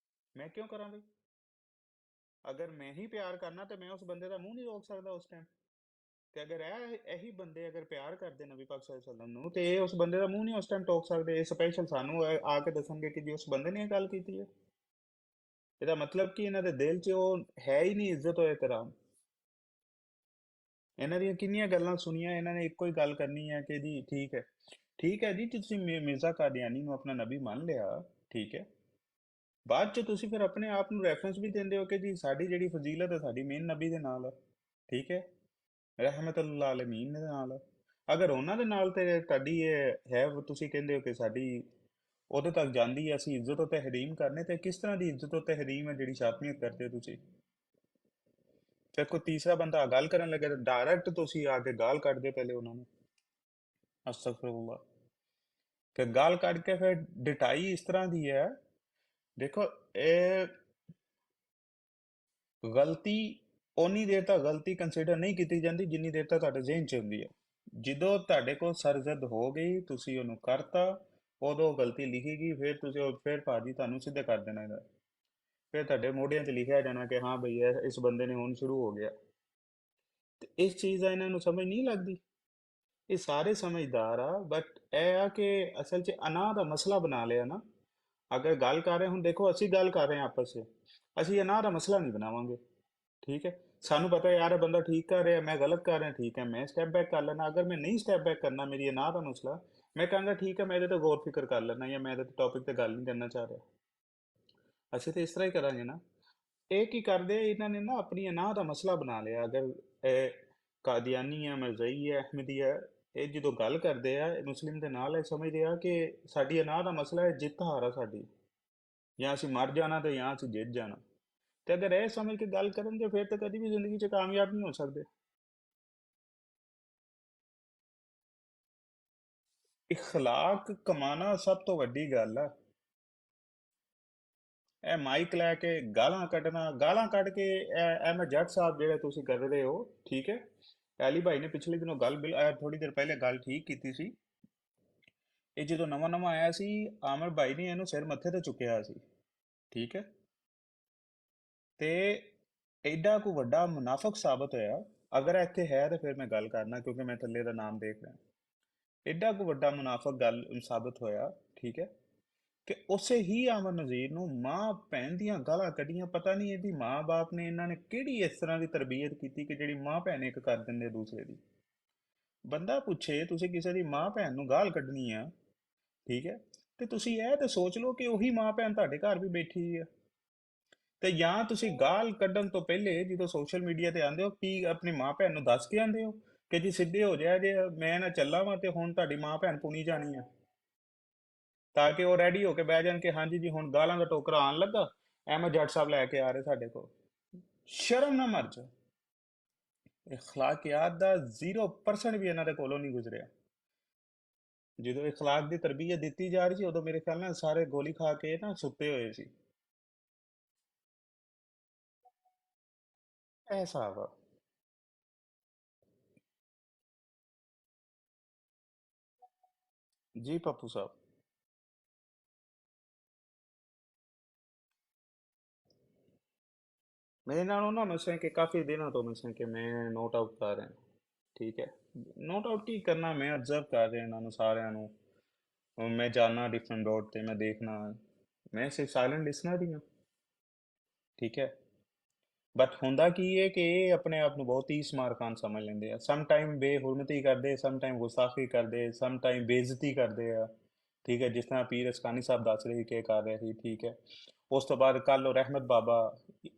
ਮੈਂ ਕਿਉਂ ਕਰਾਂ ਬਈ? ਅਗਰ ਮੈਂ ਹੀ ਪਿਆਰ ਕਰਨਾ ਤੇ ਮੈਂ ਉਸ ਬੰਦੇ ਦਾ ਮੂੰਹ ਨਹੀਂ ਰੋਕ ਸਕਦਾ ਉਸ ਟਾਈਮ? ਤੇ ਅਗਰ ਇਹੀ ਬੰਦੇ ਅਗਰ ਪਿਆਰ ਕਰਦੇ ਨਬੀ ਪਾਕ ਸੱਲੱਲਾਹੁ ਅਲੈਹਿ ਵਸੱਲਮ ਨੂੰ, ਤੇ ਇਹ ਉਸ ਬੰਦੇ ਦਾ ਮੂੰਹ ਨਹੀਂ ਉਸ ਟਾਈਮ ਟੋਕ ਸਕਦੇ? ਇਹ ਸਪੈਸ਼ਲ ਸਾਨੂੰ ਆ ਕੇ ਦੱਸਣਗੇ ਕਿ ਜੀ ਉਸ ਬੰਦੇ ਨੇ ਇਹ ਗੱਲ ਕੀਤੀ ਹੈ। ਇਹਦਾ ਮਤਲਬ ਕਿ ਇਹਨਾਂ ਦੇ ਦਿਲ 'ਚ ਉਹ ਹੈ ਹੀ ਨਹੀਂ ਇੱਜ਼ਤ ਹੋਏ ਇਕਰਾਮ। ਇਹਨਾਂ ਦੀਆਂ ਕਿੰਨੀਆਂ ਗੱਲਾਂ ਸੁਣੀਆਂ, ਇਹਨਾਂ ਨੇ ਇੱਕੋ ਹੀ ਗੱਲ ਕਰਨੀ ਹੈ ਕਿ ਜੀ ਠੀਕ ਹੈ ਜੀ, ਤੁਸੀਂ ਮਿਰਜ਼ਾ ਕਾਦੀਆਨੀ ਨੂੰ ਆਪਣਾ ਨਬੀ ਮੰਨ ਲਿਆ, ਠੀਕ ਹੈ, ਬਾਅਦ 'ਚ ਤੁਸੀਂ ਫਿਰ ਆਪਣੇ ਆਪ ਨੂੰ ਰੈਫਰੈਂਸ ਵੀ ਦਿੰਦੇ ਹੋ ਕਿ ਜੀ ਸਾਡੀ ਜਿਹੜੀ ਫਜ਼ੀਲਤ ਹੈ ਸਾਡੀ ਮੇਨ ਨਬੀ ਦੇ ਨਾਲ ਹੈ, ਠੀਕ ਹੈ, ਰਹਿਮਤੁਲ ਆਲਮੀਨ ਦੇ ਨਾਲ ਹੈ। ਅਗਰ ਉਹਨਾਂ ਦੇ ਨਾਲ ਤੇ ਤੁਹਾਡੀ ਇਹ ਹੈ, ਤੁਸੀਂ ਕਹਿੰਦੇ ਹੋ ਕਿ ਸਾਡੀ ਉਹਦੇ ਤੱਕ ਜਾਂਦੀ ਹੈ, ਅਸੀਂ ਇੱਜ਼ਤ ਤੇ ਤਹਿਰੀਮ ਕਰਨੇ, ਤੇ ਕਿਸ ਤਰ੍ਹਾਂ ਦੀ ਇੱਜ਼ਤ ਤੇ ਤਹਿਰੀਮ ਹੈ ਜਿਹੜੀ ਸ਼ਾਤਮੀਅਤ ਕਰਦੇ ਹੋ ਤੁਸੀਂ? ਫਿਰ ਕੋਈ ਤੀਸਰਾ ਬੰਦਾ ਗੱਲ ਕਰਨ ਲੱਗੇ ਤਾਂ ਡਾਇਰੈਕਟ ਤੁਸੀਂ ਆ ਕੇ ਗਾਲ ਕੱਢਦੇ ਪਹਿਲੇ ਉਹਨਾਂ ਨੂੰ, ਅਸਤਗਫਿਰullah। ਕਿ ਗਾਲ ਕੱਢ ਕੇ ਫਿਰ ਡਿਟਾਈ ਇਸ ਤਰ੍ਹਾਂ ਦੀ ਹੈ, ਦੇਖੋ ਇਹ ਗਲਤੀ ਉਨੀ ਦੇਰ ਤੱਕ ਗਲਤੀ ਕੰਸੀਡਰ ਨਹੀਂ ਕੀਤੀ ਜਾਂਦੀ ਜਿੰਨੀ ਦੇਰ ਤੱਕ ਤੁਹਾਡੇ ਜ਼ਿਹਨ 'ਚ ਹੁੰਦੀ ਹੈ। ਜਦੋਂ ਤੁਹਾਡੇ ਕੋਲ ਸਰਜ਼ਦ ਹੋ ਗਈ, ਤੁਸੀਂ ਉਹਨੂੰ ਕਰਤਾ, ਉਦੋਂ ਗਲਤੀ ਲਿਖੇਗੀ, ਫਿਰ ਤੁਸੀਂ ਫਿਰ ਭਾਜੀ ਤੁਹਾਨੂੰ ਸਿੱਧੇ ਕਰ ਦੇਣਾ ਇਹਦਾ, ਫਿਰ ਤੁਹਾਡੇ ਮੋਢਿਆਂ 'ਚ ਲਿਖਿਆ ਜਾਣਾ ਕਿ ਹਾਂ ਬਈ ਇਸ ਬੰਦੇ ਨੇ ਹੁਣ ਸ਼ੁਰੂ ਹੋ ਗਿਆ। ਤੇ ਇਸ ਚੀਜ਼ ਦਾ ਇਹਨਾਂ ਨੂੰ ਸਮਝ ਨਹੀਂ ਲੱਗਦੀ। ਇਹ ਸਾਰੇ ਸਮਝਦਾਰ ਆ, ਬਟ ਇਹ ਆ ਕਿ ਅਸਲ 'ਚ ਅਨਾਹ ਦਾ ਮਸਲਾ ਬਣਾ ਲਿਆ ਨਾ। ਅਗਰ ਗੱਲ ਕਰ ਰਹੇ, ਹੁਣ ਦੇਖੋ ਅਸੀਂ ਗੱਲ ਕਰ ਰਹੇ ਹਾਂ ਆਪਸ 'ਚ, ਅਸੀਂ ਅਨਾਹ ਦਾ ਮਸਲਾ ਨਹੀਂ ਬਣਾਵਾਂਗੇ, ਠੀਕ ਹੈ। ਸਾਨੂੰ ਪਤਾ ਯਾਰ ਇਹ ਬੰਦਾ ਠੀਕ ਕਰ ਰਿਹਾ, ਮੈਂ ਗਲਤ ਕਰ ਰਿਹਾ, ਠੀਕ ਹੈ, ਮੈਂ ਸਟੈਪ ਬੈਕ ਕਰ ਲੈਣਾ। ਅਗਰ ਮੈਂ ਨਹੀਂ ਸਟੈਪ ਬੈਕ ਕਰਨਾ, ਮੇਰੀ ਅਨਾਹ ਦਾ ਮਸਲਾ, ਮੈਂ ਕਹਾਂਗਾ ਠੀਕ ਹੈ, ਮੈਂ ਇਹਦੇ ਤੇ ਗੌਰ ਫਿਕਰ ਕਰ ਲੈਣਾ, ਜਾਂ ਮੈਂ ਇਹਦੇ ਟੌਪਿਕ ਤੇ ਗੱਲ ਨਹੀਂ ਕਰਨਾ ਚਾਹ ਰਿਹਾ। ਅਸੀਂ ਤਾਂ ਇਸ ਤਰ੍ਹਾਂ ਹੀ ਕਰਾਂਗੇ ਨਾ। ਇਹ ਕੀ ਕਰਦੇ, ਇਹਨਾਂ ਨੇ ਨਾ ਆਪਣੀ ਅਨਾਹ ਦਾ ਮਸਲਾ ਬਣਾ ਲਿਆ। ਅਗਰ ਇਹ ਕਾਦੀਆਨੀ ਹੈ, ਮਿਰਜ਼ਈ ਹੈ, ਅਹਿਮਦੀ ਹੈ, ਇਹ ਜਦੋਂ ਗੱਲ ਕਰਦੇ ਆ ਮੁਸਲਿਮ ਦੇ ਨਾਲ, ਇਹ ਸਮਝਦੇ ਆ ਕਿ ਸਾਡੀ ਅਨਾਹ ਦਾ ਮਸਲਾ ਹੈ ਜਿੱਤ ਹਾਰ ਆ ਸਾਡੀ, ਜਾਂ ਅਸੀਂ ਮਰ ਜਾਣਾ ਤੇ ਜਾਂ ਅਸੀਂ ਜਿੱਤ ਜਾਣਾ। ਤੇ ਅਗਰ ਇਹ ਸਮਝ ਕੇ ਗੱਲ ਕਰਨਗੇ ਫਿਰ ਤਾਂ ਕਦੀ ਵੀ ਜ਼ਿੰਦਗੀ 'ਚ ਕਾਮਯਾਬ ਨਹੀਂ ਹੋ ਸਕਦੇ। ਇਖਲਾਕ ਕਮਾਣਾ ਸਭ ਤੋਂ ਵੱਡੀ ਗੱਲ ਆ। ਇਹ ਮਾਈਕ ਲੈ ਕੇ ਗਾਲਾਂ ਕੱਢਣਾ, ਗਾਲਾਂ ਕੱਢ ਕੇ ਮੈਂ ਜੱਟ ਸਾਹਿਬ ਜਿਹੜੇ ਤੁਸੀਂ ਕਰ ਰਹੇ ਹੋ, ਠੀਕ ਹੈ, ਐਲੀ ਭਾਈ ਨੇ ਪਿਛਲੇ ਦਿਨੋਂ ਗੱਲ ਥੋੜੀ ਦੇਰ ਪਹਿਲੇ ਗੱਲ ਠੀਕ ਕੀਤੀ ਸੀ। ਇਹ ਜਦੋਂ ਨਵਾਂ ਨਵਾਂ ਆਇਆ ਸੀ, ਆਮਰ ਭਾਈ ਨੇ ਇਹਨੂੰ ਸਿਰ ਮੱਥੇ ਤੇ ਚੁੱਕਿਆ ਸੀ, ਠੀਕ ਹੈ, ਤੇ ਐਡਾ ਕੋ ਵੱਡਾ ਮੁਨਾਫਕ ਸਾਬਤ ਹੋਇਆ। ਅਗਰ ਇੱਥੇ ਹੈ ਤਾਂ ਫਿਰ ਮੈਂ ਗੱਲ ਕਰਨਾ, ਕਿਉਂਕਿ ਮੈਂ ਥੱਲੇ ਦਾ ਨਾਮ ਦੇਖ ਰਿਹਾ। ਐਡਾ ਕੋ ਵੱਡਾ ਮੁਨਾਫਕ ਗੱਲ ਸਾਬਤ ਹੋਇਆ, ਠੀਕ ਹੈ, ਕਿ ਉਸੇ ਹੀ ਆਮਰ ਨਜ਼ੀਰ ਨੂੰ ਮਾਂ ਭੈਣ ਦੀਆਂ ਗਾਲਾਂ ਕੱਢੀਆਂ। ਪਤਾ ਨਹੀਂ ਇਹਦੀ ਮਾਂ ਬਾਪ ਨੇ ਇਹਨਾਂ ਨੇ ਕਿਹੜੀ ਇਸ ਤਰ੍ਹਾਂ ਦੀ ਤਰਬੀਅਤ ਕੀਤੀ ਕਿ ਜਿਹੜੀ ਮਾਂ ਭੈਣ ਇੱਕ ਕਰ ਦਿੰਦੇ ਦੂਸਰੇ ਦੀ। ਬੰਦਾ ਪੁੱਛੇ ਤੁਸੀਂ ਕਿਸੇ ਦੀ ਮਾਂ ਭੈਣ ਨੂੰ ਗਾਲ ਕੱਢਣੀ ਆ, ਠੀਕ ਹੈ, ਤੇ ਤੁਸੀਂ ਇਹ ਤਾਂ ਸੋਚ ਲਓ ਕਿ ਉਹੀ ਮਾਂ ਭੈਣ ਤੁਹਾਡੇ ਘਰ ਵੀ ਬੈਠੀ ਆ। ਤੇ ਜਾਂ ਤੁਸੀਂ ਗਾਲ ਕੱਢਣ ਤੋਂ ਪਹਿਲੇ ਜਦੋਂ ਸੋਸ਼ਲ ਮੀਡੀਆ ਤੇ ਆਉਂਦੇ ਹੋ, ਕੀ ਆਪਣੀ ਮਾਂ ਭੈਣ ਨੂੰ ਦੱਸ ਕੇ ਆਉਂਦੇ ਹੋ ਕਿ ਜੀ ਸਿੱਧੇ ਹੋ ਜਾਏ, ਜੇ ਮੈਂ ਨਾ ਚੱਲਾਂ ਵਾਂ ਤੇ ਹੁਣ ਤੁਹਾਡੀ ਮਾਂ ਭੈਣ ਪੁਣੀ ਜਾਣੀ ਆ, ਤਾਂ ਕਿ ਉਹ ਰੈਡੀ ਹੋ ਕੇ ਬਹਿ ਜਾਣ ਕਿ ਹਾਂਜੀ ਜੀ ਹੁਣ ਗਾਲਾਂ ਦਾ ਟੋਕਰਾ ਆਉਣ ਲੱਗਾ, ਅਹਿਮਦ ਜੱਟ ਸਾਹਿਬ ਲੈ ਕੇ ਆ ਰਹੇ ਸਾਡੇ ਕੋਲ। ਸ਼ਰਮ ਨਾ ਮਰ ਜਾ। ਇਖਲਾਕਿਆਤ ਦਾ 0% ਵੀ ਇਹਨਾਂ ਦੇ ਕੋਲੋਂ ਨਹੀਂ ਗੁਜ਼ਰਿਆ। ਜਦੋਂ ਇਖਲਾਕ ਦੀ ਤਰਬੀਅਤ ਦਿੱਤੀ ਜਾ ਰਹੀ ਸੀ, ਉਦੋਂ ਮੇਰੇ ਖਿਆਲ ਨਾਲ ਸਾਰੇ ਗੋਲੀ ਖਾ ਕੇ ਨਾ ਸੁੱਤੇ ਹੋਏ ਸੀ। ਐਸਾ ਵਾ। ਜੀ ਪੱਪੂ ਸਾਹਿਬ, ਮੈਂ ਇਹਨਾਂ ਨੂੰ ਨਾ ਮਸਾਂ ਕਿ ਕਾਫੀ ਦਿਨਾਂ ਤੋਂ ਮਸਾਂ ਕਿ ਮੈਂ ਨੋਟ ਆਊਟ ਕਰ ਰਿਹਾ, ਠੀਕ ਹੈ। ਨੋਟ ਆਊਟ ਕੀ ਕਰਨਾ, ਮੈਂ ਅਬਜ਼ਰਵ ਕਰ ਰਿਹਾ ਇਹਨਾਂ ਨੂੰ ਸਾਰਿਆਂ ਨੂੰ। ਮੈਂ ਜਾਣਾ ਡਿਫਰੈਂਟ ਰੋਡ ਤੇ, ਮੈਂ ਦੇਖਣਾ, ਮੈਂ ਸਿਰਫ ਸਾਇਲੈਂਟ ਲਿਸਨਰ ਹੀ ਹਾਂ, ਠੀਕ ਹੈ। ਬਟ ਹੁੰਦਾ ਕੀ ਹੈ ਕਿ ਇਹ ਆਪਣੇ ਆਪ ਨੂੰ ਬਹੁਤ ਹੀ ਸਮਾਰਟ ਖਾਨ ਸਮਝ ਲੈਂਦੇ ਆ। ਸਮ ਟਾਈਮ ਬੇਹੁਰਮਤੀ ਕਰਦੇ, ਸਮ ਟਾਈਮ ਗੁਸਤਾਖੀ ਕਰਦੇ, ਸਮ ਟਾਈਮ ਬੇਇੱਜ਼ਤੀ ਕਰਦੇ ਆ, ਠੀਕ ਹੈ, ਜਿਸ ਤਰ੍ਹਾਂ ਪੀਰ ਅਸਕਾਨੀ ਸਾਹਿਬ ਦੱਸ ਰਹੇ ਸੀ ਕਿ ਕਰ ਰਹੇ ਸੀ, ਠੀਕ ਹੈ। ਉਸ ਤੋਂ ਬਾਅਦ ਕੱਲ ਉਹ ਰਹਿਮਤ ਬਾਬਾ,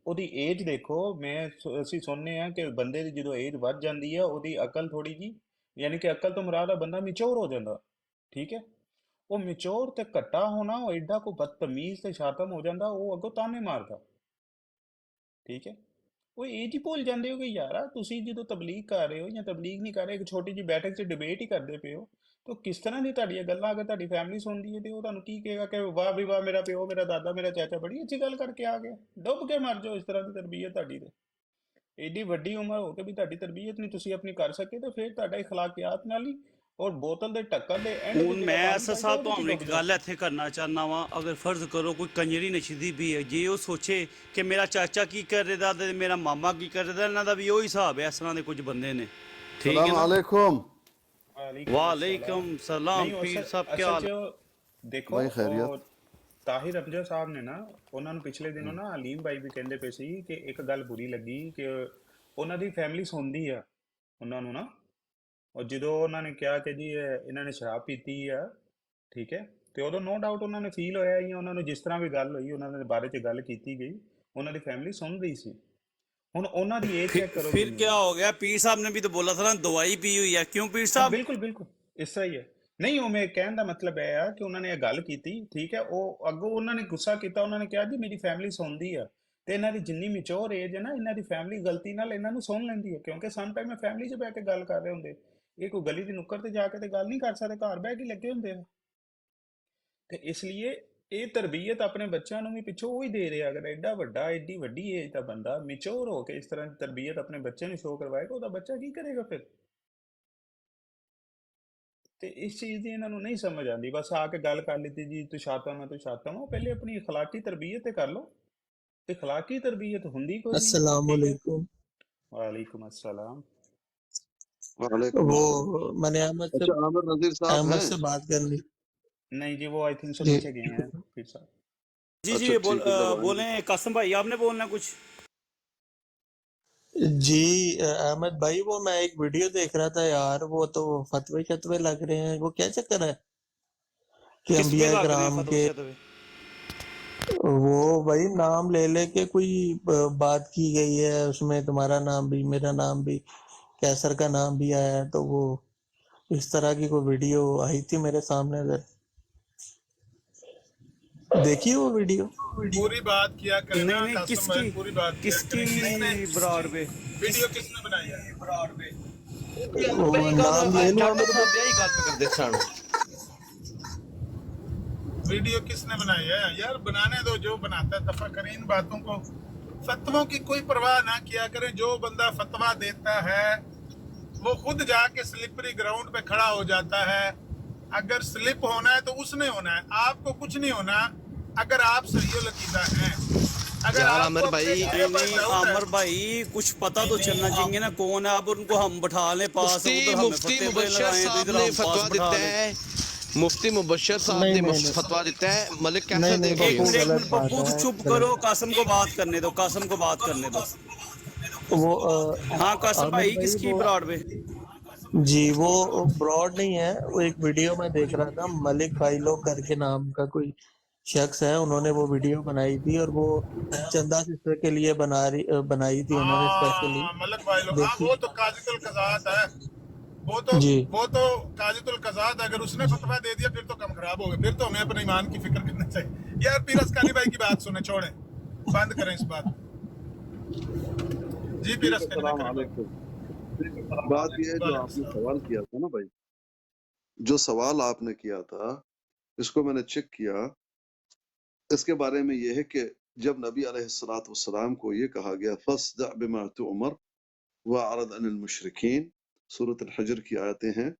ਉਹਦੀ ਏਜ ਦੇਖੋ, ਅਸੀਂ ਸੁਣਨੇ ਆ ਕਿ ਬੰਦੇ ਦੀ ਜਦੋਂ ਏਜ ਵੱਧ ਜਾਂਦੀ ਹੈ ਉਹਦੀ ਅਕਲ ਥੋੜੀ ਜੀ, ਯਾਨੀ ਕਿ ਅਕਲ ਤੋਂ ਮੁਰਾਦ ਆ ਬੰਦਾ ਮੈਚੋਰ ਹੋ ਜਾਂਦਾ, ਠੀਕ ਹੈ। ਉਹ ਮੈਚੋਰ ਤੇ ਘੱਟਾ ਹੋਣਾ, ਉਹ ਐਡਾ ਕੋ ਬਦਤਮੀਜ਼ ਤੇ ਸ਼ਾਤਮ ਹੋ ਜਾਂਦਾ, ਉਹ ਅੱਗੋਂ ਤਾਨੇ ਮਾਰਦਾ, ਠੀਕ ਹੈ। ਉਹ ਏਜ ਹੀ ਭੁੱਲ ਜਾਂਦੇ ਹੋ ਕਿ ਯਾਰਾ ਤੁਸੀਂ ਜਦੋਂ ਤਬਲੀਗ ਕਰ ਰਹੇ ਹੋ ਜਾਂ ਤਬਲੀਗ ਨਹੀਂ ਕਰ ਰਹੇ, ਇੱਕ ਛੋਟੀ ਜਿਹੀ ਬੈਠਕ 'ਚ ਡਿਬੇਟ ਹੀ ਕਰਦੇ ਪਏ ਹੋ, ਤਾਂ ਕਿਸ ਤਰ੍ਹਾਂ ਦੀ ਤੁਹਾਡੀਆਂ ਗੱਲਾਂ ਅਗਰ ਤੁਹਾਡੀ ਫੈਮਿਲੀ ਸੁਣਦੀ ਹੈ ਤੇ ਉਹ ਤੁਹਾਨੂੰ ਕੀ ਕਹੇਗਾ ਕਿ ਵਾਹ ਵੀ ਵਾਹ, ਮੇਰਾ ਪਿਓ, ਮੇਰਾ ਦਾਦਾ, ਮੇਰਾ ਚਾਚਾ ਬੜੀ ਅੱਛੀ ਗੱਲ ਕਰਕੇ ਆ ਗਿਆ। ਡੁੱਬ ਕੇ ਮਰ ਜਾਓ, ਇਸ ਤਰ੍ਹਾਂ ਦੀ ਤਰਬੀਅਤ ਤੁਹਾਡੀ ਤੇ ਏਡੀ ਵੱਡੀ ਉਮਰ ਹੋ ਕੇ ਵੀ ਤੁਹਾਡੀ ਤਰਬੀਅਤ ਨਹੀਂ ਤੁਸੀਂ ਆਪਣੀ ਕਰ ਸਕੇ, ਤੇ ਫਿਰ ਤੁਹਾਡਾ ਇਖਲਾਕਿਆਤ ਨਾਲ ਹੀ ਔਰ ਬੋਤਲ ਦੇ ਢੱਕਣ ਦੇ ਐਂਡ ਹੁਣ ਮੈਂ ਅਸਰ ਸਾਹਿਬ ਤੁਹਾਨੂੰ ਇੱਕ ਗੱਲ ਇੱਥੇ ਕਰਨਾ ਚਾਹੁੰਦਾ ਵਾਂ, ਅਗਰ ਫਰਜ਼ ਕਰੋ ਕੋਈ ਕੰਜਰੀ ਨਸ਼ੀਦੀ ਵੀ ਹੈ, ਜੇ ਉਹ ਸੋਚੇ ਕਿ ਮੇਰਾ ਚਾਚਾ ਕੀ ਕਰ ਰਿਹਾ ਤੇ ਮੇਰਾ ਮਾਮਾ ਕੀ ਕਰ ਰਿਹਾ, ਇਹਨਾਂ ਦਾ ਵੀ ਉਹੀ ਹਿਸਾਬ ਹੈ। ਇਸ ਤਰ੍ਹਾਂ ਦੇ ਕੁਝ ਬੰਦੇ ਨੇ, ਠੀਕ ਹੈ ਨਾ। ਵਾਲੇਕੁਮ ਸਲਾਮ ਪੀਰ ਸਾਹਿਬ, ਕੀ ਹਾਲ? ਦੇਖੋ ਉਹ ਤਾਹਿਰ ਅਫਜ਼ਲ ਸਾਹਿਬ ਨੇ ਨਾ, ਉਹਨਾਂ ਨੂੰ ਪਿਛਲੇ ਦਿਨੋਂ ਨਾ ਅਲੀਮ ਭਾਈ ਵੀ ਕਹਿੰਦੇ ਪਏ ਸੀ ਕਿ ਇੱਕ ਗੱਲ ਬੁਰੀ ਲੱਗੀ ਕਿ ਉਹਨਾਂ ਦੀ ਫੈਮਿਲੀ ਸੁਣਦੀ ਆ ਉਹਨਾਂ ਨੂੰ ਨਾ, ਔਰ ਜਦੋਂ ਉਹਨਾਂ ਨੇ ਕਿਹਾ ਕਿ ਜੀ ਇਹਨਾਂ ਨੇ ਸ਼ਰਾਬ ਪੀਤੀ ਆ, ਠੀਕ ਹੈ, ਤੇ ਉਦੋਂ ਨੋ ਡਾਊਟ ਉਹਨਾਂ ਨੇ ਫੀਲ ਹੋਇਆ, ਜਾਂ ਉਹਨਾਂ ਨੂੰ ਜਿਸ ਤਰ੍ਹਾਂ ਵੀ ਗੱਲ ਹੋਈ ਉਹਨਾਂ ਦੇ ਬਾਰੇ 'ਚ ਗੱਲ ਕੀਤੀ ਗਈ, ਉਹਨਾਂ ਦੀ ਫੈਮਿਲੀ ਸੁਣ ਰਹੀ ਸੀ। ਹੁਣ ਉਹਨਾਂ ਦੀ ਏਜ ਚੈੱਕ ਕਰੋ, फिर क्या हो गया? पीर साहब ने भी तो बोला था ना दवाई पी हुई है, क्यों पीर साहब? ਬਿਲਕੁਲ ਬਿਲकुल ਇਸ ਤਰ੍ਹਾਂ ਹੀ ਹੈ। ਨਹੀਂ, ਉਹ ਮੇਰੇ ਕਹਿਣ ਦਾ ਮਤਲਬ ਇਹ ਆ ਕਿ ਉਹਨਾਂ ਨੇ ਇਹ ਗੱਲ ਕੀਤੀ, ਠੀਕ ਹੈ, ਉਹ ਅੱਗੋਂ ਉਹਨਾਂ ਨੇ ਗੁੱਸਾ ਕੀਤਾ, ਉਹਨਾਂ ਨੇ ਕਿਹਾ ਜੀ ਮੇਰੀ ਫੈਮਿਲੀ ਸੁਣਦੀ ਆ, ਤੇ ਇਹਨਾਂ ਦੀ ਜਿੰਨੀ ਮੈਚੋਰ ਏਜ ਹੈ ਨਾ, ਇਹਨਾਂ ਦੀ ਫੈਮਿਲੀ ਗਲਤੀ ਨਾਲ ਇਹਨਾਂ ਨੂੰ ਸੁਣ ਲੈਂਦੀ ਹੈ, ਕਿਉਂਕਿ ਸਮ ਟਾਈਮ ਫੈਮਿਲੀ 'ਚ ਬਹਿ ਕੇ ਗੱਲ ਕਰ ਰਹੇ ਹੁੰਦੇ, ਇਹ ਕੋਈ ਗਲੀ ਦੀ ਨੁੱਕਰ ਤੇ ਜਾ ਕੇ ਤੇ ਗੱਲ ਨਹੀਂ ਕਰ ਸਕਦੇ, ਘਰ ਬਹਿ ਕੇ ਲੱਗੇ ਹੁੰਦੇ ਆ। ਤੇ ਇਸ ਲਈ ਇਹ ਤਰਬੀਅਤ ਆਪਣੇ ਬੱਚਿਆਂ ਨੂੰ ਵੀ ਪਿੱਛੋਂ ਉਹ ਹੀ ਦੇ ਰਿਹਾ। ਅਗਰ ਐਡਾ ਵੱਡਾ, ਐਡੀ ਵੱਡੀ ਏਜ ਦਾ ਬੰਦਾ ਮੈਚੋਰ ਹੋ ਕੇ ਇਸ ਤਰ੍ਹਾਂ ਦੀ ਤਰਬੀਅਤ ਆਪਣੇ ਬੱਚੇ ਨੂੰ ਸ਼ੋਅ ਕਰਵਾਏਗਾ, ਉਹਦਾ ਬੱਚਾ ਕੀ ਕਰੇਗਾ ਫਿਰ? ਤੇ ਇਸ ਚੀਜ਼ ਦੀ ਇਹਨਾਂ ਨੂੰ ਨਹੀਂ ਸਮਝ ਆਉਂਦੀ, ਬਸ ਆ ਕੇ ਗੱਲ ਕਰ ਲਿੱਤੀ ਜੀ ਤੂੰ ਸ਼ਾਤਮ ਹੈ, ਤੂੰ ਸ਼ਾਤਮ ਹੋ। ਪਹਿਲੇ ਆਪਣੀ اخلاقی ਤਰਬੀਅਤ ਤੇ ਕਰ ਲਓ। اخلاقی ਤਰਬੀਅਤ ਹੁੰਦੀ ਕੋਈ ਨਹੀਂ। अस्सलाम वालेकुम। वालेकुम अस्सलाम। वालेकुम वो अस्सलाम। मैंने अहमद अच्छा, आमिर नजीर साहब हैं? से बात करनी। नहीं जी, वो आई थिंक सो जी नीचे गए हैं फिर साहब। जी अच्छा जी ठीक है, जब आएंगे। बोले कासिम भाई, आपने बोलना कुछ? जी अहमद भाई, वो मैं एक वीडियो देख रहा था यार, वो तो फतवे शतवे लग रहे हैं, वो क्या चक्कर है कि किस पे अंबिया लग रहे हैं कराम फतवे के शतवे? वो भाई नाम ले लेके कोई बात की गई है, उसमें तुम्हारा नाम भी, मेरा नाम भी, कैसर का नाम भी आया है, तो वो इस तरह की कोई वीडियो आई थी मेरे सामने। देखिए वो वीडियो। पूरी बात किया करें ना नहीं नहीं, कासिम भाई, किसकी पूरी बात किया करें। किसकी ब्रॉड पे? वीडियो किसने बनाई है? वो नाम ले लो ਡਾਕਟਰ ਸਾਹਿਬ यही ਗੱਲ पे ਕਰਦੇ ਸਨ। वीडियो किसने बनाई है? यार बनाने दो, जो बनाता है दफा करें इन बातों को। फतवों की कोई परवाह ना किया करें। जो बंदा फतवा देता है वो खुद जाके स्लिपरी ग्राउंड पे खड़ा हो जाता है। अगर स्लिप होना है तो उसने होना है, आपको कुछ नहीं होना अगर आप सही लकीदा हैं। अगर यार आपको आमिर भाई, अपने चेहरे पर नहीं डाउट है- आमिर भाई, कुछ पता तो चलना चाहिए ना कौन है। अब उनको हम बैठा लें पास, मुफ्ती उधर हमें मुफ्ती फतवे मुबशर लगाएं, तो साहब इधर ने हम फतवा पास बैठा दिता लें। है, मुफ्ती मुबशर साहब नहीं, ने नहीं, नहीं। फतवा दिता है, मलिक कैसर नहीं, नहीं, देंगे। एक मिनट, एक गलत मिनट बात पप्पू, है, तो चुप गलत। करो, कासिम को बात करने दो, कासिम को बात करने दो। वो हाँ कासिम आमिर भाई, भाई, किसकी वो ब्रॉड पे? जी वो ब्रॉड नहीं है, वो एक वीडियो में देख रहा था, मलिक भाई लोग करके नाम का कोई शख्स है, उन्होंने वो वीडियो बनाई थी और वो चंदा सिस्टर के लिए बनाई थी उन्होंने स्पेशली। मलक भाई लोग, हाँ देखिए वो तो काजितुल कज़ात है। जी वो तो काजितुल कज़ात है। अगर उसने फतवा दे दिया फिर तो कम खराब हो गया, फिर तो हमें अपने ईमान की फिक्र करनी चाहिए। यार पीर अस्कानी भाई की बात सुने, छोड़ें, बंद करें इस बात जी। पीर अस्कानी भाई अस्सलाम करें। वालेकुम। बात यह है जो आपने सवाल किया था ना भाई, जो सवाल आपने किया था इसको मैंने चेक किया। इसके बारे में यह है कि जब नबी अलैहिस्सलातु वस्सलाम को ये कहा गया फस्दा बिमा तुअमर व अरद अनिल मुशरिकीन, सूरत अल हजर की आयतें हैं,